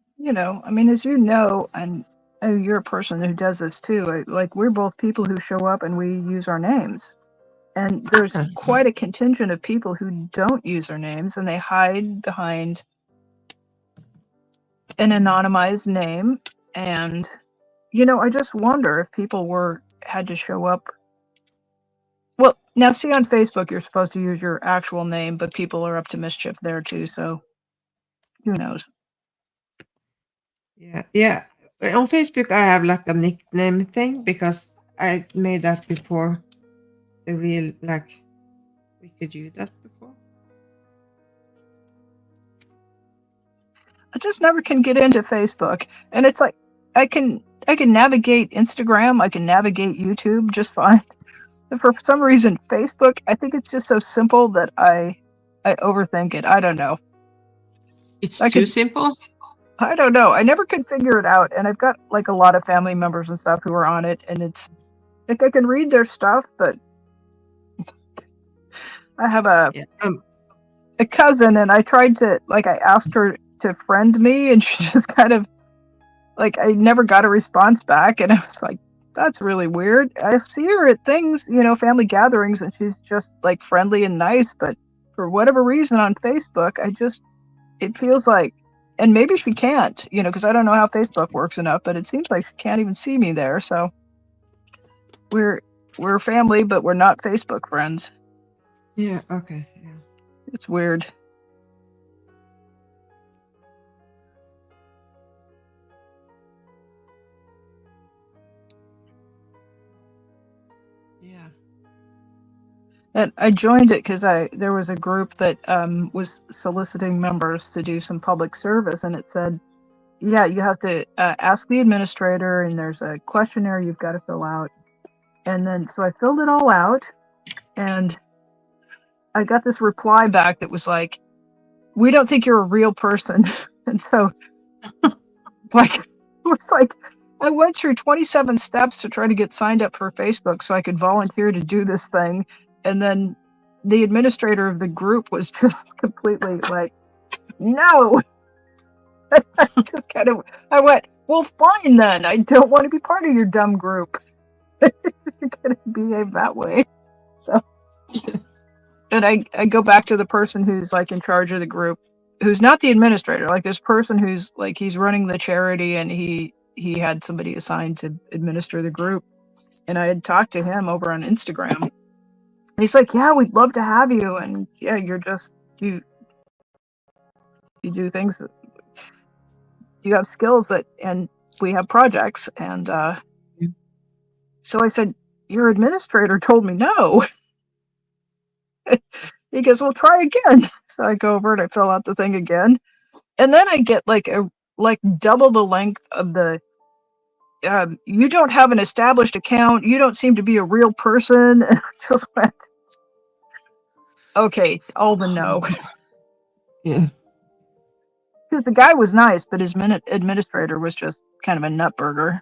I mean, as you know, and you're a person who does this too. Like, we're both people who show up and we use our names. And there's quite a contingent of people who don't use their names and they hide behind an anonymized name. And, I just wonder if people had to show up. Well, now see, on Facebook, you're supposed to use your actual name, but people are up to mischief there too. So who knows? Yeah. On Facebook, I have like a nickname thing because I made that before the real, like, we could use that before. I just never can get into Facebook. And it's like, I can navigate Instagram, I can navigate YouTube just fine. But for some reason, Facebook, I think it's just so simple that I overthink it. I don't know. It's too simple? I don't know. I never could figure it out. And I've got like a lot of family members and stuff who are on it. And it's like I can read their stuff, but I have a cousin and I tried to, like, I asked her to friend me and she just kind of, like, I never got a response back. And I was like, that's really weird. I see her at things, family gatherings, and she's just like friendly and nice. But for whatever reason on Facebook, it feels like, and maybe she can't, because I don't know how Facebook works enough, but it seems like she can't even see me there. So we're family, but we're not Facebook friends. Yeah. Okay. Yeah. It's weird. Yeah. And I joined it because there was a group that was soliciting members to do some public service, and it said, yeah, you have to ask the administrator, and there's a questionnaire you've got to fill out. And then, so I filled it all out, and I got this reply back that was like, we don't think you're a real person. And so, like, it was like, I went through 27 steps to try to get signed up for Facebook so I could volunteer to do this thing. And then the administrator of the group was just completely like, no. I went, well, fine then. I don't want to be part of your dumb group. You're going to behave that way. So, and I go back to the person who's like in charge of the group, who's not the administrator, like this person who's like, he's running the charity and he had somebody assigned to administer the group. And I had talked to him over on Instagram. And he's like, yeah, we'd love to have you. And yeah, you're just, you do things, you have skills and we have projects. And so I said, your administrator told me no. He goes, well, try again. So I go over and I fill out the thing again. And then I get like double the length of the, you don't have an established account. You don't seem to be a real person. And I just went, okay, all the no. Yeah. Because the guy was nice, but his administrator was just kind of a nutburger.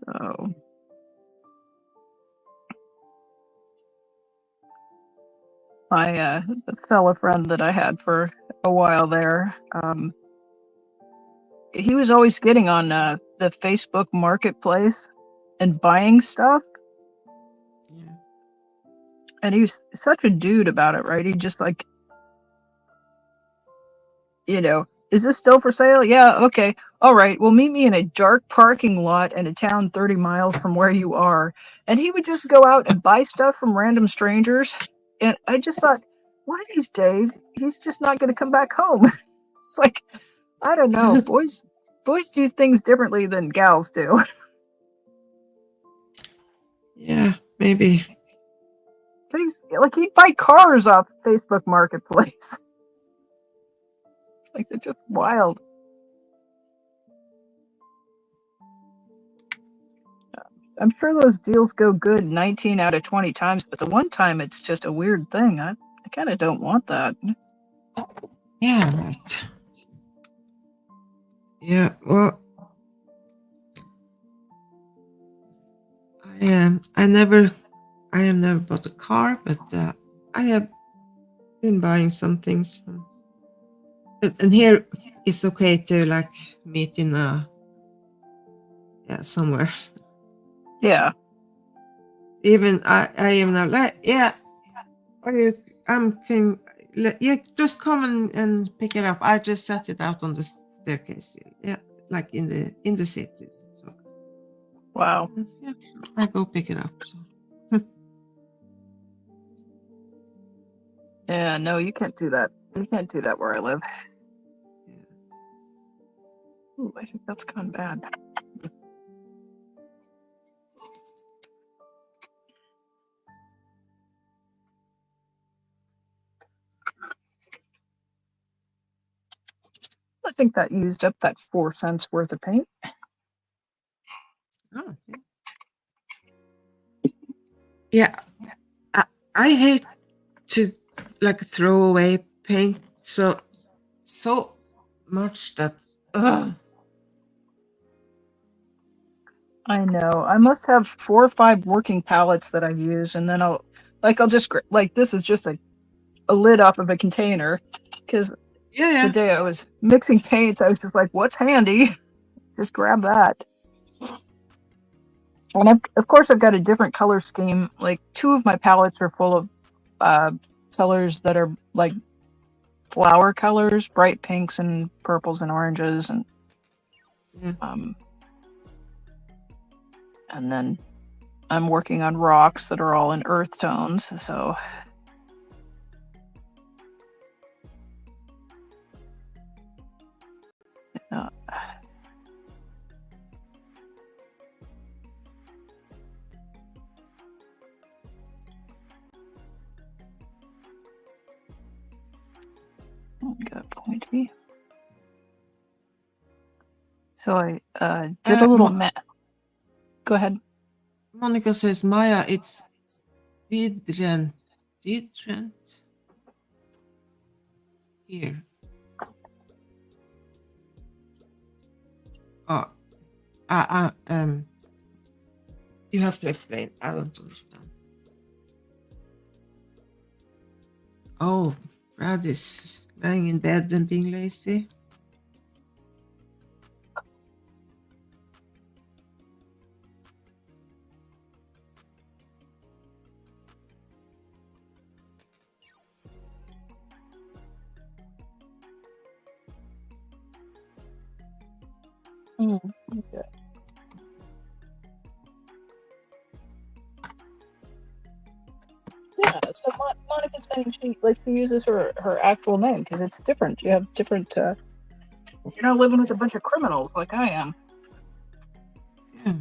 So my fellow friend that I had for a while there, he was always getting on the Facebook marketplace and buying stuff. Yeah. And he was such a dude about it, right? He just like, is this still for sale? Yeah, okay. All right. Well, meet me in a dark parking lot in a town 30 miles from where you are. And he would just go out and buy stuff from random strangers. And I just thought, one of these days, he's just not going to come back home. It's like, I don't know. Boys do things differently than gals do. Yeah, maybe. But he'd buy cars off Facebook Marketplace. It's like, it's just wild. I'm sure those deals go good 19 out of 20 times, but the one time it's just a weird thing. I kind of don't want that. Yeah, right. Yeah, well, have never bought a car, but I have been buying some things from. And here it's okay to like meet in somewhere. Yeah. Even I am now like just come and pick it up. I just set it out on the staircase. Yeah, like in the city. So Wow. yeah, I go pick it up. So. Yeah, no, you can't do that. You can't do that where I live. Yeah. Ooh, I think that's gone bad. I think that used up that 4 cents worth of paint. Oh, yeah. Yeah, I hate to like throw away paint so much that. I know. I must have 4 or 5 working palettes that I use, and then I'll just like this is just a lid off of a container, because the day I was mixing paints, I was just like, "What's handy? Just grab that." And of course, I've got a different color scheme. Like 2 of my palettes are full of colors that are like flower colors, bright pinks and purples and oranges, and and then I'm working on rocks that are all in earth tones. So got pointy. So I did a little math. Go ahead. Monica says, Maya, it's didn't here. Oh, you have to explain. I don't understand. Oh, Brad is lying in bed and being lazy. Okay. Yeah, so Monica's saying she uses her actual name because it's different. You have different. You're not living with a bunch of criminals like I am. Yeah.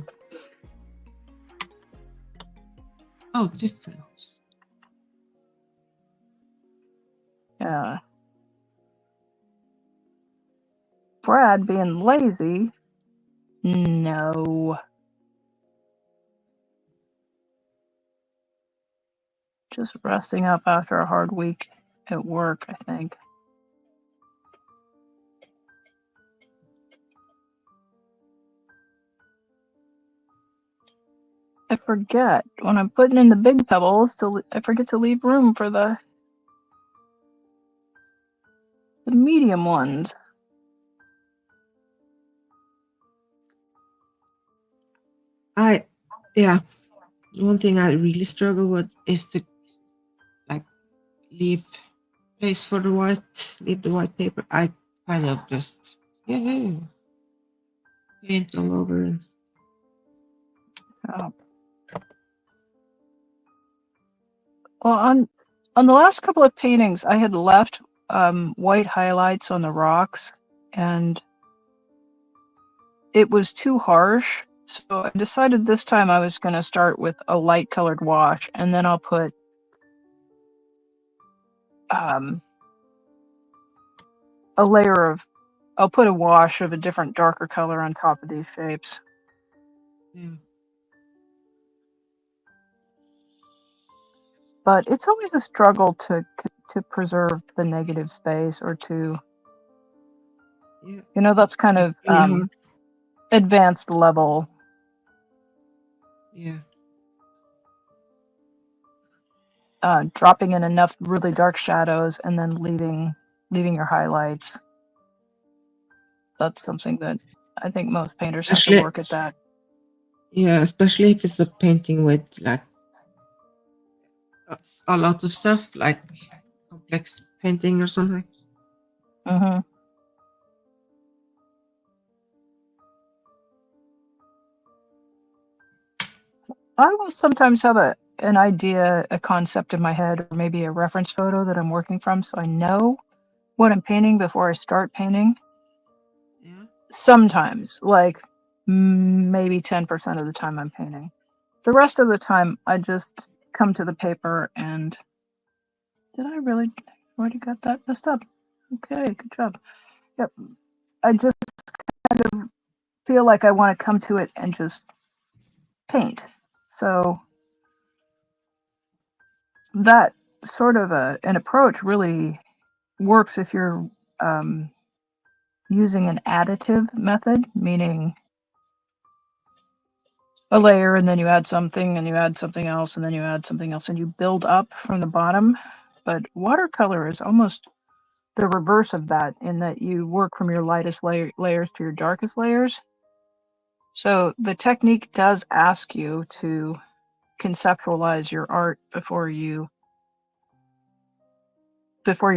Oh, different. Yeah. Brad being lazy. No. Just resting up after a hard week at work, I think. I forget when I'm putting in the big pebbles I forget to leave room for the medium ones. One thing I really struggle with is to like leave place for the white paper. I kind of just paint all over and Well, on the last couple of paintings, I had left white highlights on the rocks, and it was too harsh. So I decided this time I was going to start with a light colored wash, and then I'll put I'll put a wash of a different darker color on top of these shapes. yeah. But it's always a struggle to preserve the negative space or to, that's kind of advanced level. Yeah. dropping in enough really dark shadows and then leaving your highlights. That's something that I think most painters have to Especially, work at that. yeah, especially if it's a painting with like a lot of stuff, like complex painting or something. Mm-hmm. I will sometimes have an idea, a concept in my head, or maybe a reference photo that I'm working from, so I know what I'm painting before I start painting. Yeah. Sometimes, like maybe 10% of the time I'm painting. The rest of the time, I just come to the paper and... Did I really already got that messed up? Okay, good job. Yep. I just kind of feel like I want to come to it and just paint. So that sort of an approach really works if you're using an additive method, meaning a layer and then you add something and you add something else and then you add something else and you build up from the bottom. But watercolor is almost the reverse of that, in that you work from your lightest layers to your darkest layers. So the technique does ask you to conceptualize your art before you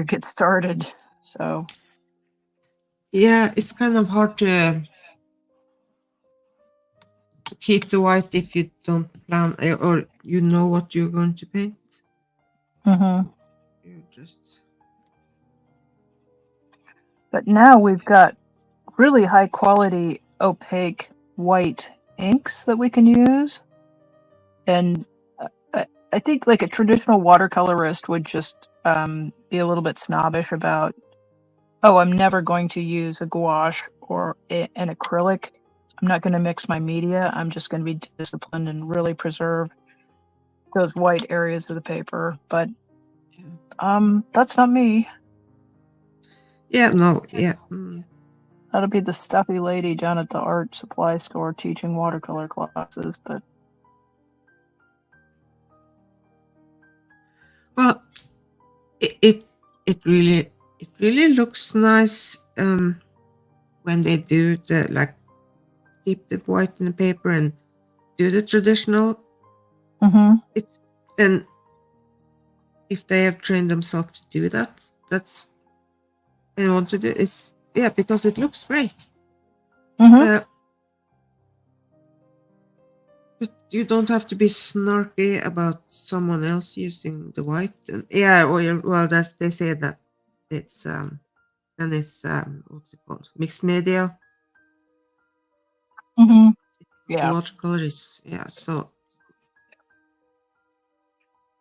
get started. So Yeah, it's kind of hard to keep the white if you don't plan or you know what you're going to paint. You just But now we've got really high quality opaque white inks that we can use. And I think like a traditional watercolorist would just be a little bit snobbish about, oh, I'm never going to use a gouache or an acrylic. I'm not going to mix my media. I'm just going to be disciplined and really preserve those white areas of the paper. But that's not me. yeah, no, yeah. That'll be the stuffy lady down at the art supply store teaching watercolor classes. But Well, it really looks nice when they do the like dip the white in the paper and do the traditional. It's and if they have trained themselves to do that, that's and want to do it's because it looks great. But you don't have to be snarky about someone else using the white. And well, that's they say that it's and it's what's it called, mixed media. Yeah. Watercolor is so.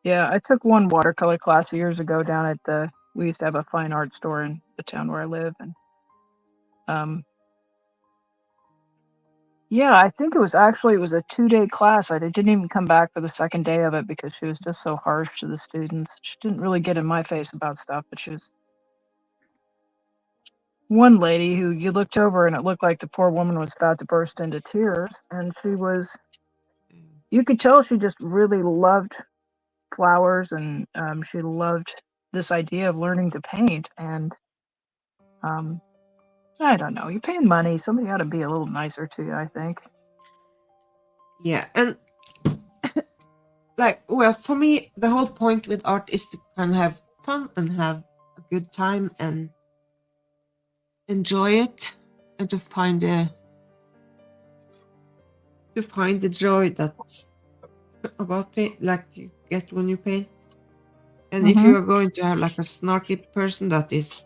Yeah, I took one watercolor class years ago down at we used to have a fine art store in the town where I live, and yeah, I think it was a 2-day class. I didn't even come back for the second day of it because she was just so harsh to the students. She didn't really get in my face about stuff, but she was one lady who you looked over and it looked like the poor woman was about to burst into tears, and you could tell she just really loved flowers, and she loved this idea of learning to paint. And I don't know, you're paying money, somebody ought to be a little nicer to you, I think. Yeah, and like, well, for me the whole point with art is to kind of have fun and have a good time and enjoy it, and to find the joy that's about paint, like you get when you paint. And if you're going to have like a snarky person that is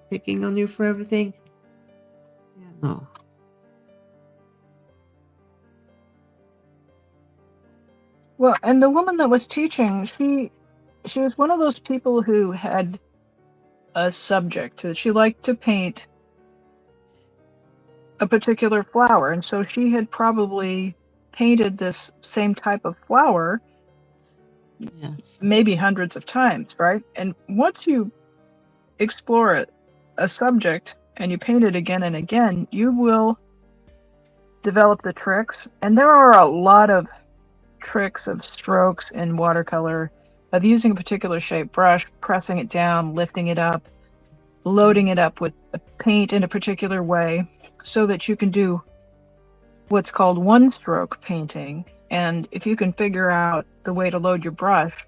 picking on you for everything, no. Well, and the woman that was teaching, she was one of those people who had a subject that she liked to paint a particular flower, and so she had probably painted this same type of flower maybe hundreds of times, right? And once you explore a subject and you paint it again and again, you will develop the tricks. And there are a lot of tricks of strokes in watercolor, of using a particular shaped brush, pressing it down, lifting it up, loading it up with paint in a particular way, so that you can do what's called one-stroke painting. And if you can figure out the way to load your brush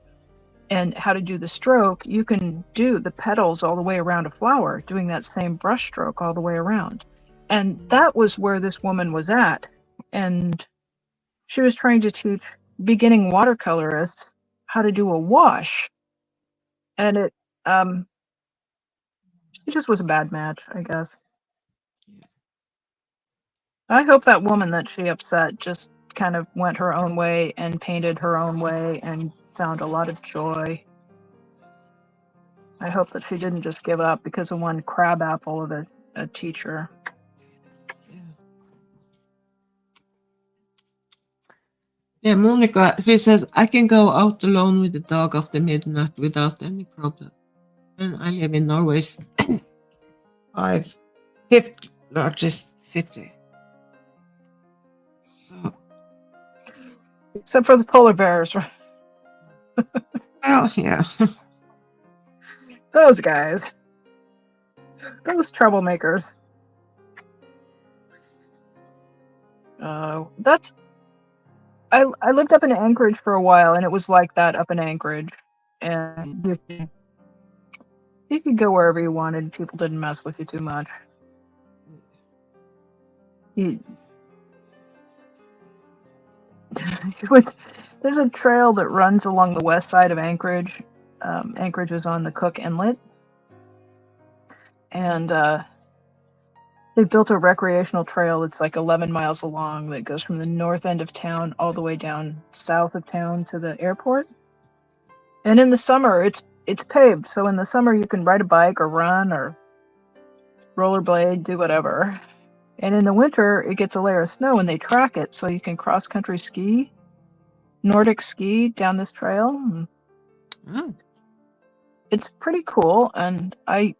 and how to do the stroke, you can do the petals all the way around a flower, doing that same brush stroke all the way around. And that was where this woman was at. And she was trying to teach beginning watercolorists how to do a wash. And it just was a bad match, I guess. I hope that woman that she upset just kind of went her own way and painted her own way and found a lot of joy. I hope that she didn't just give up because of one crab apple of a teacher. Yeah, Monica, she says, I can go out alone with the dog after midnight without any problem. And I live in Norway's fifth largest city. So, Except for the polar bears. well, yeah. Those guys. Those troublemakers. I lived up in Anchorage for a while, and it was like that up in Anchorage. And you could go wherever you wanted. People didn't mess with you too much. There's a trail that runs along the west side of Anchorage. Anchorage is on the Cook Inlet. And they built a recreational trail that's like 11 miles long that goes from the north end of town all the way down south of town to the airport. And in the summer, it's paved. So in the summer, you can ride a bike or run or rollerblade, do whatever. And in the winter, it gets a layer of snow and they track it so you can cross-country ski, Nordic ski down this trail. Oh. It's pretty cool, and I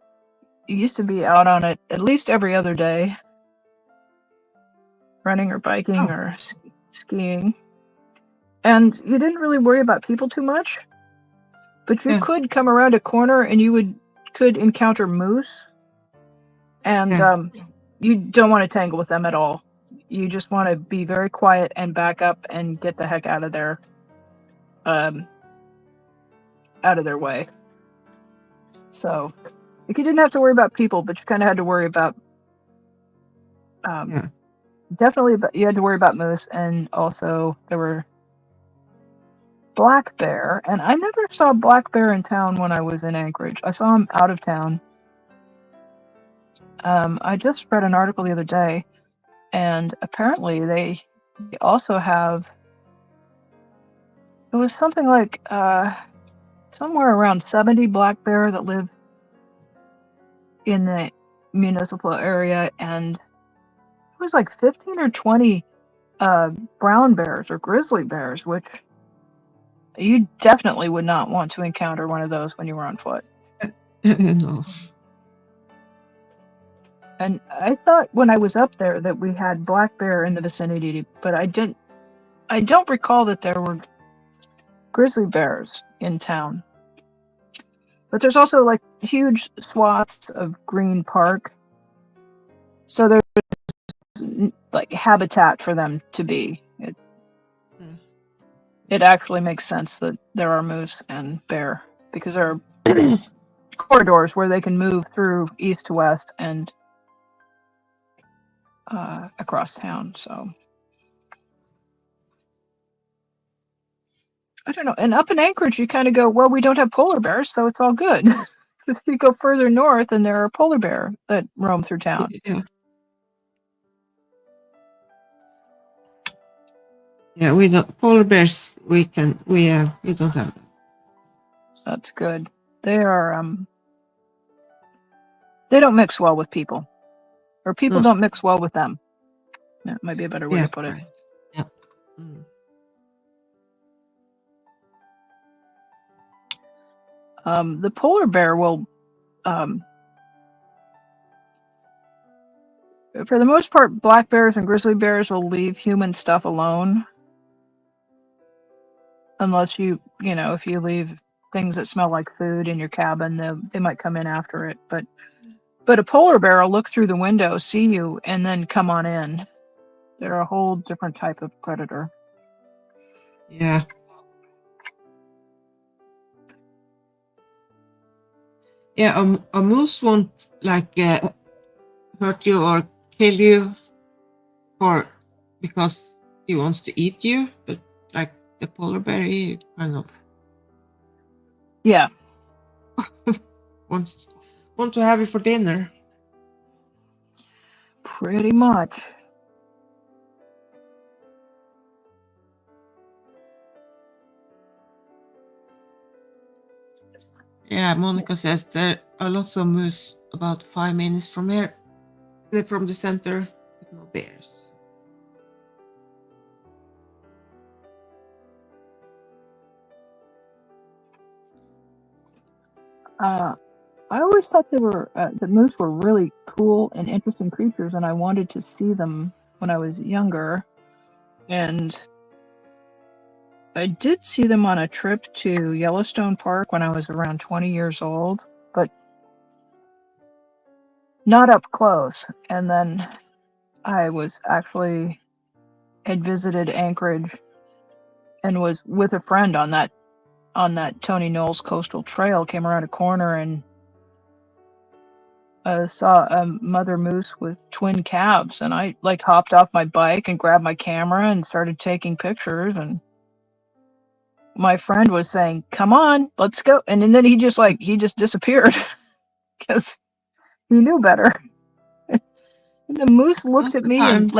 used to be out on it at least every other day, running or biking or skiing. And you didn't really worry about people too much, but you could come around a corner and you could encounter moose, and you don't want to tangle with them at all. You just want to be very quiet and back up and get the heck out of their way. So you didn't have to worry about people, but you kind of had to worry about definitely. But you had to worry about moose, and also there were black bear. And I never saw black bear in town when I was in Anchorage. I saw him out of town. I just read an article the other day, and apparently they also have. It was something like somewhere around 70 black bear that live in the municipal area, and it was like 15 or 20 brown bears or grizzly bears, which you definitely would not want to encounter one of those when you were on foot. No. And I thought when I was up there that we had black bear in the vicinity, but I don't recall that there were grizzly bears in town. But there's also like huge swaths of green park, so there's like habitat for them to be. It actually makes sense that there are moose and bear, because there are corridors where they can move through east to west and across town. So I don't know. And up in Anchorage, you kind of go, well, we don't have polar bears, so it's all good. Because you go further north, and there are polar bear that roam through town. Yeah, we don't polar bears. We don't have them. That's good. They are they don't mix well with people, or people don't mix well with them. That might be a better way to put it. Right. Yeah. Mm. The polar bear will, for the most part, black bears and grizzly bears will leave human stuff alone. unless if you leave things that smell like food in your cabin, they might come in after it. But a polar bear will look through the window, see you, and then come on in. They're a whole different type of predator. Yeah. Yeah, a moose won't like hurt you or kill you because he wants to eat you, but like the polar bear, he kind of Yeah. want to have you for dinner. Pretty much. Yeah, Monica says there are lots of moose about 5 minutes from here. They're from the center, but no bears. I always thought the moose were really cool and interesting creatures, and I wanted to see them when I was younger. And I did see them on a trip to Yellowstone Park when I was around 20 years old, but not up close. And then I had visited Anchorage and was with a friend on that Tony Knowles Coastal Trail, came around a corner and saw a mother moose with twin calves, and I hopped off my bike and grabbed my camera and started taking pictures, and my friend was saying, "Come on, let's go." And then he just disappeared because he knew better. The moose looked at me and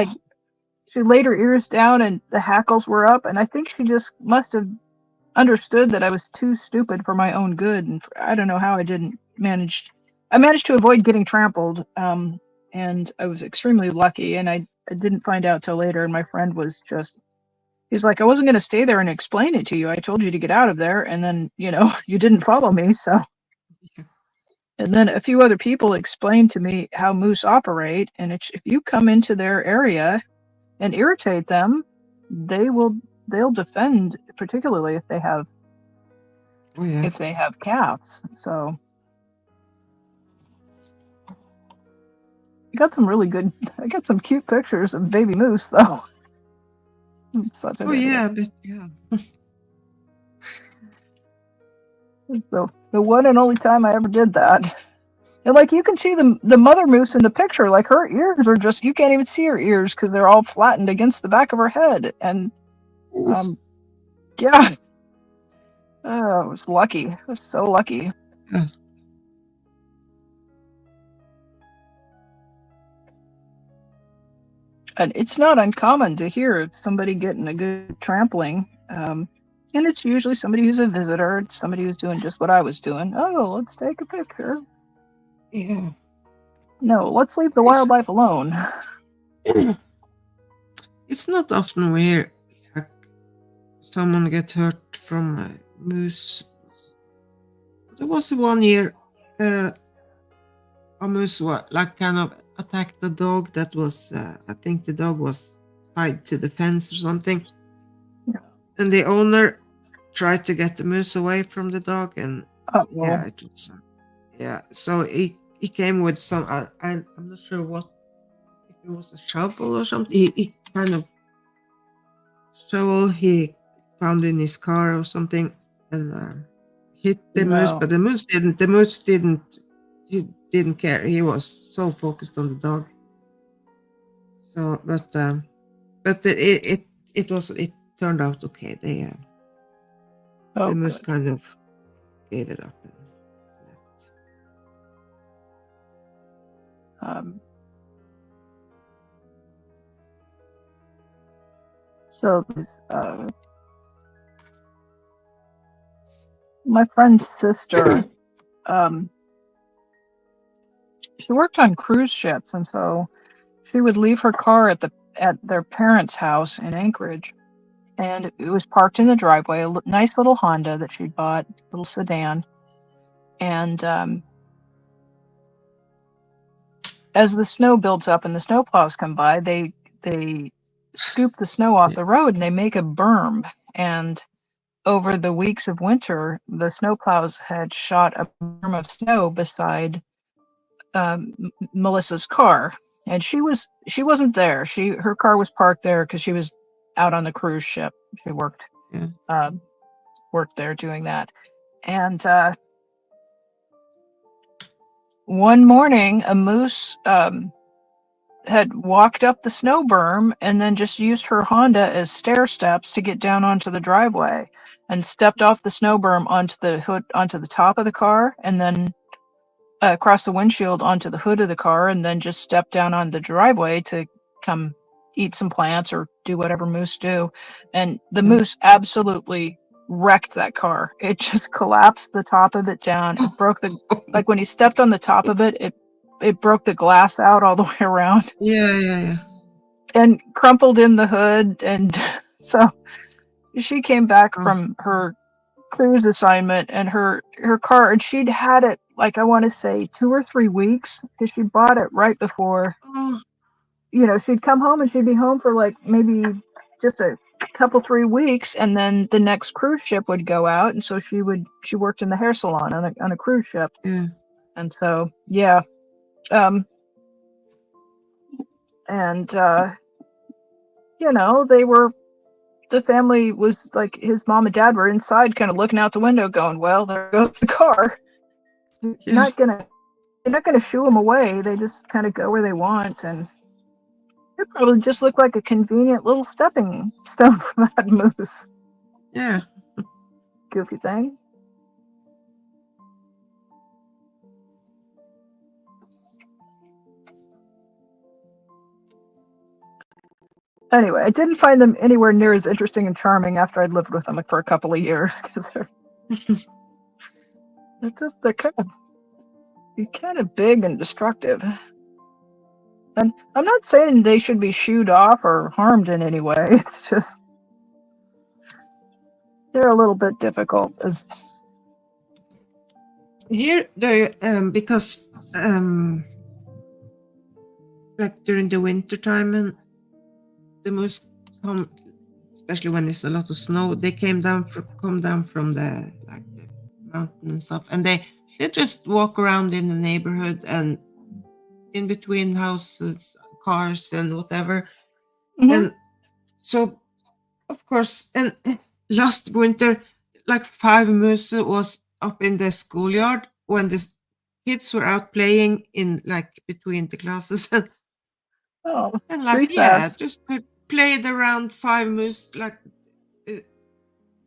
she laid her ears down and the hackles were up, and I think she just must have understood that I was too stupid for my own good, and I don't know how I managed to avoid getting trampled, and I was extremely lucky, and I didn't find out till later, and my friend he's like, "I wasn't going to stay there and explain it to you. I told you to get out of there, and then, you didn't follow me, so." And then a few other people explained to me how moose operate, and if you come into their area and irritate them, they'll defend, particularly if they have calves. So I got some cute pictures of baby moose, though. Such an idiot. But yeah. The one and only time I ever did that. And you can see the mother moose in the picture, her ears are just, you can't even see her ears because they're all flattened against the back of her head. And yeah. Oh, I was lucky. I was so lucky. Yeah. And it's not uncommon to hear of somebody getting a good trampling. And it's usually somebody who's a visitor. It's somebody who's doing just what I was doing. Oh, let's take a picture. Yeah. No, let's leave the wildlife alone. It's not often we hear someone get hurt from a moose. There was 1 year a moose kind of attacked the dog that was, I think the dog was tied to the fence or something. Yeah. And the owner tried to get the moose away from the dog, and yeah, it was, so he came with some, I'm not sure if it was a shovel or something. He kind of shovel he found in his car or something, and hit the moose, but the moose didn't care. He was so focused on the dog. So, but it turned out okay. The moose kind of gave it up and left. So my friend's sister, she worked on cruise ships, and so she would leave her car at their parents' house in Anchorage, and it was parked in the driveway, a nice little Honda that she'd bought, little sedan, and as the snow builds up and the snowplows come by, they scoop the snow off the road and they make a berm, and over the weeks of winter, the snowplows had shot a berm of snow beside Melissa's car, and she wasn't there. Her car was parked there because she was out on the cruise ship. She worked there doing that, and one morning a moose had walked up the snow berm and then just used her Honda as stair steps to get down onto the driveway, and stepped off the snow berm onto the top of the car, and then across the windshield onto the hood of the car, and then just stepped down on the driveway to come eat some plants or do whatever moose do. And the moose absolutely wrecked that car. It just collapsed the top of it down. It broke like when he stepped on the top of it, it broke the glass out all the way around. Yeah. And crumpled in the hood. And so she came back from her cruise assignment, and her car, and she'd had it, like, I want to say 2 or 3 weeks, because she bought it right before, she'd come home, and she'd be home for like maybe just a couple 3 weeks, and then the next cruise ship would go out, and so she worked in the hair salon on a cruise ship. And so the family was like, his mom and dad were inside kind of looking out the window going, well, there goes the car. They're not gonna shoo them away. They just kind of go where they want, and it probably just looked like a convenient little stepping stone for that moose. Yeah. Goofy thing. Anyway, I didn't find them anywhere near as interesting and charming after I'd lived with them for a couple of years, because they're kind of big and destructive. And I'm not saying they should be shooed off or harmed in any way. It's just they're a little bit difficult. Here, because like during the winter time, and the moose come, especially when there's a lot of snow, they come down from the mountain and stuff, and they just walk around in the neighborhood and in between houses, cars, and whatever. And so, of course, and last winter, like 5 moose was up in the schoolyard when the kids were out playing in like between the classes. And like, recess. just played around 5 moose. Like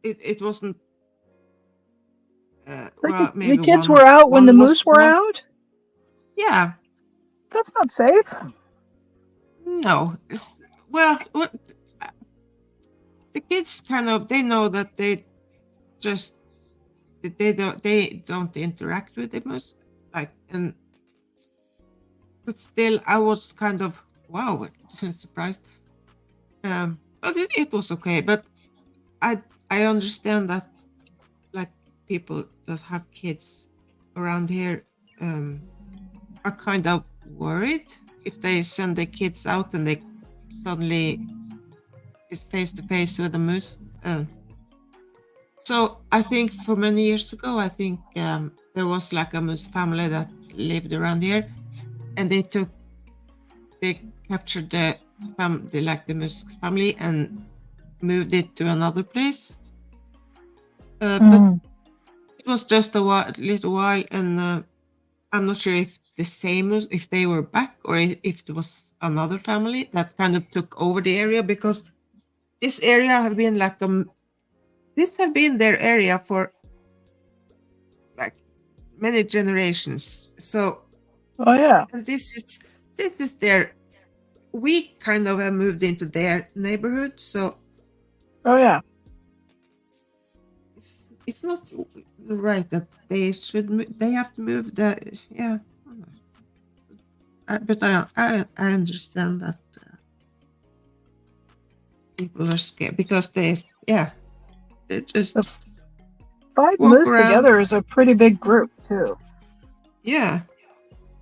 it wasn't. Well, maybe the kids were out when the moose were out. Yeah, that's not safe. No, the kids kind of, they know that they don't interact with the moose, like, and but still I was kind of surprised, but it was okay. But I understand that, like, people that have kids around here are kind of worried if they send their kids out and they suddenly is face to face with a moose. So I think for many years ago, I think there was like a moose family that lived around here, and they captured the moose family and moved it to another place. But it was just a little while, and I'm not sure if the same moose, if they were back, or if there was another family that kind of took over the area, because this area have been like this have been their area for like many generations. So and this is their, we kind of have moved into their neighborhood. So it's not right that they have to move but I understand that people are scared because they just 5 moose together is a pretty big group too. Yeah,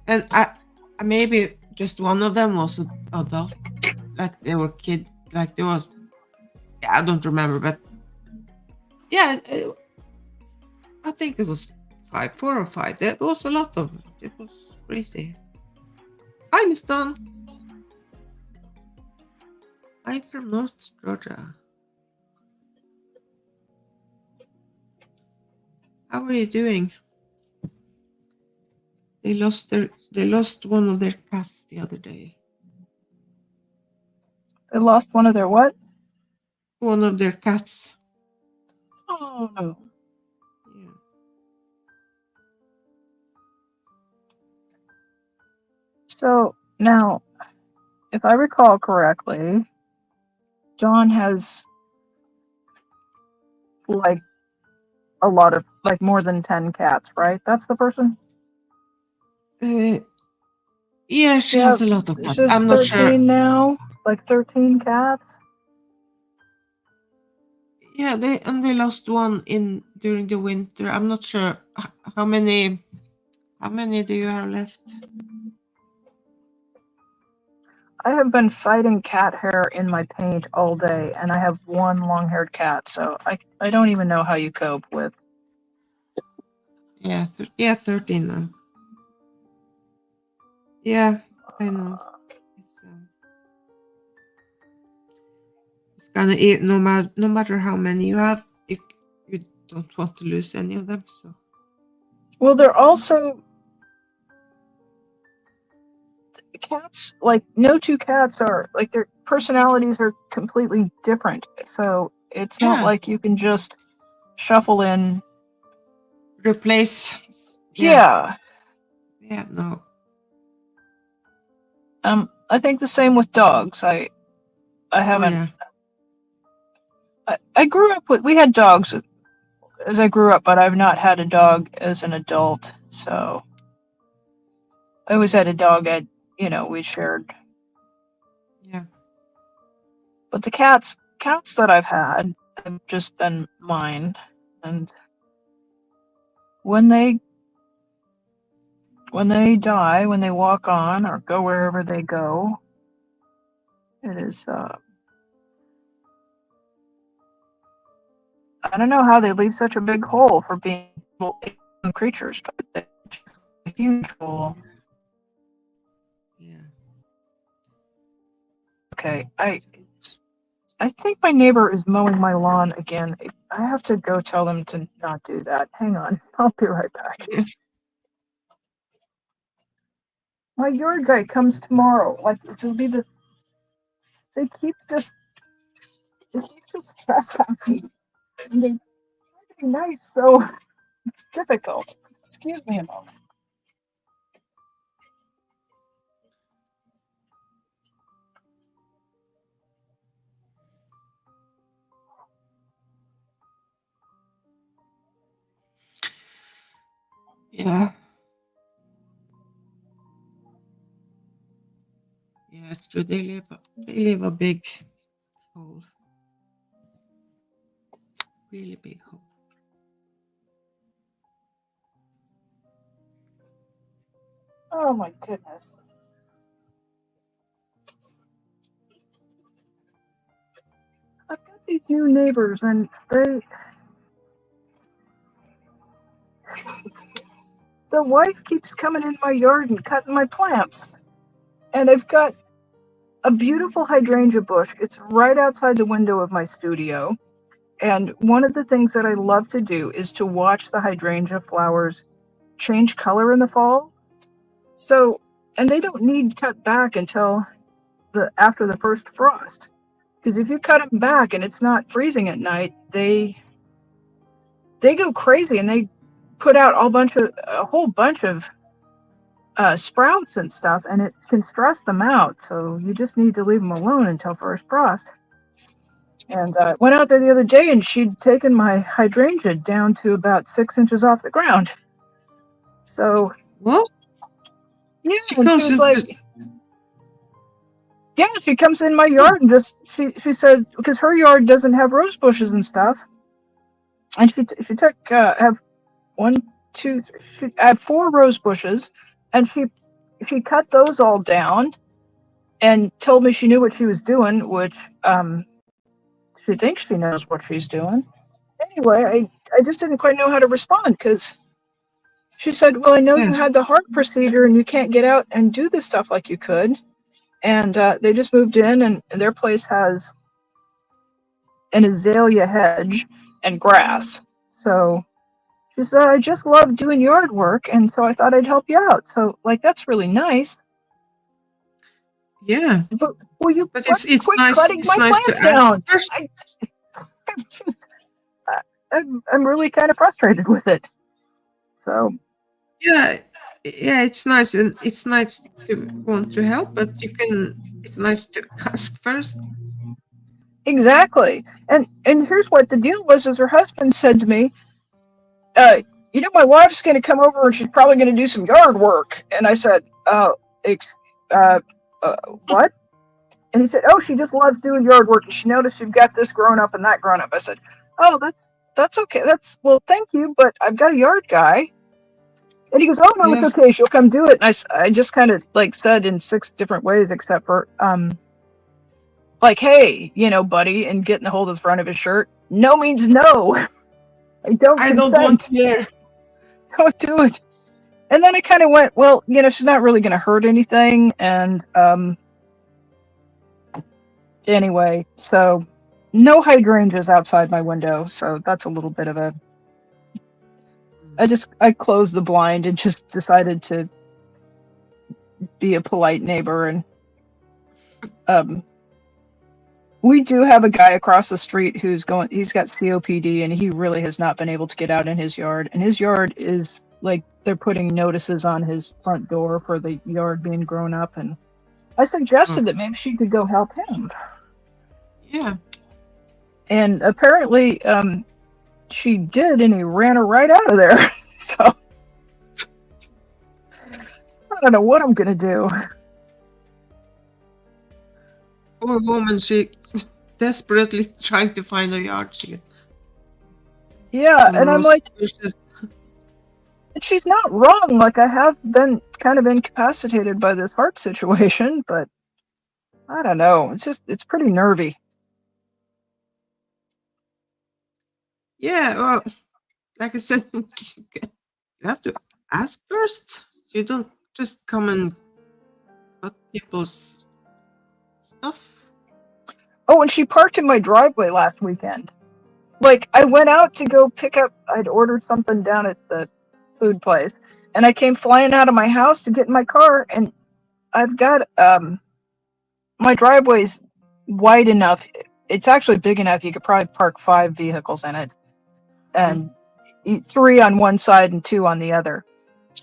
and I maybe just one of them was an adult, like they were kid, like there was, I don't remember, but Yeah, I think it was 4 or 5. There was a lot of it. It was crazy. Hi, Miss Dawn. I'm from North Georgia. How are you doing? They lost one of their cats the other day. They lost one of their what? One of their cats. Oh no. Yeah. So now, if I recall correctly, Dawn has like a lot of like more than 10 cats, right? That's the person? Yeah, she has a lot of cats. She's I'm not 13 sure. now. Like 13 cats. Yeah, they lost one during the winter. I'm not sure how many do you have left? I have been fighting cat hair in my paint all day, and I have one long-haired cat, so I don't even know how you cope with. Yeah, 13 now. Yeah, I know. It's kind of no matter how many you have, you don't want to lose any of them. So. Well, they're also cats. Like no two cats are like their personalities are completely different. So it's not like you can just shuffle in, replace. Yeah. Yeah. No. I think the same with dogs. I haven't. Oh, yeah. I grew up with. We had dogs as I grew up, but I've not had a dog as an adult. So I always had a dog we shared. Yeah. But the cats that I've had have just been mine, and when they die, when they walk on or go wherever they go, it is. I don't know how they leave such a big hole for being little creatures, but they're a huge hole. Yeah. Okay, I think my neighbor is mowing my lawn again. I have to go tell them to not do that. Hang on, I'll be right back. My yard guy comes tomorrow. Like it'll be they keep just trespassing. And they try to be nice, so it's difficult. Excuse me a moment. Yeah. Yeah, it's true. They leave a big hole. Really big hole. Oh my goodness. I've got these new neighbors and the wife keeps coming in my yard and cutting my plants. And I've got a beautiful hydrangea bush. It's right outside the window of my studio. And one of the things that I love to do is to watch the hydrangea flowers change color in the fall. So, and they don't need cut back until after the first frost. Because if you cut them back and it's not freezing at night, they go crazy and they put out a whole bunch of sprouts and stuff, and it can stress them out. So you just need to leave them alone until first frost. And I went out there the other day, and she'd taken my hydrangea down to about 6 inches off the ground. So what? Yeah, she was like, yeah, she comes in my yard and just she said, because her yard doesn't have rose bushes and stuff, and she took have 1, 2, 3, she had 4 rose bushes, and she cut those all down, and told me she knew what she was doing, which she thinks she knows what she's doing, anyway, I just didn't quite know how to respond because she said, well, I know Yeah. you had the heart procedure and you can't get out and do this stuff like you could. And they just moved in, and their place has an azalea hedge and grass. So she said, I just love doing yard work, and so I thought I'd help you out. So, like, that's really nice. Yeah. But will you But quit it's nice. cutting It's my nice to plants ask down? first. I'm just, I'm really kind of frustrated with it. So, Yeah, it's nice, and it's nice to want to help, but it's nice to ask first. exactly. And here's what the deal was: is her husband said to me, you know, my wife's going to come over and she's probably going to do some yard work. And I said, what? And he said, oh, she just loves doing yard work, and she noticed you've got this grown up and that grown up. I said, oh, that's okay. Well, thank you, but I've got a yard guy. And he goes, oh, no, it's Yeah. okay. She'll come do it. And I just kind of like said in 6 different ways, except for, like, hey, you know, buddy, and getting a hold of the front of his shirt. No means no. I don't want to. Don't do it. And then I kind of went, well, you know, she's not really going to hurt anything. And anyway, so no hydrangeas outside my window. So that's a little bit of a... I closed the blind and just decided to be a polite neighbor. And we do have a guy across the street he's got COPD, and he really has not been able to get out in his yard. And his yard is like, they're putting notices on his front door for the yard being grown up. And I suggested that maybe she could go help him. Yeah. And apparently, she did, and he ran her right out of there. So I don't know what I'm gonna do. Poor woman, she desperately trying to find a yard. Yeah, and I'm like, she's not wrong. Like, I have been kind of incapacitated by this heart situation, but I don't know. It's pretty nervy. Yeah, well, like I said, you have to ask first. You don't just come and cut people's stuff. Oh, and she parked in my driveway last weekend. Like, I went out to go pick up, I'd ordered something down at the food place, and I came flying out of my house to get in my car, and I've got, my driveway's wide enough. It's actually big enough. You could probably park 5 vehicles in it, and 3 on one side and 2 on the other.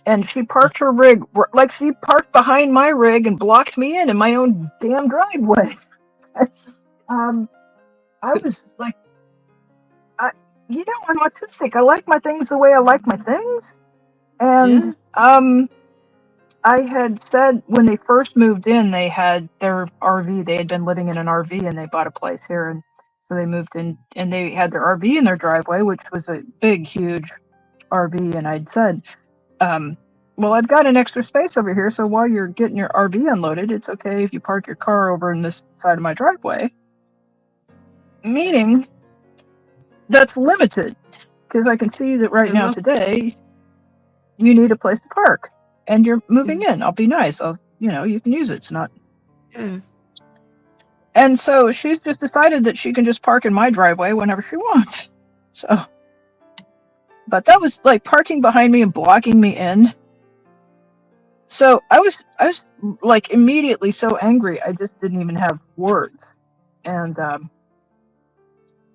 And she parked her rig, like, she parked behind my rig and blocked me in my own damn driveway. I was like, you know, I'm autistic. I like my things the way I like my things. And I had said when they first moved in, they had their RV. They had been living in an RV, and they bought a place here. And so they moved in, and they had their RV in their driveway, which was a big, huge RV. And I'd said, well, I've got an extra space over here, so while you're getting your RV unloaded, it's okay if you park your car over in this side of my driveway. Meaning, that's limited, because I can see that right now today, you need a place to park, and you're moving in. I'll be nice. You can use it. It's not. Yeah. And so she's just decided that she can just park in my driveway whenever she wants. So, but that was like parking behind me and blocking me in. So I was like immediately so angry. I just didn't even have words. And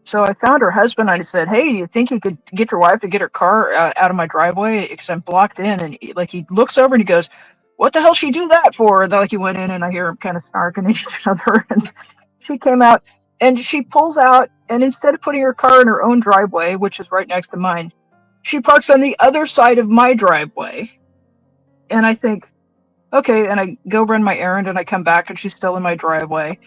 so I found her husband. I said, hey, do you think you could get your wife to get her car out of my driveway? Because I'm blocked in. And he looks over and he goes, what the hell she do that for? And he went in, and I hear him kind of snarking at each other. And she came out, and she pulls out, and instead of putting her car in her own driveway, which is right next to mine, she parks on the other side of my driveway. And I think, okay, and I go run my errand, and I come back, and she's still in my driveway.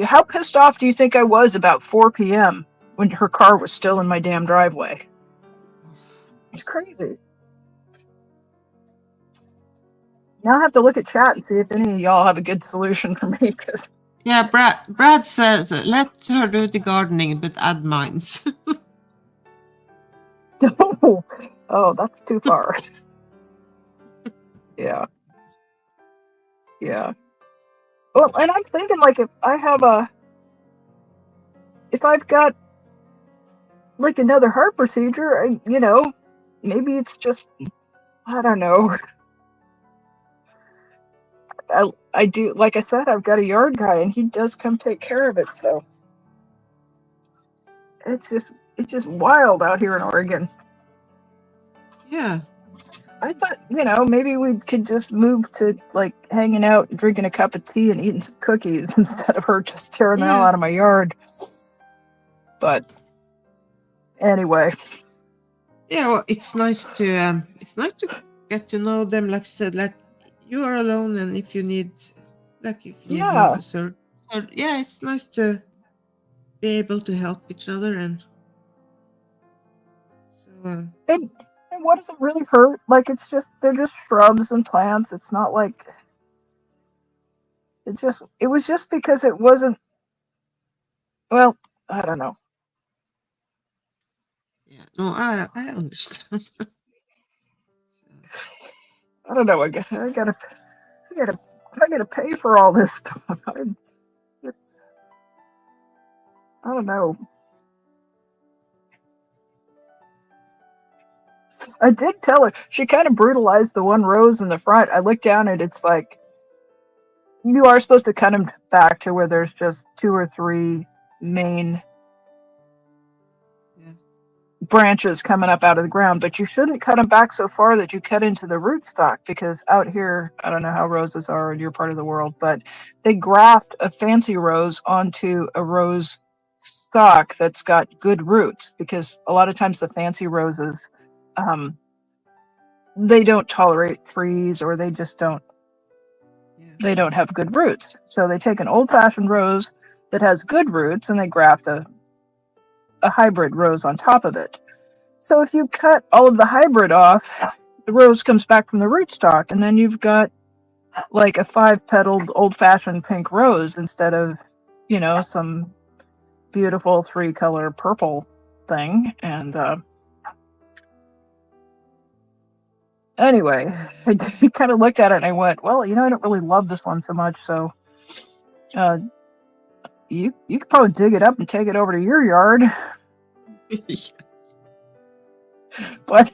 How pissed off do you think I was about 4 p.m. when her car was still in my damn driveway? It's crazy. Now I have to look at chat and see if any of y'all have a good solution for me. Cause... Yeah, Brad says, let her do the gardening, but add mines. Oh, that's too far. Yeah. Yeah. Well, and I'm thinking, like, if I've got like another heart procedure, maybe it's just, I don't know. I do, like I said, I've got a yard guy, and he does come take care of it. So it's just wild out here in Oregon. Yeah. I thought, maybe we could just move to like hanging out, and drinking a cup of tea, and eating some cookies instead of her just tearing the hell Yeah. out of my yard. But anyway, Yeah, well, it's nice to get to know them. Like I said, like you are alone, and if you need yeah, love, so yeah, it's nice to be able to help each other, and so and what does it really hurt? Like, they're just shrubs and plants. It's not like it was just because it wasn't. Well, I don't know. yeah, no, I understand. So, I don't know. I gotta pay for all this stuff. It's, I don't know. I did tell her. She kind of brutalized the one rose in the front. I looked down and it's like, you are supposed to cut them back to where there's just 2 or 3 main yeah, branches coming up out of the ground, but you shouldn't cut them back so far that you cut into the rootstock, because out here, I don't know how roses are in your part of the world, but they graft a fancy rose onto a rose stock that's got good roots, because a lot of times the fancy roses, they don't tolerate freeze, or they just don't have good roots. So they take an old-fashioned rose that has good roots and they graft a hybrid rose on top of it. So if you cut all of the hybrid off, the rose comes back from the rootstock, and then you've got like a 5-petaled old-fashioned pink rose instead of, some beautiful 3-color purple thing. And anyway, I kind of looked at it and I went, well, I don't really love this one so much, so you could probably dig it up and take it over to your yard. But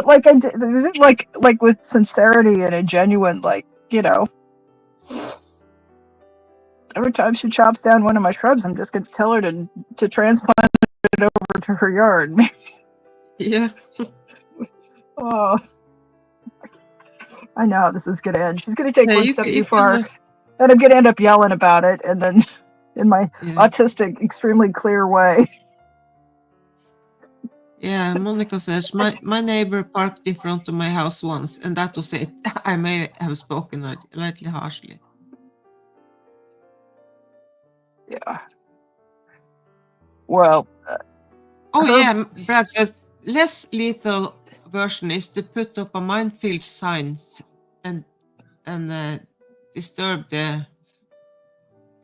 like I did, like with sincerity and a genuine, like, every time she chops down one of my shrubs, I'm just going to tell her to transplant it over to her yard. yeah. Oh, I know how this is going to end. She's going to take Yeah, one you step can, too far, and I'm going to end up yelling about it, and then in my autistic, extremely clear way. Yeah, Monica says my neighbor parked in front of my house once, and that was it. I may have spoken slightly harshly. Yeah. Well. Yeah, Brad says less lethal version is to put up a minefield signs and disturb the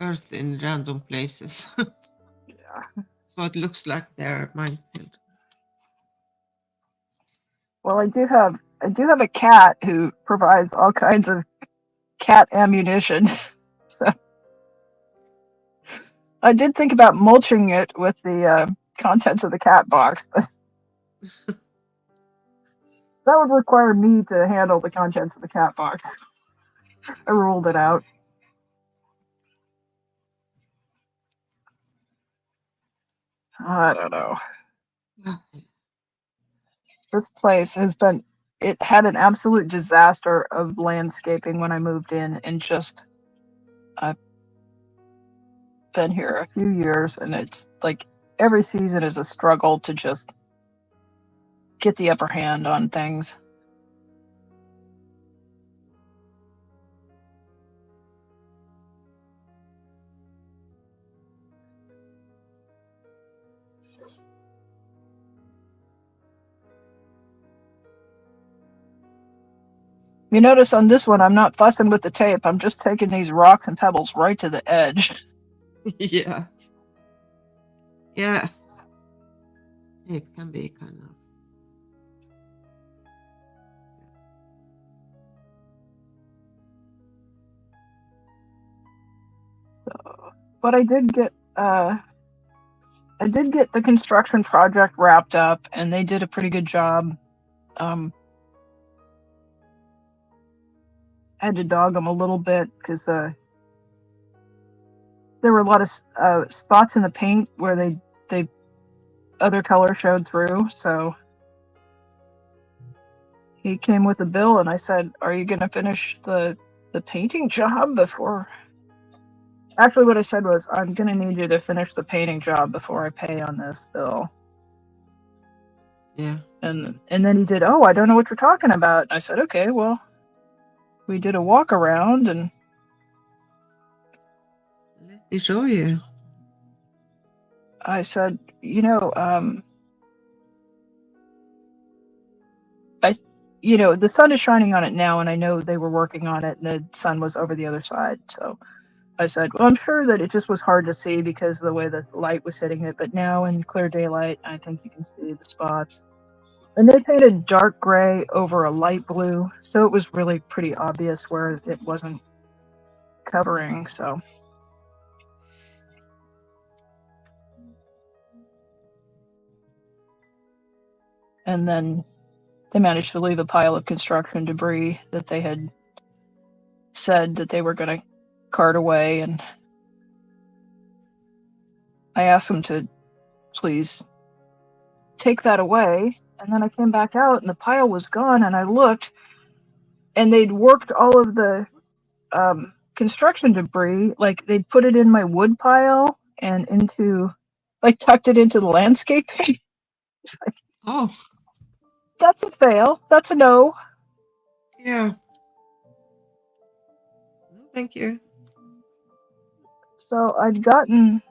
earth in random places. Yeah. So it looks like they're minefield. Well, I do have a cat who provides all kinds of cat ammunition. So I did think about mulching it with the contents of the cat box, but that would require me to handle the contents of the cat box. I ruled it out. I don't know. This place it had an absolute disaster of landscaping when I moved in, and I've been here a few years, and it's like every season is a struggle to just get the upper hand on things. You notice on this one, I'm not fussing with the tape. I'm just taking these rocks and pebbles right to the edge. Yeah. Yeah. It can be kind of So, but I did get the construction project wrapped up, and they did a pretty good job. I had to dog them a little bit because there were a lot of spots in the paint where they other color showed through. So he came with a bill, and I said, "Are you going to finish the painting job before?" Actually, what I said was, "I'm going to need you to finish the painting job before I pay on this bill." Yeah. And then he did, "Oh, I don't know what you're talking about." And I said, "Okay, well, we did a walk around, and Let me show you. I said, the sun is shining on it now, and I know they were working on it, and the sun was over the other side." So I said, "Well, I'm sure that it just was hard to see because of the way the light was hitting it, but now in clear daylight, I think you can see the spots." And they painted dark gray over a light blue, so it was really pretty obvious where it wasn't covering. So and then they managed to leave a pile of construction debris that they had said that they were going to cart away, and I asked them to please take that away. And then I came back out, and the pile was gone, and I looked, and they'd worked all of the construction debris, like they'd put it in my wood pile and tucked it into the landscaping. Oh, That's a fail. That's a no. yeah. No, thank you. So I'd gotten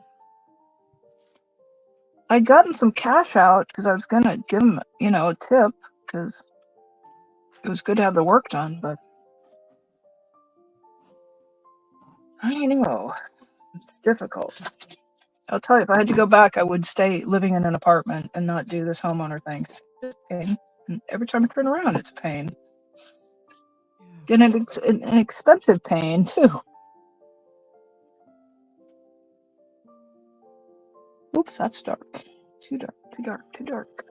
some cash out because I was gonna give them, a tip because it was good to have the work done, but I don't know. It's difficult. I'll tell you, if I had to go back, I would stay living in an apartment and not do this homeowner thing. It's a pain. And every time I turn around, it's a pain. And it's an expensive pain, too. Oops, that's dark. Too dark, too dark, too dark.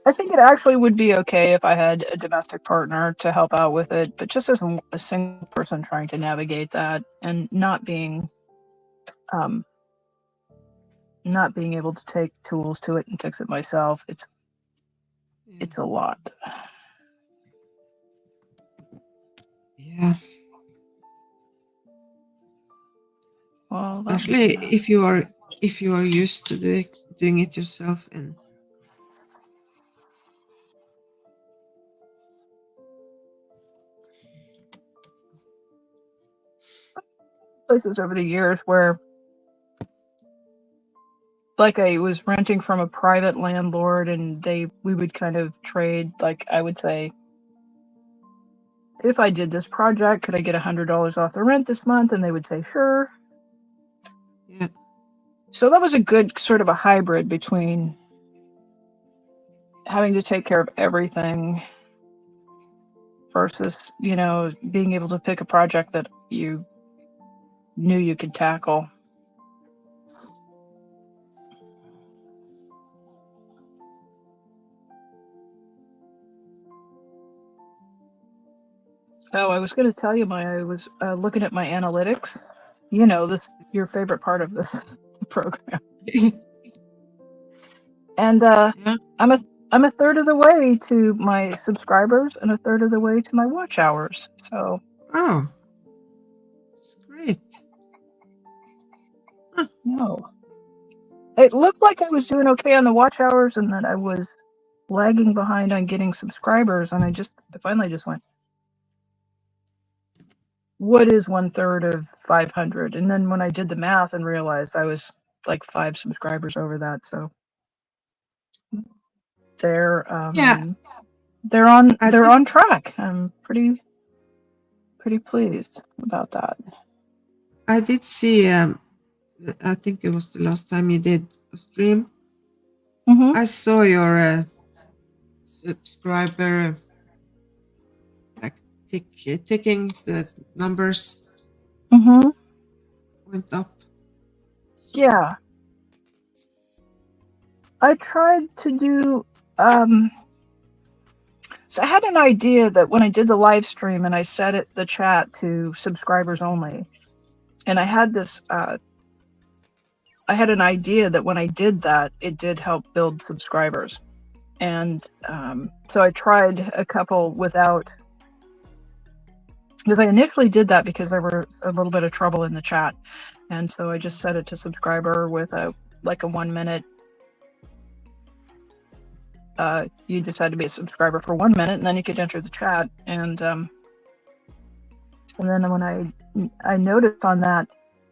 I think it actually would be okay if I had a domestic partner to help out with it, but just as a single person trying to navigate that and not being able to take tools to it and fix it myself, it's a lot. Yeah. Well, Especially if you are used to doing it yourself, and places over the years where, like, I was renting from a private landlord, and we would kind of trade. Like, I would say, if I did this project, could I get $100 off the rent this month? And they would say, sure. yeah. So that was a good sort of a hybrid between having to take care of everything versus, being able to pick a project that you knew you could tackle. Oh, I was going to tell you, I was looking at my analytics. This your favorite part of this program. And Yeah. I'm a third of the way to my subscribers and a third of the way to my watch hours. So Oh, that's great. no, it looked like I was doing okay on the watch hours, and that I was lagging behind on getting subscribers. And I finally just went, what is 1/3 of 500? And then when I did the math and realized I was like 5 subscribers over that, so they're Yeah. they're on track. I'm pretty pleased about that. I did see. I think it was the last time you did a stream. Mm-hmm. I saw your subscriber ticking, the numbers Mm-hmm. went up. Yeah. I tried to do so I had an idea that when I did the live stream and I set the chat to subscribers only, and I had this I had an idea that when I did that, it did help build subscribers. And so I tried a couple without, because I initially did that because there were a little bit of trouble in the chat. And so I just set it to subscriber with a 1 minute. You just had to be a subscriber for 1 minute, and then you could enter the chat. And then when I noticed on that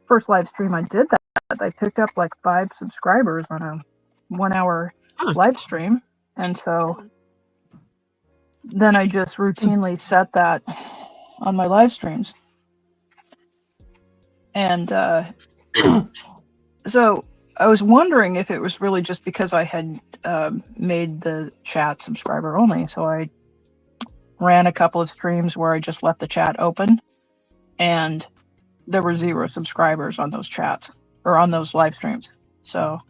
first live stream I did that, I picked up like 5 subscribers on a 1 hour live stream. And so then I just routinely set that on my live streams. And so I was wondering if it was really just because I had made the chat subscriber only. So I ran a couple of streams where I just left the chat open, and there were 0 subscribers on those chats or on those live streams. So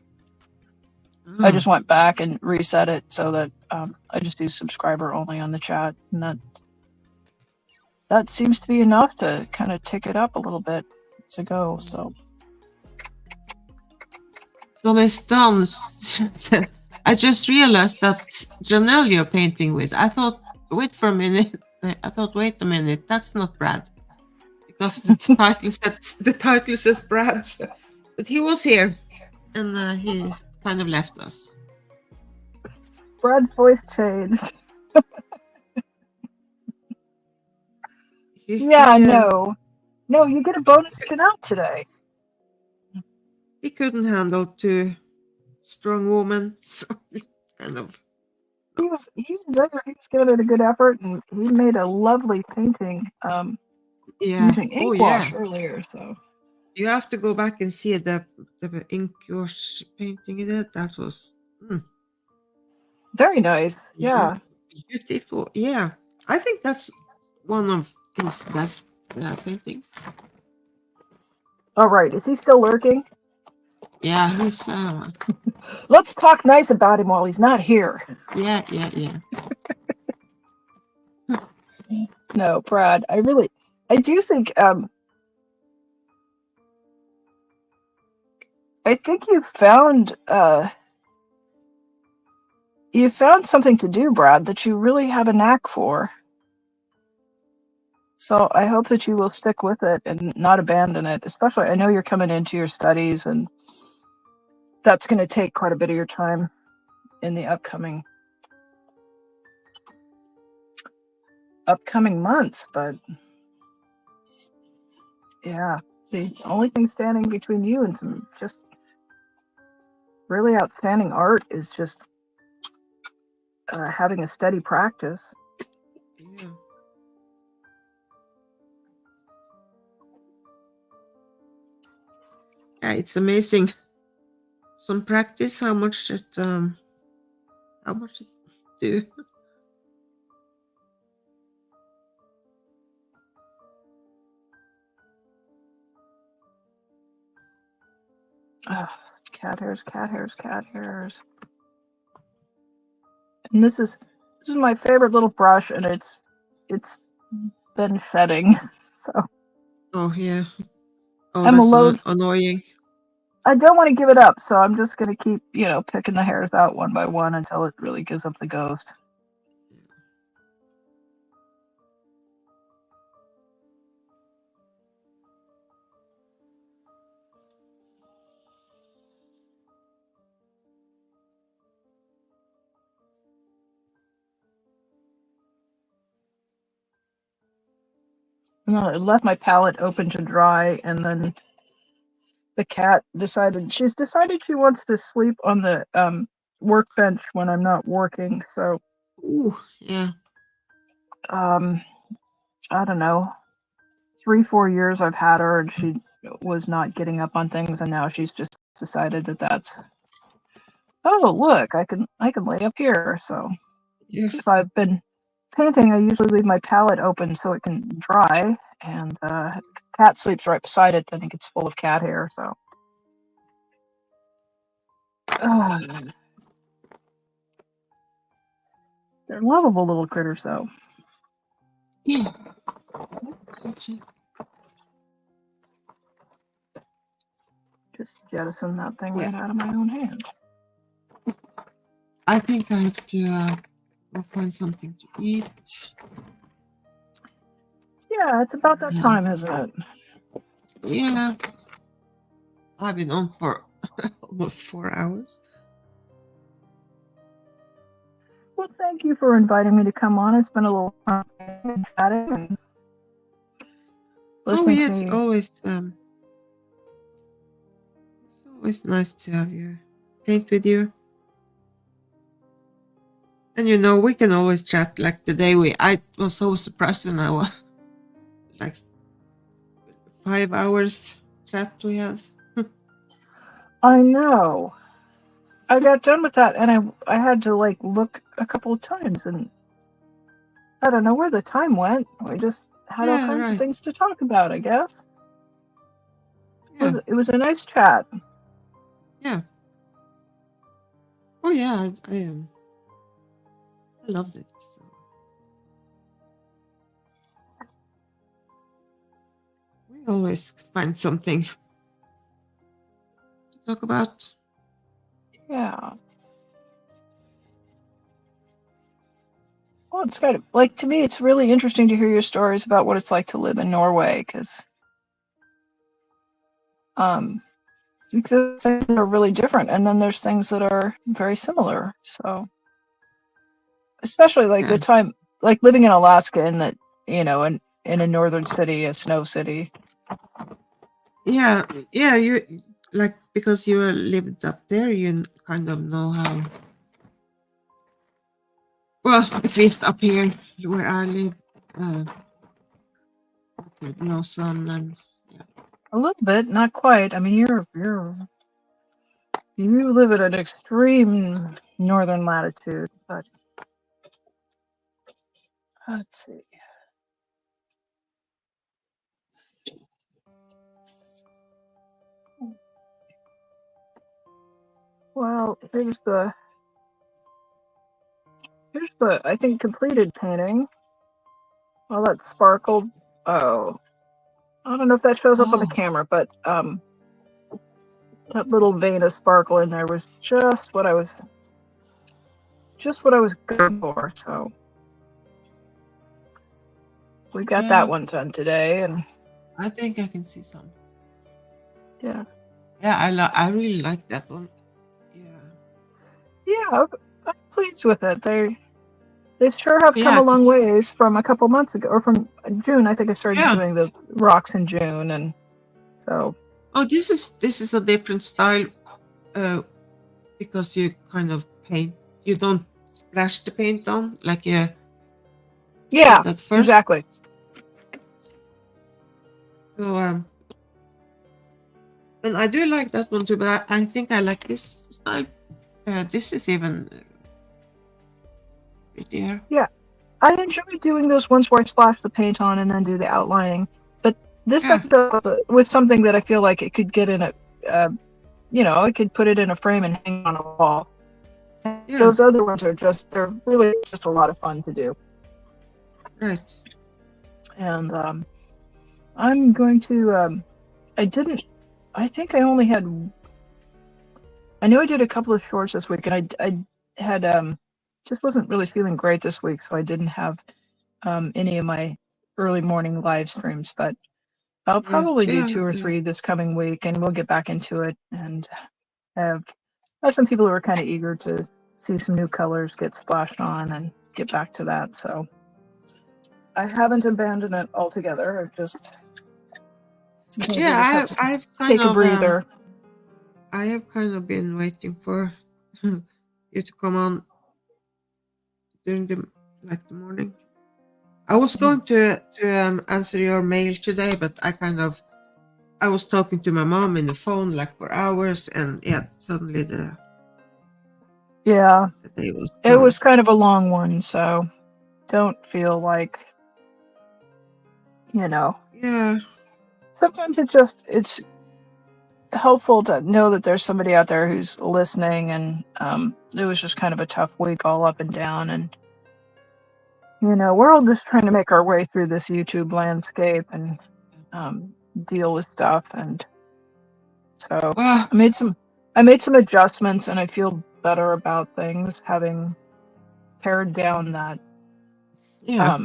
I just went back and reset it so that I just do subscriber only on the chat, and that seems to be enough to kind of tick it up a little bit to go. So Miss Dawn said, I just realized that Jeanelle you're painting with. I thought, wait a minute, that's not Brad. Because the title says Brad. But he was here, and he kind of left us. Brad's voice changed. No, you get a bonus Jeanelle today. He couldn't handle 2 strong women, so he's kind of. He was giving it a good effort, and he made a lovely painting using ink wash earlier. So you have to go back and see the ink wash painting he did. That was very nice. Yeah, beautiful. Yeah, I think that's one of his best paintings. All right, is he still lurking? Yeah, he's. Let's talk nice about him while he's not here. Yeah. No, Brad, I do think I think you found something to do, Brad, that you really have a knack for. So I hope that you will stick with it and not abandon it. Especially, I know you're coming into your studies, and that's going to take quite a bit of your time in the upcoming months. But yeah, the only thing standing between you and some just really outstanding art is just having a steady practice. Yeah. Yeah, it's amazing. Some practice, how much it do. Cat hairs. And this is my favorite little brush, and it's been shedding. So. Oh yeah. Oh, I'm that's annoying. I don't want to give it up, so I'm just going to keep, picking the hairs out one by one until it really gives up the ghost. And then I left my palette open to dry, and then the cat she's decided she wants to sleep on the workbench when I'm not working. So, yeah. I don't know, 3-4 years I've had her, and she was not getting up on things, and now she's just decided that's. Oh, look, I can lay up here. So, if I've been painting, I usually leave my palette open so it can dry, and cat sleeps right beside it. Then it gets full of cat hair. So they're lovable little critters, though. Yeah. Just jettison that thing right out of my own hand. I think I have to go find something to eat. Yeah, it's about that time, isn't it? Yeah. I've been on for almost 4 hours. Well, thank you for inviting me to come on. It's been a little fun chatting and listening to it's me. always nice to have you paint with you. And we can always chat. Like the day I was so surprised when I was like 5 hours chat we had. I know. I got done with that, and I had to look a couple of times, and I don't know where the time went. We just had all kinds of things to talk about, I guess. Yeah. It was a nice chat. Yeah. Oh yeah, I loved it. So. We always find something to talk about. Yeah. Well, it's kind of to me, it's really interesting to hear your stories about what it's like to live in Norway, because things are really different, and then there's things that are very similar. So, especially the time, living in Alaska, in that in a northern city, a snow city. Yeah, you because you lived up there, you kind of know how. Well, at least up here where I live, no sun and a little bit, not quite. I mean, you live at an extreme northern latitude, but let's see. Well, here's the I think completed painting. Well, that sparkled. Oh, I don't know if that shows up on the camera, but that little vein of sparkle in there was just what I was going for. So we got that one done today, and I think I can see some. Yeah. Yeah, I really like that one. Yeah, I'm pleased with it. They sure have come a long ways from a couple months ago, or from June. I think I started doing the rocks in June, and so. Oh, this is a different style, because you kind of paint. You don't splash the paint on like you. Yeah, that first. Exactly. So and I do like that one too, but I think I like this style. This is even prettier. Yeah, I enjoy doing those ones where I splash the paint on and then do the outlining. But this was something that I feel like it could get in a, I could put it in a frame and hang on a wall. Those other ones they're really just a lot of fun to do. Right. And I'm going to, I think I only had, I know I did a couple of shorts this week, and I had, just wasn't really feeling great this week, so I didn't have any of my early morning live streams, but I'll probably do 2 or 3 this coming week, and we'll get back into it, and have some people who are kind of eager to see some new colors get splashed on and get back to that. So I haven't abandoned it altogether. I've just I've kind take a breather. I have kind of been waiting for you to come on during the morning. I was going to answer your mail today, but I was talking to my mom in the phone for hours, and suddenly the day was gone. It was kind of a long one, so don't feel like, you know, Yeah. sometimes it's helpful to know that there's somebody out there who's listening, and it was just kind of a tough week all up and down, and we're all just trying to make our way through this YouTube landscape and deal with stuff, and so Well, I made some adjustments, and I feel better about things, having pared down that yeah.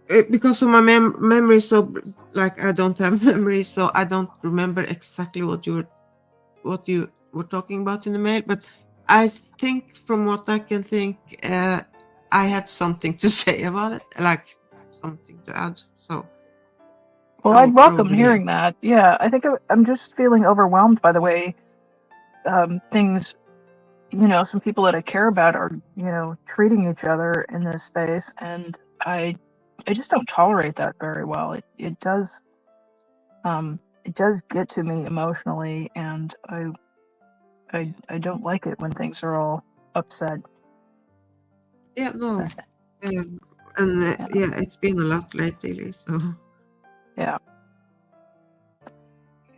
Because of my memory, so like I don't have memory, so I don't remember exactly what you were talking about in the mail. But I think, from what I can think, I had something to say about it, like something to add. So well, I'll I'd welcome probably hearing that. Yeah, I think I'm just feeling overwhelmed by the way things, some people that I care about are, treating each other in this space, and I just don't tolerate that very well. It does get to me emotionally, and I don't like it when things are all upset. yeah, no, and Yeah. yeah, it's been a lot lately. So Yeah.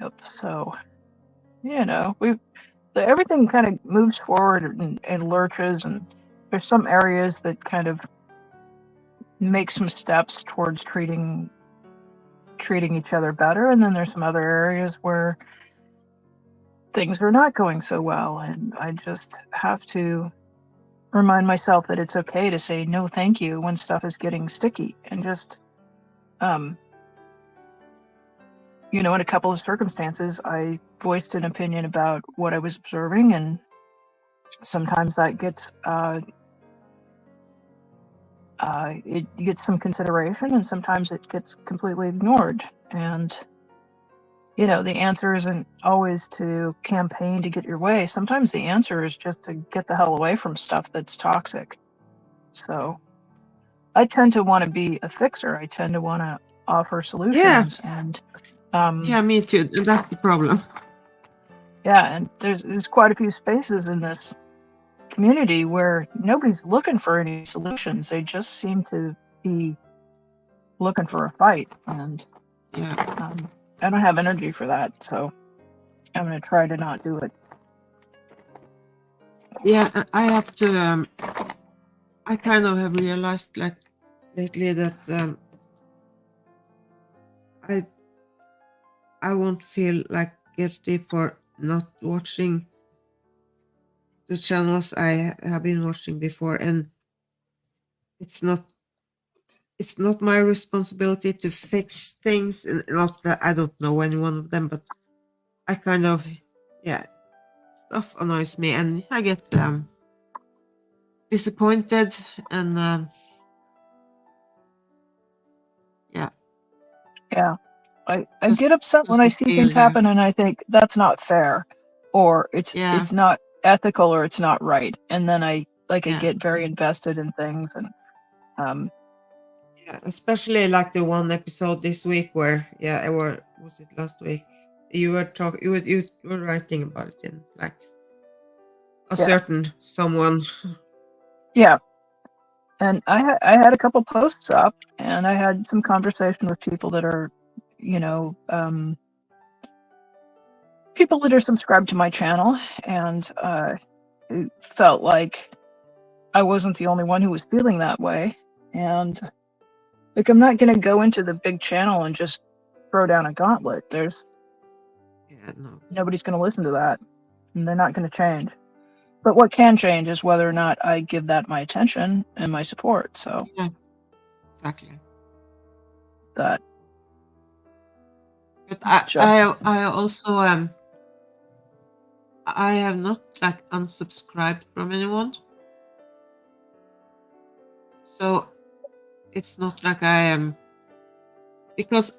Yep. So, everything kind of moves forward and lurches, and there's some areas that kind of make some steps towards treating each other better, and then there's some other areas where things are not going so well, and I just have to remind myself that it's okay to say no thank you when stuff is getting sticky, and just in a couple of circumstances I voiced an opinion about what I was observing, and sometimes that gets it gets some consideration, and sometimes it gets completely ignored. And the answer isn't always to campaign to get your way. Sometimes the answer is just to get the hell away from stuff that's toxic. So I tend to want to be a fixer. I tend to want to offer solutions, and yeah, me too. That's the problem. yeah, and there's quite a few spaces in this community where nobody's looking for any solutions. They just seem to be looking for a fight, and Yeah, I don't have energy for that, so I'm going to try to not do it. yeah. I have to. I kind of have realized, like, lately, that I won't feel like guilty for not watching the channels I have been watching before, and it's not my responsibility to fix things, and not that I don't know any one of them, but I kind of, yeah, stuff annoys me, and I get disappointed, and yeah, Yeah. I get just upset when I doesn't see feel things happen, and I think that's not fair, or yeah, it's not ethical, or it's not right, and then I yeah, get very invested in things, and yeah, especially like the one episode this week where, yeah, or was it last week, you were talking, you were writing about it, in like a yeah, certain someone. yeah. And I had a couple posts up, and I had some conversation with people that are, people that are subscribed to my channel, and it felt like I wasn't the only one who was feeling that way. And like, I'm not going to go into the big channel and just throw down a gauntlet. Yeah, no, Nobody's going to listen to that, and they're not going to change. But what can change is whether or not I give that my attention and my support. So yeah, exactly. that But just I also I have not like unsubscribed from anyone, so it's not like I am, because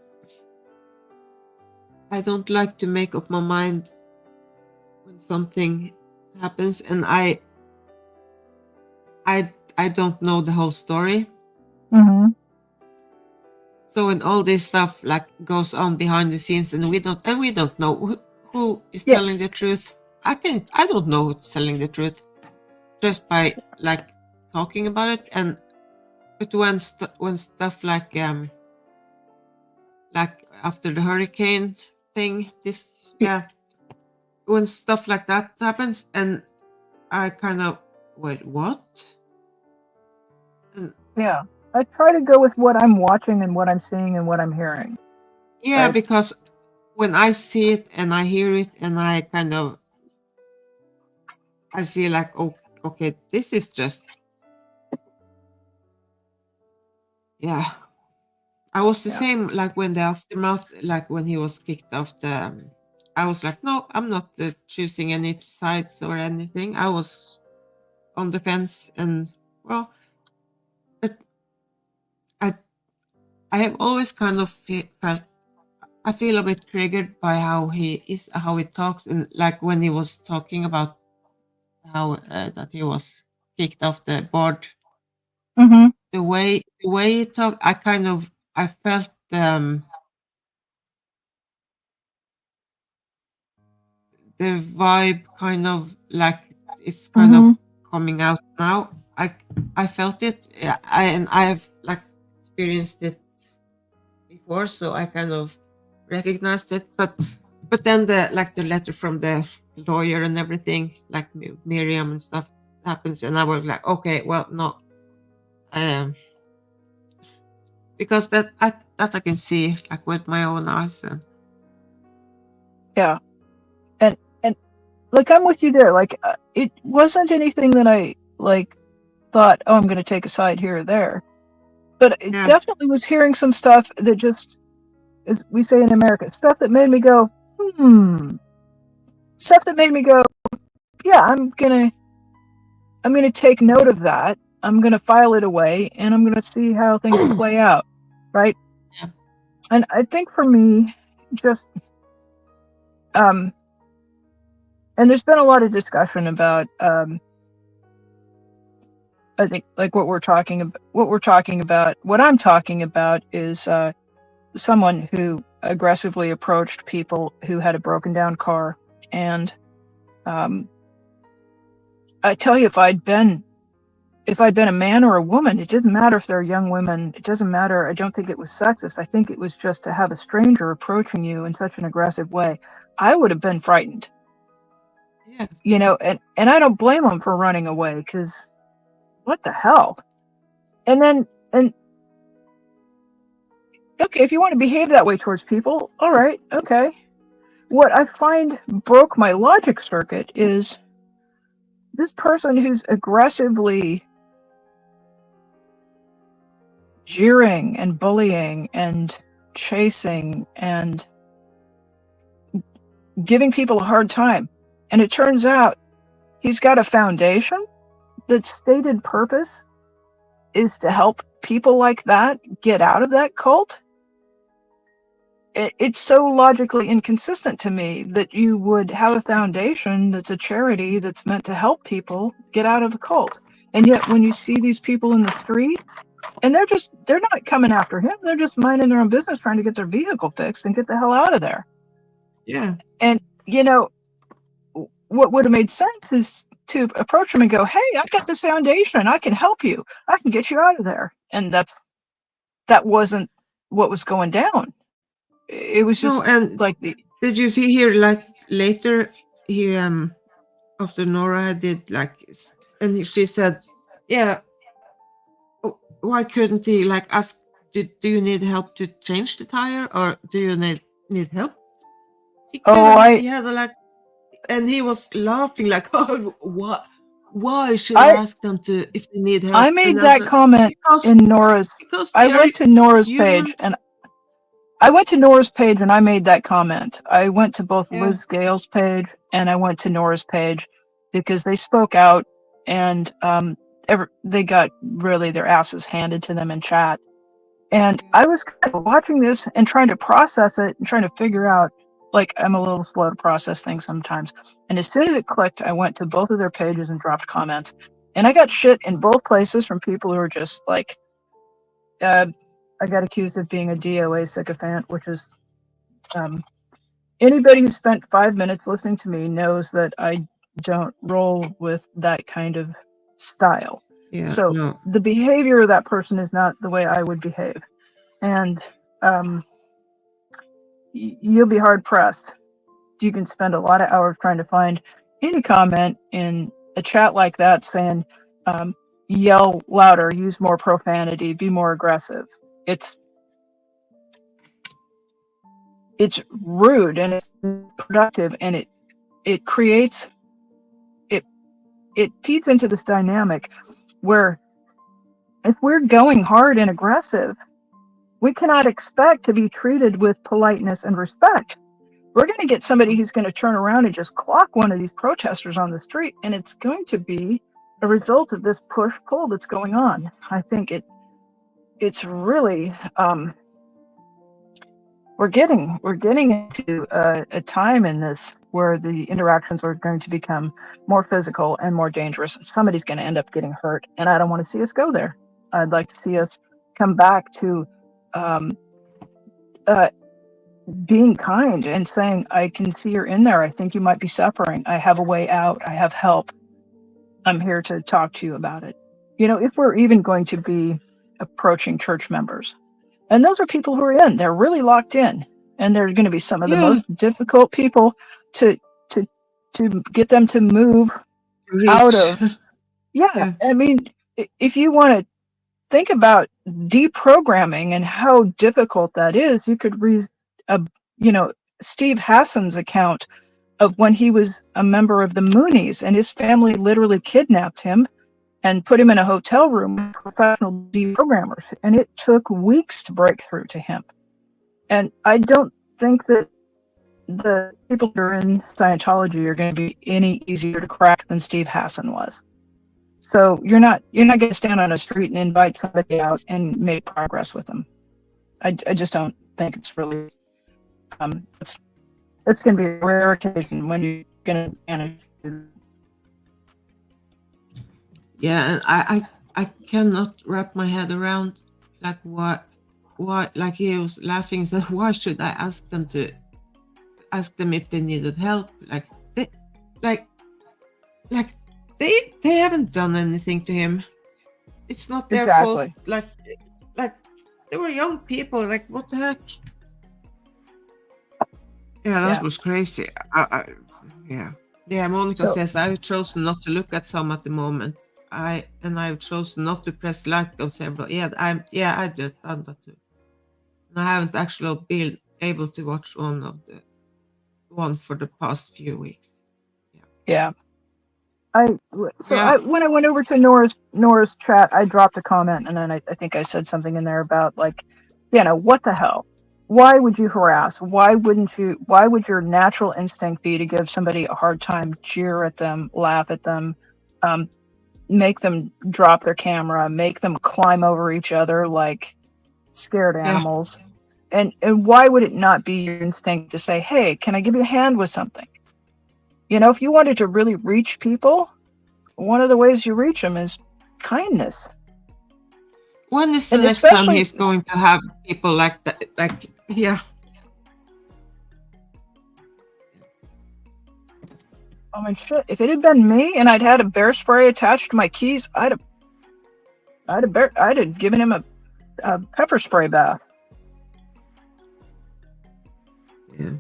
I don't like to make up my mind when something happens, and I don't know the whole story. mm-hmm. So when all this stuff like goes on behind the scenes, and we don't know who is Yeah. telling the truth. I don't know who's telling the truth just by like talking about it, and but when stuff like after the hurricane thing, when stuff like that happens, and I kind of wait, what? And Yeah. I try to go with what I'm watching and what I'm seeing and what I'm hearing. yeah, Right. because when I see it and I hear it and I see like, oh, okay, this is just, yeah. I was the Yeah. same like when the aftermath, like when he was kicked off the. I was like, no, I'm not choosing any sides or anything. I was on the fence, and well, but I I have always kind of felt. I feel a bit triggered by how he talks, and like when he was talking about how that he was kicked off the board, Mm-hmm. the way he talked, I felt the vibe kind of like it's kind of Mm-hmm. coming out now. I felt it. Yeah, and I've like experienced it before, so I kind of recognized it. But then the letter from the lawyer and everything, like Miriam and stuff happens, and I was like, okay, well, no, um, because that I can see like with my own eyes. Yeah. And like I'm with you there. Like it wasn't anything that I like thought, oh, I'm going to take a side here or there. But it Yeah, definitely was hearing some stuff that just, as we say in America, stuff that made me go, stuff that made me go, yeah, I'm gonna take note of that. I'm gonna file it away, and I'm gonna see how things play out, right? yeah, And I think for me, just and there's been a lot of discussion about I think like what I'm talking about is someone who aggressively approached people who had a broken down car. And I tell you, if I'd been a man or a woman, it didn't matter if they're young women. It doesn't matter. I don't think it was sexist. I think it was just to have a stranger approaching you in such an aggressive way. I would have been frightened, yeah. you know, and I don't blame them for running away, because what the hell? And okay, if you want to behave that way towards people, all right, okay. What I find broke my logic circuit is this person who's aggressively jeering and bullying and chasing and giving people a hard time. And it turns out he's got a foundation that's stated purpose is to help people like that get out of that cult. It's so logically inconsistent to me that you would have a foundation that's a charity that's meant to help people get out of a cult. And yet when you see these people in the street, and they're not coming after him, they're just minding their own business, trying to get their vehicle fixed and get the hell out of there. Yeah. And you know what would have made sense is to approach him and go, hey, I got this foundation, I can help you, I can get you out of there. And that wasn't what was going down. It was No, just and like did you see here like later he after Nora did like and she said, yeah, why couldn't he like ask, do you need help to change the tire, or do you need help? He could have, he had a, like, and he was laughing like, oh, what? Why should I ask them to if they need help? I made that comment in Nora's. I went to Nora's page and I made that comment. I went to both Liz Gale's page and I went to Nora's page because they spoke out, and they got really their asses handed to them in chat. And I was kind of watching this and trying to process it and trying to figure out, like, I'm a little slow to process things sometimes. And as soon as it clicked, I went to both of their pages and dropped comments. And I got shit in both places from people who are just like, I got accused of being a DOA sycophant, which is anybody who spent 5 minutes listening to me knows that I don't roll with that kind of style. Yeah. So No. the behavior of that person is not the way I would behave. And you'll be hard pressed. You can spend a lot of hours trying to find any comment in a chat like that saying, yell louder, use more profanity, be more aggressive. It's rude and it's productive, and it creates it feeds into this dynamic where if we're going hard and aggressive, we cannot expect to be treated with politeness and respect. We're going to get somebody who's going to turn around and just clock one of these protesters on the street, and it's going to be a result of this push-pull that's going on. I think it's really we're getting into a time in this where the interactions are going to become more physical and more dangerous. Somebody's going to end up getting hurt, and I don't want to see us go there. I'd like to see us come back to being kind and saying, I can see you're in there. I think you might be suffering. I have a way out. I have help. I'm here to talk to you about it. If we're even going to be approaching church members, and those are people who are they're really locked in, and they're going to be some of the most difficult people to get them to move out of. Yeah. I mean, if you want to think about deprogramming and how difficult that is, you could read, Steve Hassan's account of when he was a member of the Moonies, and his family literally kidnapped him and put him in a hotel room with professional deprogrammers, and it took weeks to break through to him. And I don't think that the people that are in Scientology are going to be any easier to crack than Steve Hassan was. So you're not going to stand on a street and invite somebody out and make progress with them. I just don't think it's really it's going to be a rare occasion when you're going to manage. Yeah, and I cannot wrap my head around like why like he was laughing, so why should I ask them if they needed help? Like they haven't done anything to him. It's not their fault. Like they were young people. Like, what the heck? Yeah, that was crazy. Yeah, Monica says I've chosen not to look at some at the moment. I've chosen not to press like on several. I just done that too. And I haven't actually been able to watch one for the past few weeks. Yeah. When I went over to Nora's chat, I dropped a comment, and then I think I said something in there about like, what the hell? Why would you harass? Why would your natural instinct be to give somebody a hard time, jeer at them, laugh at them, make them drop their camera, make them climb over each other like scared animals? And why would it not be your instinct to say, hey, can I give you a hand with something? If you wanted to really reach people, one of the ways you reach them is kindness. When is the next time he's going to have people like that? I mean, shit. If it had been me and I'd had a bear spray attached to my keys, I'd have given him a pepper spray bath. Yeah.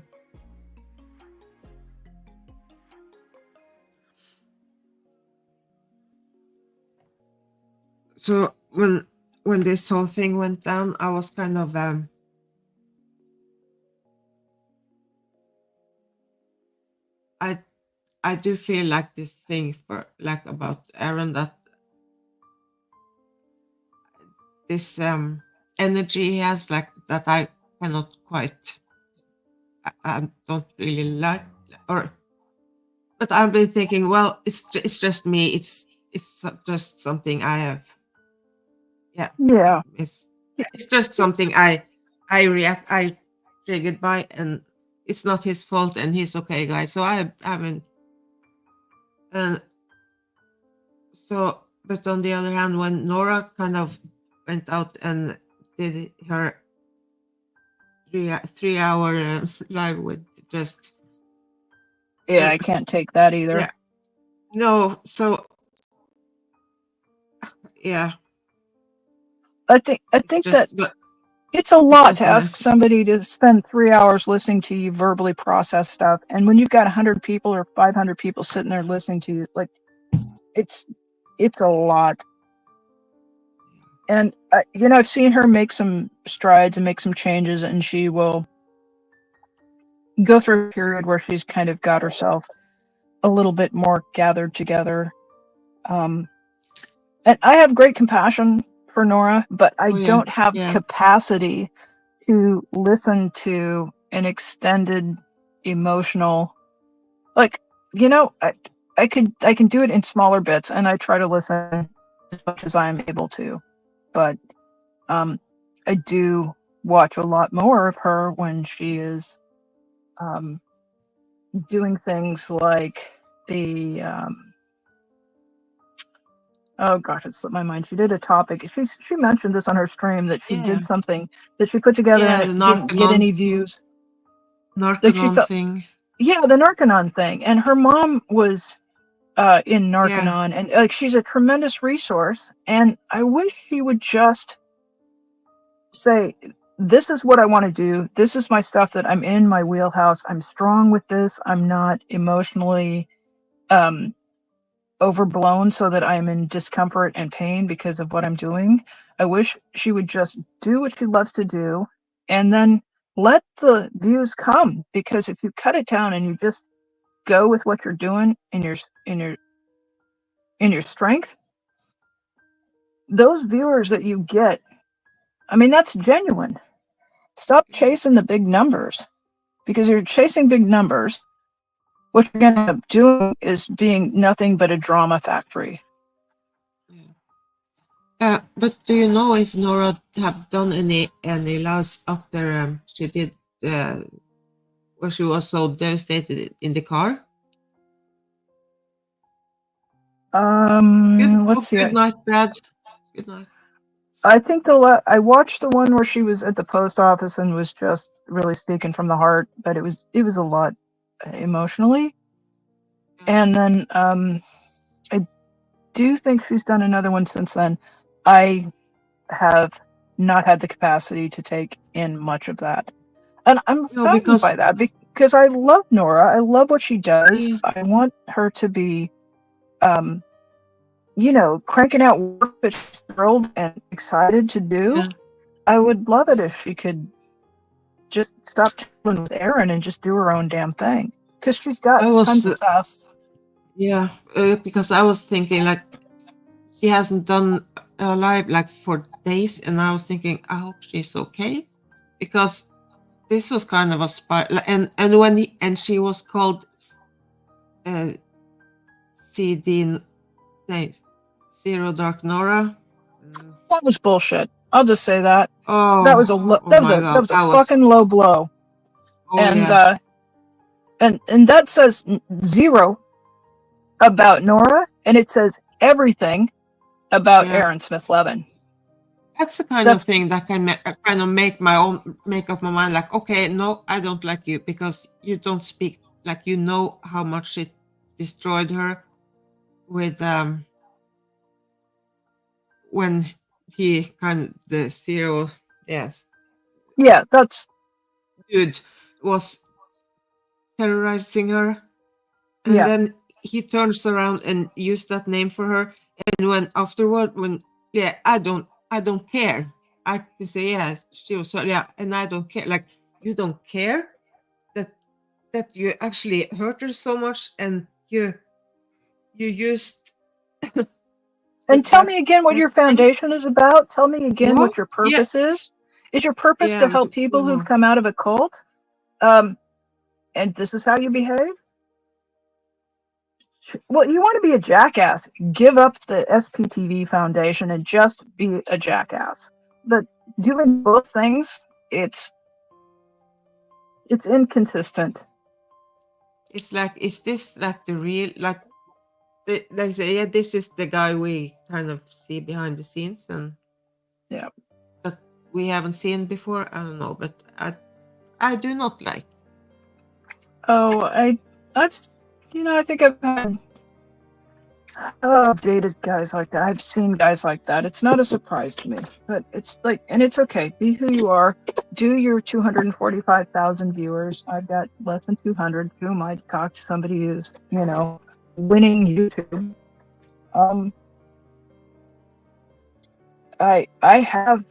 So when this whole thing went down, I was kind of I do feel like this thing about Aaron, that this energy he has, like that I cannot quite I don't really like, but I've been thinking, well, it's just me, it's just something I have. It's just something I triggered by, and it's not his fault, and he's okay, guys. So I haven't. But on the other hand, when Nora kind of went out and did her 3-hour live with just. I can't take that either. Yeah. No, so yeah, I think that just but it's a it's lot just to a ask mess. somebody to spend 3 hours listening to you verbally process stuff, and when you've got 100 people or 500 people sitting there listening to you, like it's a lot. And I've seen her make some strides and make some changes, and she will go through a period where she's kind of got herself a little bit more gathered together. And I have great compassion for Nora, but I Oh yeah, don't have yeah, capacity to listen to an extended emotional, like, I can do it in smaller bits, and I try to listen as much as I'm able to. But I do watch a lot more of her when she is doing things like the oh gosh, it slipped my mind. She did a topic. She mentioned this on her stream that she yeah, did something that she put together and yeah. The it didn't get any Narcanon, views. Like she Narcanon felt, thing. yeah, the Narcanon thing. And her mom was in Yeah, Narcanon, and like she's a tremendous resource. And I wish she would just say, this is what I want to do. This is my stuff that I'm in my wheelhouse. I'm strong with this. I'm not emotionally overblown so that I'm in discomfort and pain because of what I'm doing. I wish she would just do what she loves to do and then let the views come, because if you cut it down and you just go with what you're doing in your strength, those viewers that you get, I mean, that's genuine. Stop chasing the big numbers, because you're chasing big numbers. What you're going to end up doing is being nothing but a drama factory. but do you know if Nora have done any lives after she did where she was so devastated in the car? Let's see. Good night, Brad. Good night. I think I watched the one where she was at the post office and was just really speaking from the heart, but it was a lot emotionally. And then I do think she's done another one since then. I have not had the capacity to take in much of that. And I'm No, saddened by because that, because I love Nora. I love what she does. yeah, I want her to be cranking out work that she's thrilled and excited to do. yeah. I would love it if she could just stop dealing with Aaron and just do her own damn thing, because she's got I was tons of stuff. yeah, because I was thinking like she hasn't done a live like for days, and I was thinking I hope she's okay, because this was kind of a spy, and and she was called uh, CD no, Zero Dark Nora. Mm. That was bullshit. I'll just say that. That was a Oh, oh that was my a that God, was a that was fucking low blow. oh And yeah, and that says zero about Nora, and it says everything about yeah. Aaron Smith Levin. That's the kind of That's thing that can kind of make up my mind. Like, okay, no, I don't like you because you don't speak like you know how much it destroyed her with when he kind of the zero yes yeah, that's dude was terrorizing her, and yeah. then he turns around and used that name for her, and when afterward when yeah I don't care, I can say yes she was yeah, and I don't care, like you don't care that you actually hurt her so much, and you used And tell me again what that your thing. foundation is about. Tell me again What? what your Yeah, purpose is. Is your purpose yeah, to but help people one who've more. come out of a cult? Um, and this is how you behave? Well, you want to be a jackass. Give up the SPTV Foundation and just be a jackass. But doing both things, it's inconsistent. It's like, is this like the real, like they say, yeah, this is the guy we kind of see behind the scenes and Yeah. that we haven't seen before. I don't know, but I do not like. Oh, I've I think I've had Oh, I've dated guys like that. I've seen guys like that. It's not a surprise to me, but it's like, and it's okay. Be who you are. Do your 245,000 viewers. I've got less than 200. Who am I to talk to somebody who's, winning YouTube? I have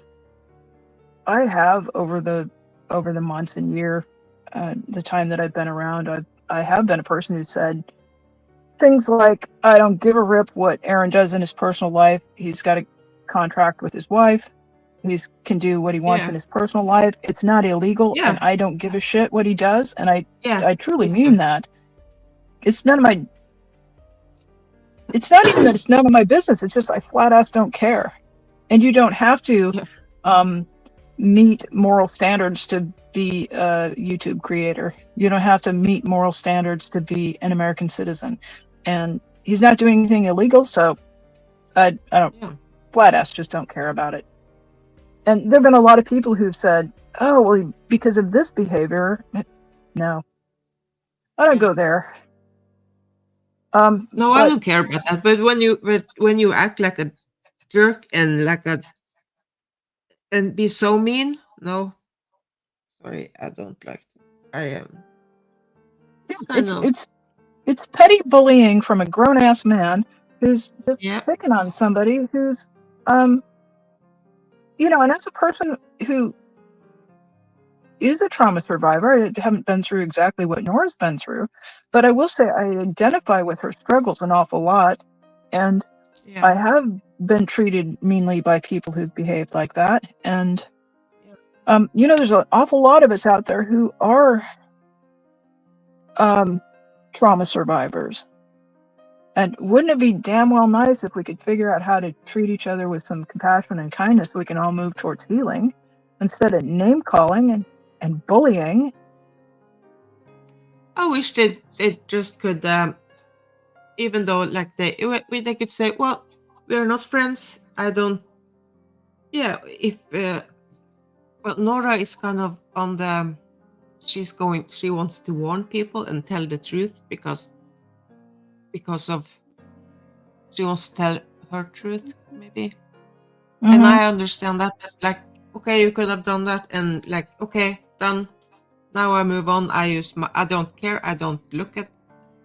over the months and year, the time that I've been around, I have been a person who said things like, I don't give a rip what Aaron does in his personal life. He's got a contract with his wife. He can do what he wants in his personal life. It's not illegal, and I don't give a shit what he does. And I truly mean that. It's none of my. It's not even that it's none of my business. It's just I flat ass don't care, and you don't have to meet moral standards to be a YouTube creator. You don't have to meet moral standards to be an American citizen. And he's not doing anything illegal, so I don't flat ass just don't care about it. And there have been a lot of people who've said, oh, well, because of this behavior, no. I don't go there. No, I don't care about that. But when you act like a jerk and and be so mean, no. Sorry, I don't like that. I am. It's petty bullying from a grown-ass man who's just picking on somebody who's, and as a person who is a trauma survivor, I haven't been through exactly what Nora's been through, but I will say I identify with her struggles an awful lot, and I have been treated meanly by people who've behaved like that, and, there's an awful lot of us out there who are, trauma survivors. And wouldn't it be damn well nice if we could figure out how to treat each other with some compassion and kindness so we can all move towards healing instead of name calling and bullying? I wish they just could, even though they could say, well, we are not friends. I don't. Yeah, if Nora is kind of on the. She wants to warn people and tell the truth because of she wants to tell her truth, maybe. And I understand that, but okay, you could have done that, and okay, done. Now I move on. I don't care. I don't look at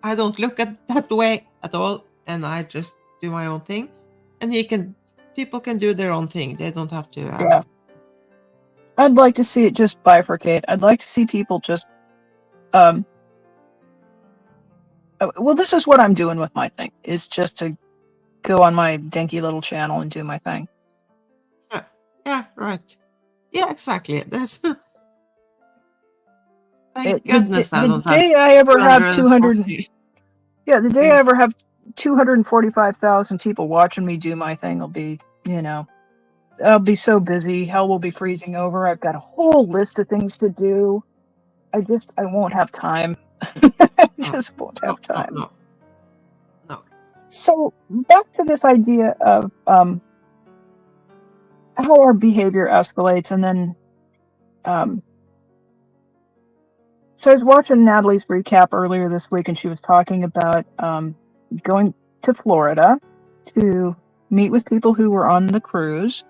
that way at all, and I just do my own thing. And people can do their own thing. They don't have to. Yeah. I'd like to see it just bifurcate. I'd like to see people just, well, this is what I'm doing with my thing, is just to go on my dinky little channel and do my thing. Yeah, right. Yeah, exactly. That's thank goodness I don't have. The day I ever have 200. Yeah, the day I ever have 245,000 people watching me do my thing will be, I'll be so busy. Hell will be freezing over. I've got a whole list of things to do. I won't have time. I just won't have time. No. So back to this idea of how our behavior escalates, and then so I was watching Natalie's recap earlier this week, and she was talking about going to Florida to meet with people who were on the cruise.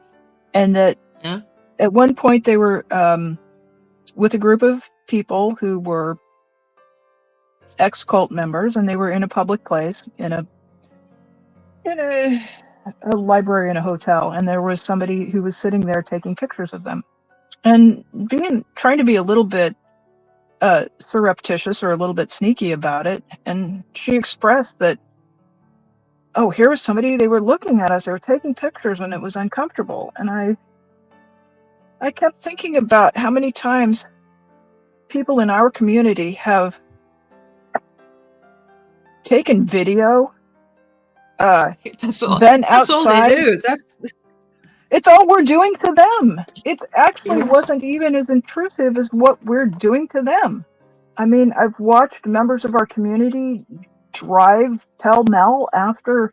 And that at one point they were with a group of people who were ex-cult members, and they were in a public place, in a library in a hotel, and there was somebody who was sitting there taking pictures of them, and trying to be a little bit surreptitious or a little bit sneaky about it. And she expressed that, oh, here was somebody, they were looking at us, they were taking pictures, and it was uncomfortable. And I kept thinking about how many times people in our community have taken video, been outside. That's all they do. It's all we're doing to them. It actually wasn't even as intrusive as what we're doing to them. I mean, I've watched members of our community drive pell-mell after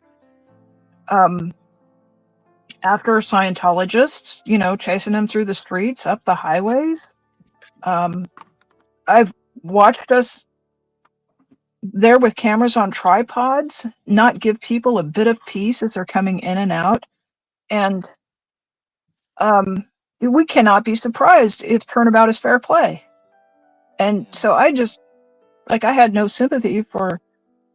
Scientologists, chasing them through the streets, up the highways. I've watched us there with cameras on tripods, not give people a bit of peace as they're coming in and out. And we cannot be surprised if turnabout is fair play. And so I just, like, I had no sympathy for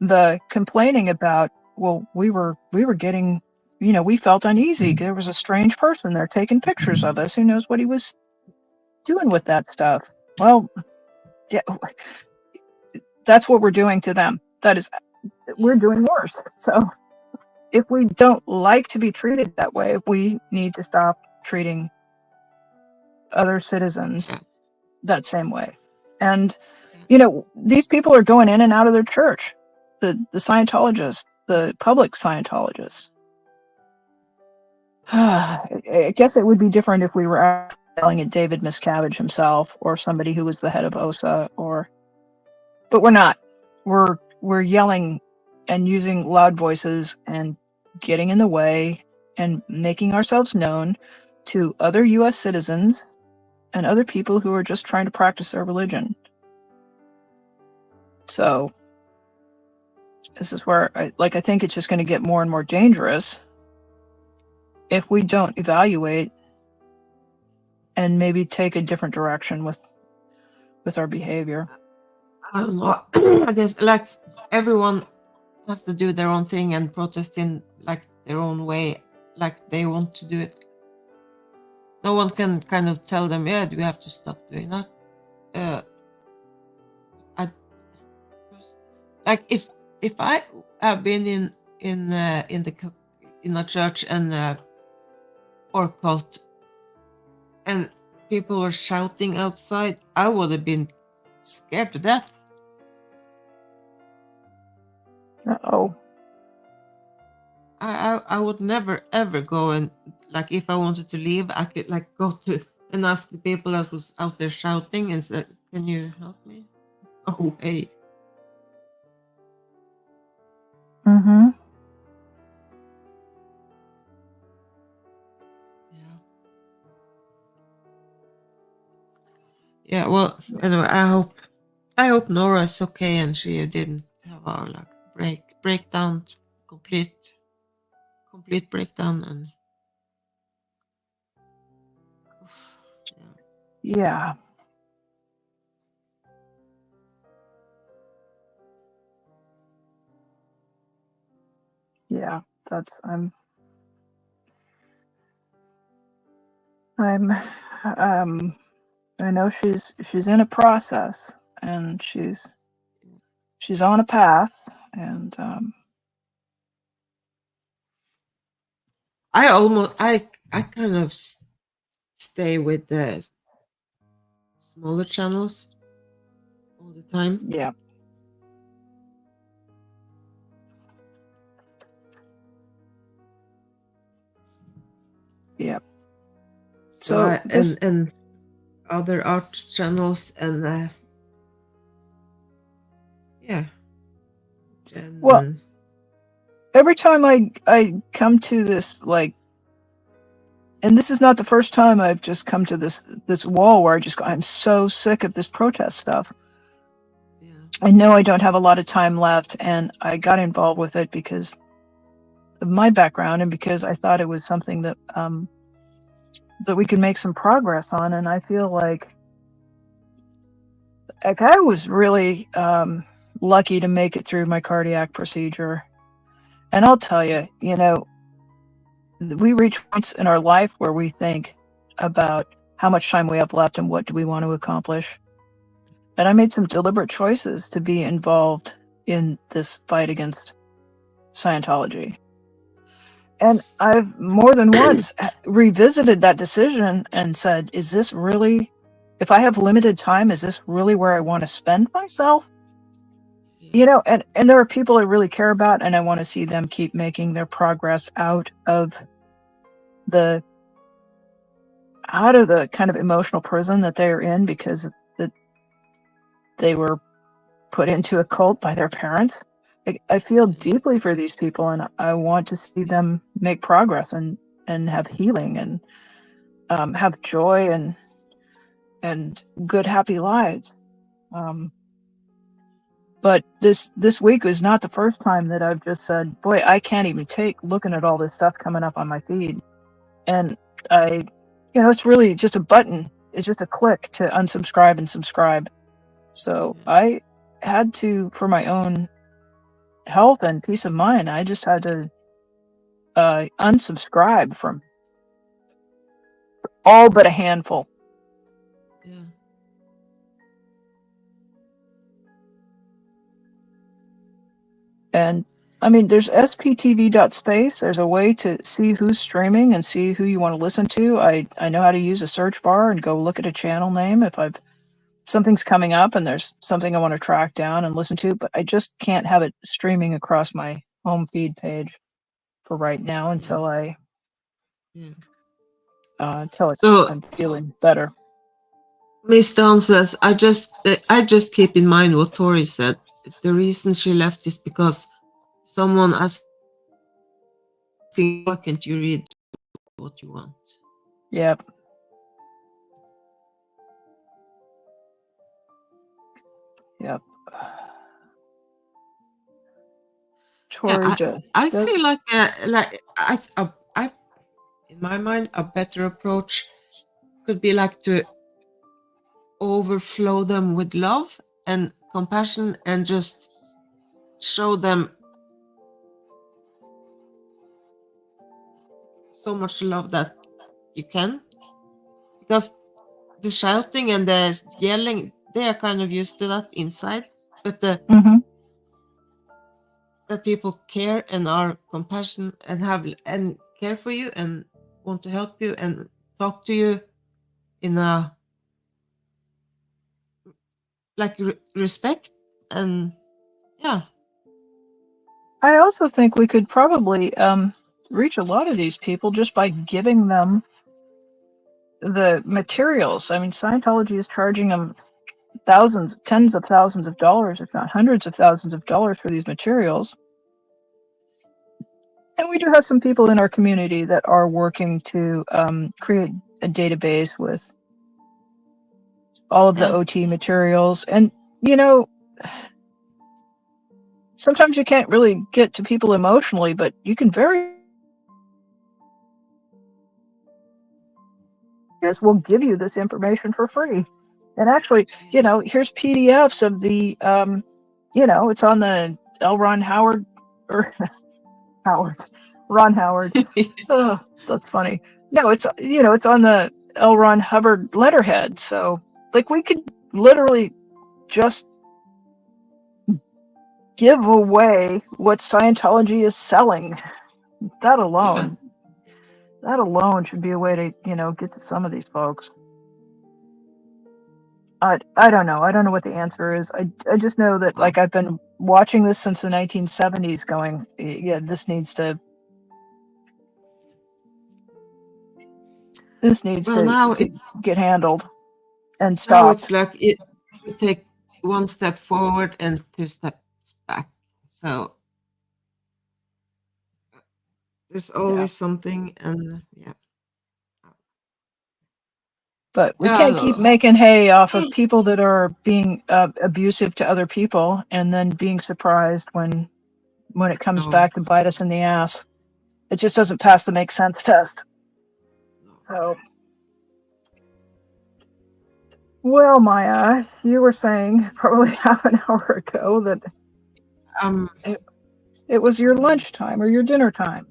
the complaining about, well, we were getting, we felt uneasy. There was a strange person there taking pictures of us. Who knows what he was doing with that stuff? Well, yeah, that's what we're doing to them. We're doing worse. So if we don't like to be treated that way, we need to stop treating other citizens that same way. And these people are going in and out of their church, the Scientologists, the public Scientologists. I guess it would be different if we were yelling at David Miscavige himself or somebody who was the head of OSA, but we're not. We're yelling and using loud voices and getting in the way and making ourselves known to other U.S. citizens and other people who are just trying to practice their religion. So this is where I think it's just going to get more and more dangerous if we don't evaluate and maybe take a different direction with our behavior. I don't know. I guess like everyone has to do their own thing and protest in like their own way, like they want to do it. No one can kind of tell them, yeah, we have to stop doing that. Like if I have been in a church and or cult, and people were shouting outside, I would have been scared to death. Uh-oh. I would never ever go, and like if I wanted to leave, I could like go to and ask the people that was out there shouting and said, "Can you help me?" Oh, hey. Mm-hmm. Yeah. Well, anyway, I hope Nora is okay and she didn't have a like breakdown, complete breakdown, and yeah. Yeah, that's I know she's in a process and she's on a path, and I kind of stay with the smaller channels all the time. yeah. Yeah. So and other art channels and yeah. Well, every time I come to this, like, and this is not the first time I've just come to this wall where I'm so sick of this protest stuff. Yeah. I know I don't have a lot of time left, and I got involved with it because of my background and because I thought it was something that that we could make some progress on. And I feel like I was really lucky to make it through my cardiac procedure. And I'll tell you, we reach points in our life where we think about how much time we have left and what do we want to accomplish. And I made some deliberate choices to be involved in this fight against Scientology. And I've more than once revisited that decision and said, is this really, if I have limited time, is this really where I want to spend myself? And there are people I really care about, and I want to see them keep making their progress out of the kind of emotional prison that they are in because that they were put into a cult by their parents. I feel deeply for these people, and I want to see them make progress and have healing and have joy and good, happy lives. But this week was not the first time that I've just said, boy, I can't even take looking at all this stuff coming up on my feed. And it's really just a button. It's just a click to unsubscribe and subscribe. So I had to, for my own health and peace of mind, I just had to unsubscribe from all but a handful. Yeah. And I mean, there's sptv.space. There's a way to see who's streaming and see who you want to listen to. I know how to use a search bar and go look at a channel name if something's coming up and there's something I want to track down and listen to, but I just can't have it streaming across my home feed page for right now until I'm feeling better. Miss Dawn says, I just keep in mind what Tori said. The reason she left is because someone asked, why can't you read what you want? Yep. Tori, I feel like I in my mind a better approach could be like to overflow them with love and compassion and just show them so much love that you can, because the shouting and the yelling, they are kind of used to that inside, but that people care and are compassionate and have and care for you and want to help you and talk to you in a like respect. And I also think we could probably reach a lot of these people just by giving them the materials. I mean, Scientology is charging them tens of thousands of dollars, if not hundreds of thousands of dollars for these materials. And we do have some people in our community that are working to create a database with all of the OT materials. And, sometimes you can't really get to people emotionally, but you can we'll give you this information for free. And actually, here's PDFs of the, it's on the L. Ron Howard, or Ron Howard. Oh, that's funny. No, it's on the L. Ron Hubbard letterhead. So, like, we could literally just give away what Scientology is selling. That alone should be a way to, get to some of these folks. I don't know. I don't know what the answer is. I just know that, like, I've been watching this since the 1970s going, this needs to now get handled and stopped. Now it's like you take one step forward and 2 steps back. So there's always something, and But we can't keep making hay off of people that are being abusive to other people and then being surprised when it comes back to bite us in the ass. It just doesn't pass the make sense test. So, well, Maya, you were saying probably half an hour ago that it was your lunchtime or your dinner time.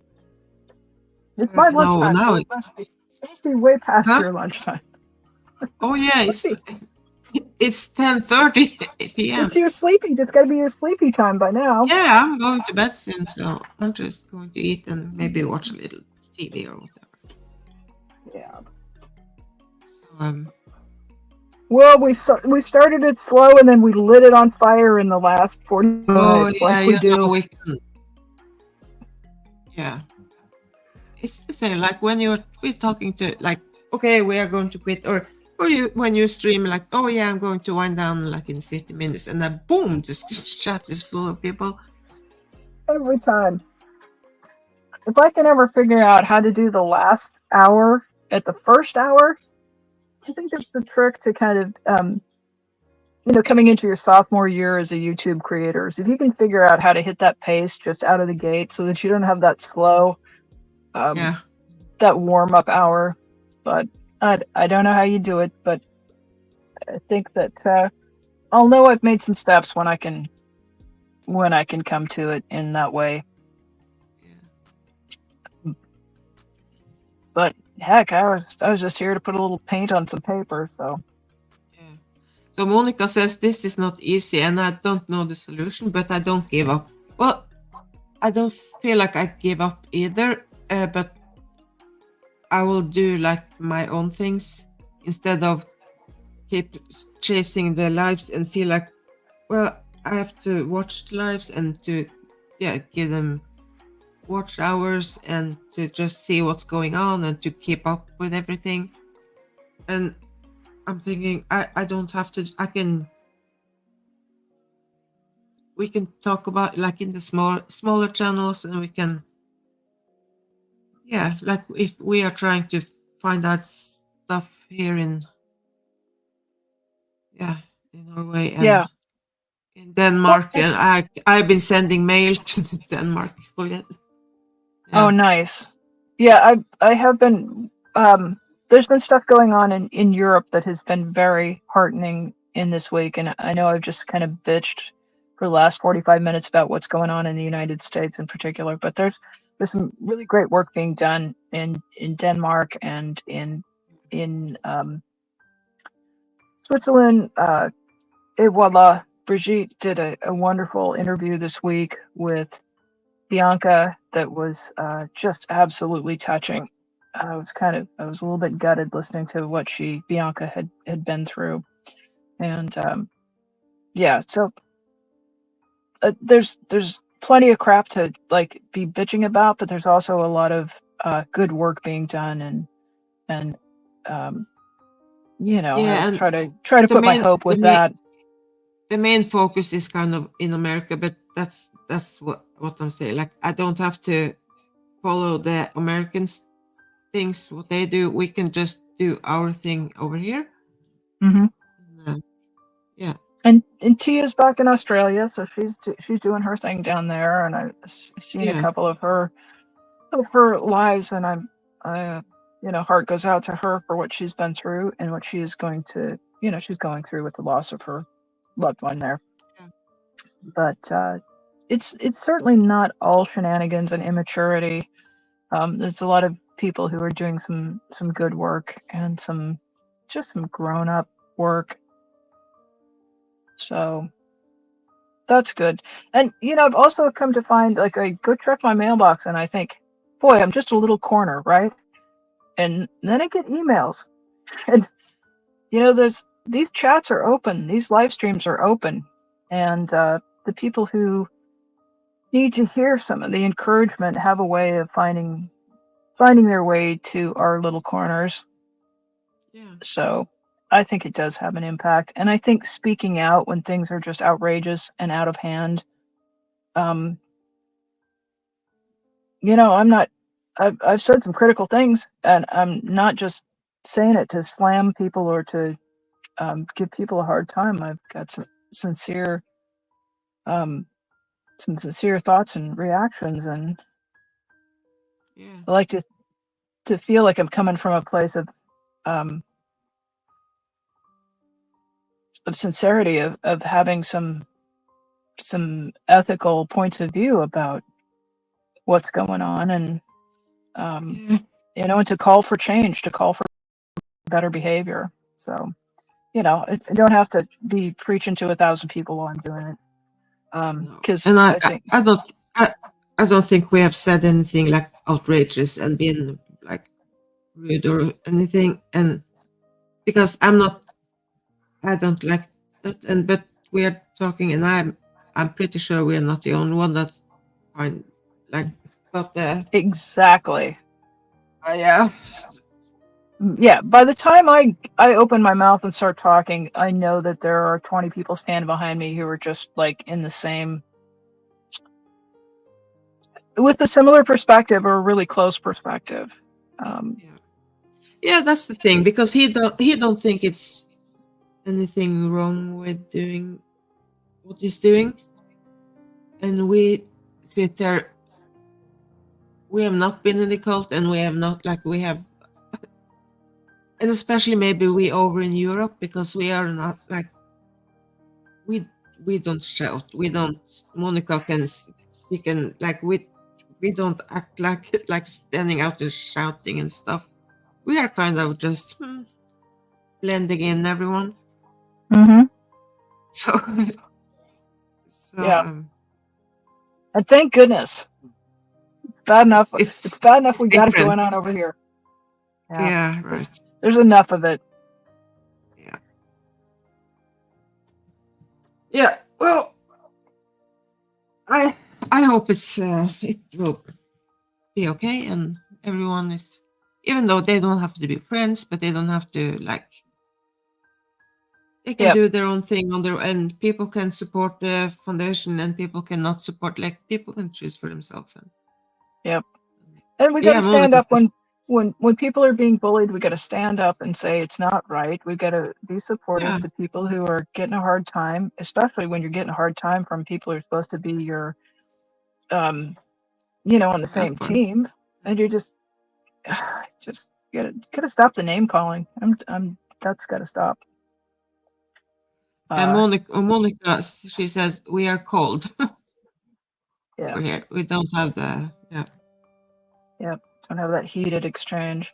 It's my lunchtime, so it must be way past your lunchtime. Oh yeah, it's 10:30 p.m. It's your sleeping. It's got to be your sleepy time by now. Yeah, I'm going to bed soon, so I'm just going to eat and maybe watch a little TV or whatever. Yeah. So well, we started it slow and then we lit it on fire in the last 40 minutes. Yeah, we do. Yeah. It's the same. Like when we're talking to, like, okay, we are going to quit, or when you stream, like, oh yeah, I'm going to wind down like in 50 minutes, and then boom, just chat is full of people. Every time. If I can ever figure out how to do the last hour at the first hour, I think that's the trick to kind of, coming into your sophomore year as a YouTube creator, is if you can figure out how to hit that pace just out of the gate so that you don't have that slow, Yeah. that warm up hour. But I don't know how you do it, but I think that I'll know I've made some steps when I can come to it in that way. Yeah. But heck, I was just here to put a little paint on some paper, so. Yeah. So Monica says this is not easy and I don't know the solution, but I don't give up. Well, I don't feel like I give up either, but I will do like my own things instead of keep chasing the lives and feel like, well, I have to watch the lives and to give them watch hours and to just see what's going on and to keep up with everything. And I'm thinking I don't have to. We can talk about like in the smaller channels, and we can like if we are trying to find out stuff here in Norway and in Denmark, and I've been sending mail to Denmark. Oh, nice. Yeah, I have been. There's been stuff going on in Europe that has been very heartening in this week, and I know I've just kind of bitched for the last 45 minutes about what's going on in the United States in particular. But there's some really great work being done in Denmark and in Switzerland. Et voila, Brigitte did a wonderful interview this week with Bianca that was just absolutely touching. I was a little bit gutted listening to what Bianca had been through, and so there's plenty of crap to like be bitching about, but there's also a lot of good work being done, and I try to put my hope with that. The main focus is kind of in America, but that's what I'm saying. Like I don't have to follow the Americans things, what they do. We can just do our thing over here. Mm-hmm. And Tia's back in Australia, so she's doing her thing down there, and I've seen a couple of her lives, and I heart goes out to her for what she's been through and what she is going to she's going through with the loss of her loved one there. But it's certainly not all shenanigans and immaturity. There's a lot of people who are doing some good work and some grown up work. So that's good. And I've also come to find, like, I go check my mailbox and I think, boy, I'm just a little corner, right? And then I get emails, and there's these chats are open, these live streams are open, and the people who need to hear some of the encouragement have a way of finding their way to our little corners. So I think it does have an impact, and I think speaking out when things are just outrageous and out of hand, I'm not. I've said some critical things, and I'm not just saying it to slam people or to give people a hard time. I've got some sincere thoughts and reactions, and I like to feel like I'm coming from a place of sincerity, of having some ethical points of view about what's going on, and and to call for change, to call for better behavior. So I don't have to be preaching to 1,000 people while I'm doing it, because I don't think we have said anything like outrageous and been like rude or anything, and because I don't like that, but we are talking, and I'm pretty sure we are not the only one that find like thought that exactly. Yeah, by the time I open my mouth and start talking, I know that there are 20 people standing behind me who are just like in the same, with a similar perspective or a really close perspective. That's the thing, because he don't think it's anything wrong with doing what he's doing. And we sit there. We have not been in the cult, and we have not we have, and especially maybe we over in Europe, because we are not we don't shout. We don't. Monica she can we don't act like standing out and shouting and stuff. We are kind of just blending in everyone. Mm-hmm. So Yeah. And thank goodness. It's bad enough. It's bad enough we got it going on over here. Yeah, right. There's enough of it. Yeah. Well, I hope it will be okay, and everyone is, even though they don't have to be friends, but they don't have to they can do their own thing on their end. People can support the foundation, and people cannot support. People can choose for themselves. And we got to stand up when people are being bullied. We got to stand up and say it's not right. We got to be supportive to people who are getting a hard time, especially when you're getting a hard time from people who are supposed to be your, on the same team, and you're just gotta stop the name calling. That's got to stop. And Monica, she says we are cold. Over here, we don't have the don't have that heated exchange.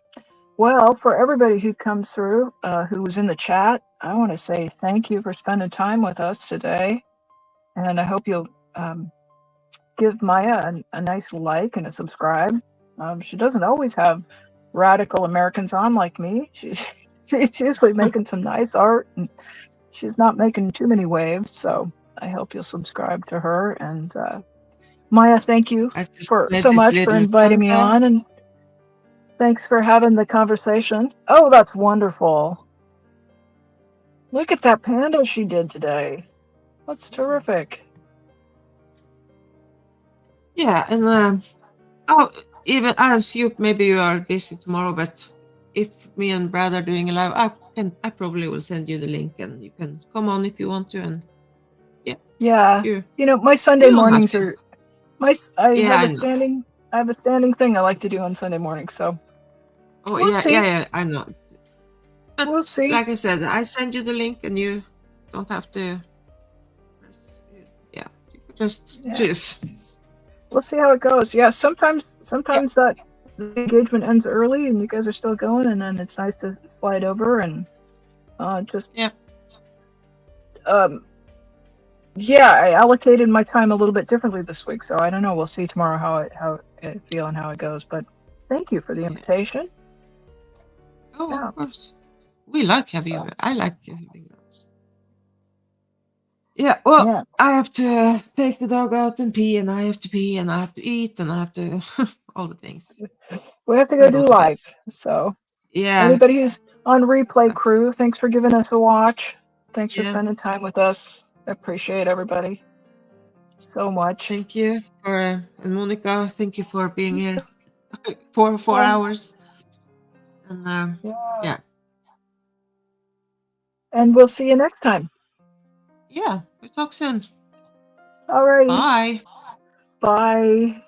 Well, for everybody who comes through, who was in the chat, I want to say thank you for spending time with us today, and I hope you'll give Maya a nice like and a subscribe. She doesn't always have radical Americans on like me. She's usually making some nice art, and she's not making too many waves. So I hope you'll subscribe to her. And Maya, thank you so much for inviting me on, and thanks for having the conversation. Oh, that's wonderful. Look at that panda she did today. That's terrific. Yeah, and even as maybe you are busy tomorrow, but if me and Brad are doing a live, I probably will send you the link, and you can come on if you want to. And my Sunday mornings are I have a standing thing I like to do on Sunday mornings. So we'll see. I know. But we'll see. Like I said, I send you the link, and you don't have to. You just choose. We'll see how it goes. Yeah, sometimes that the engagement ends early and you guys are still going, and then it's nice to slide over and I allocated my time a little bit differently this week, so I don't know. We'll see tomorrow how I feel and how it goes. But thank you for the invitation. Of course. We like having you. I like having you. Yeah, well, I have to take the dog out and pee, and I have to pee, and I have to eat, and I have to all the things. We have to go do life. So anybody who's on replay crew, thanks for giving us a watch. Thanks for spending time with us. I appreciate everybody so much. Thank you and Monica, thank you for being here for 4 hours. And and we'll see you next time. Yeah, we'll talk soon. All right. Bye. Bye.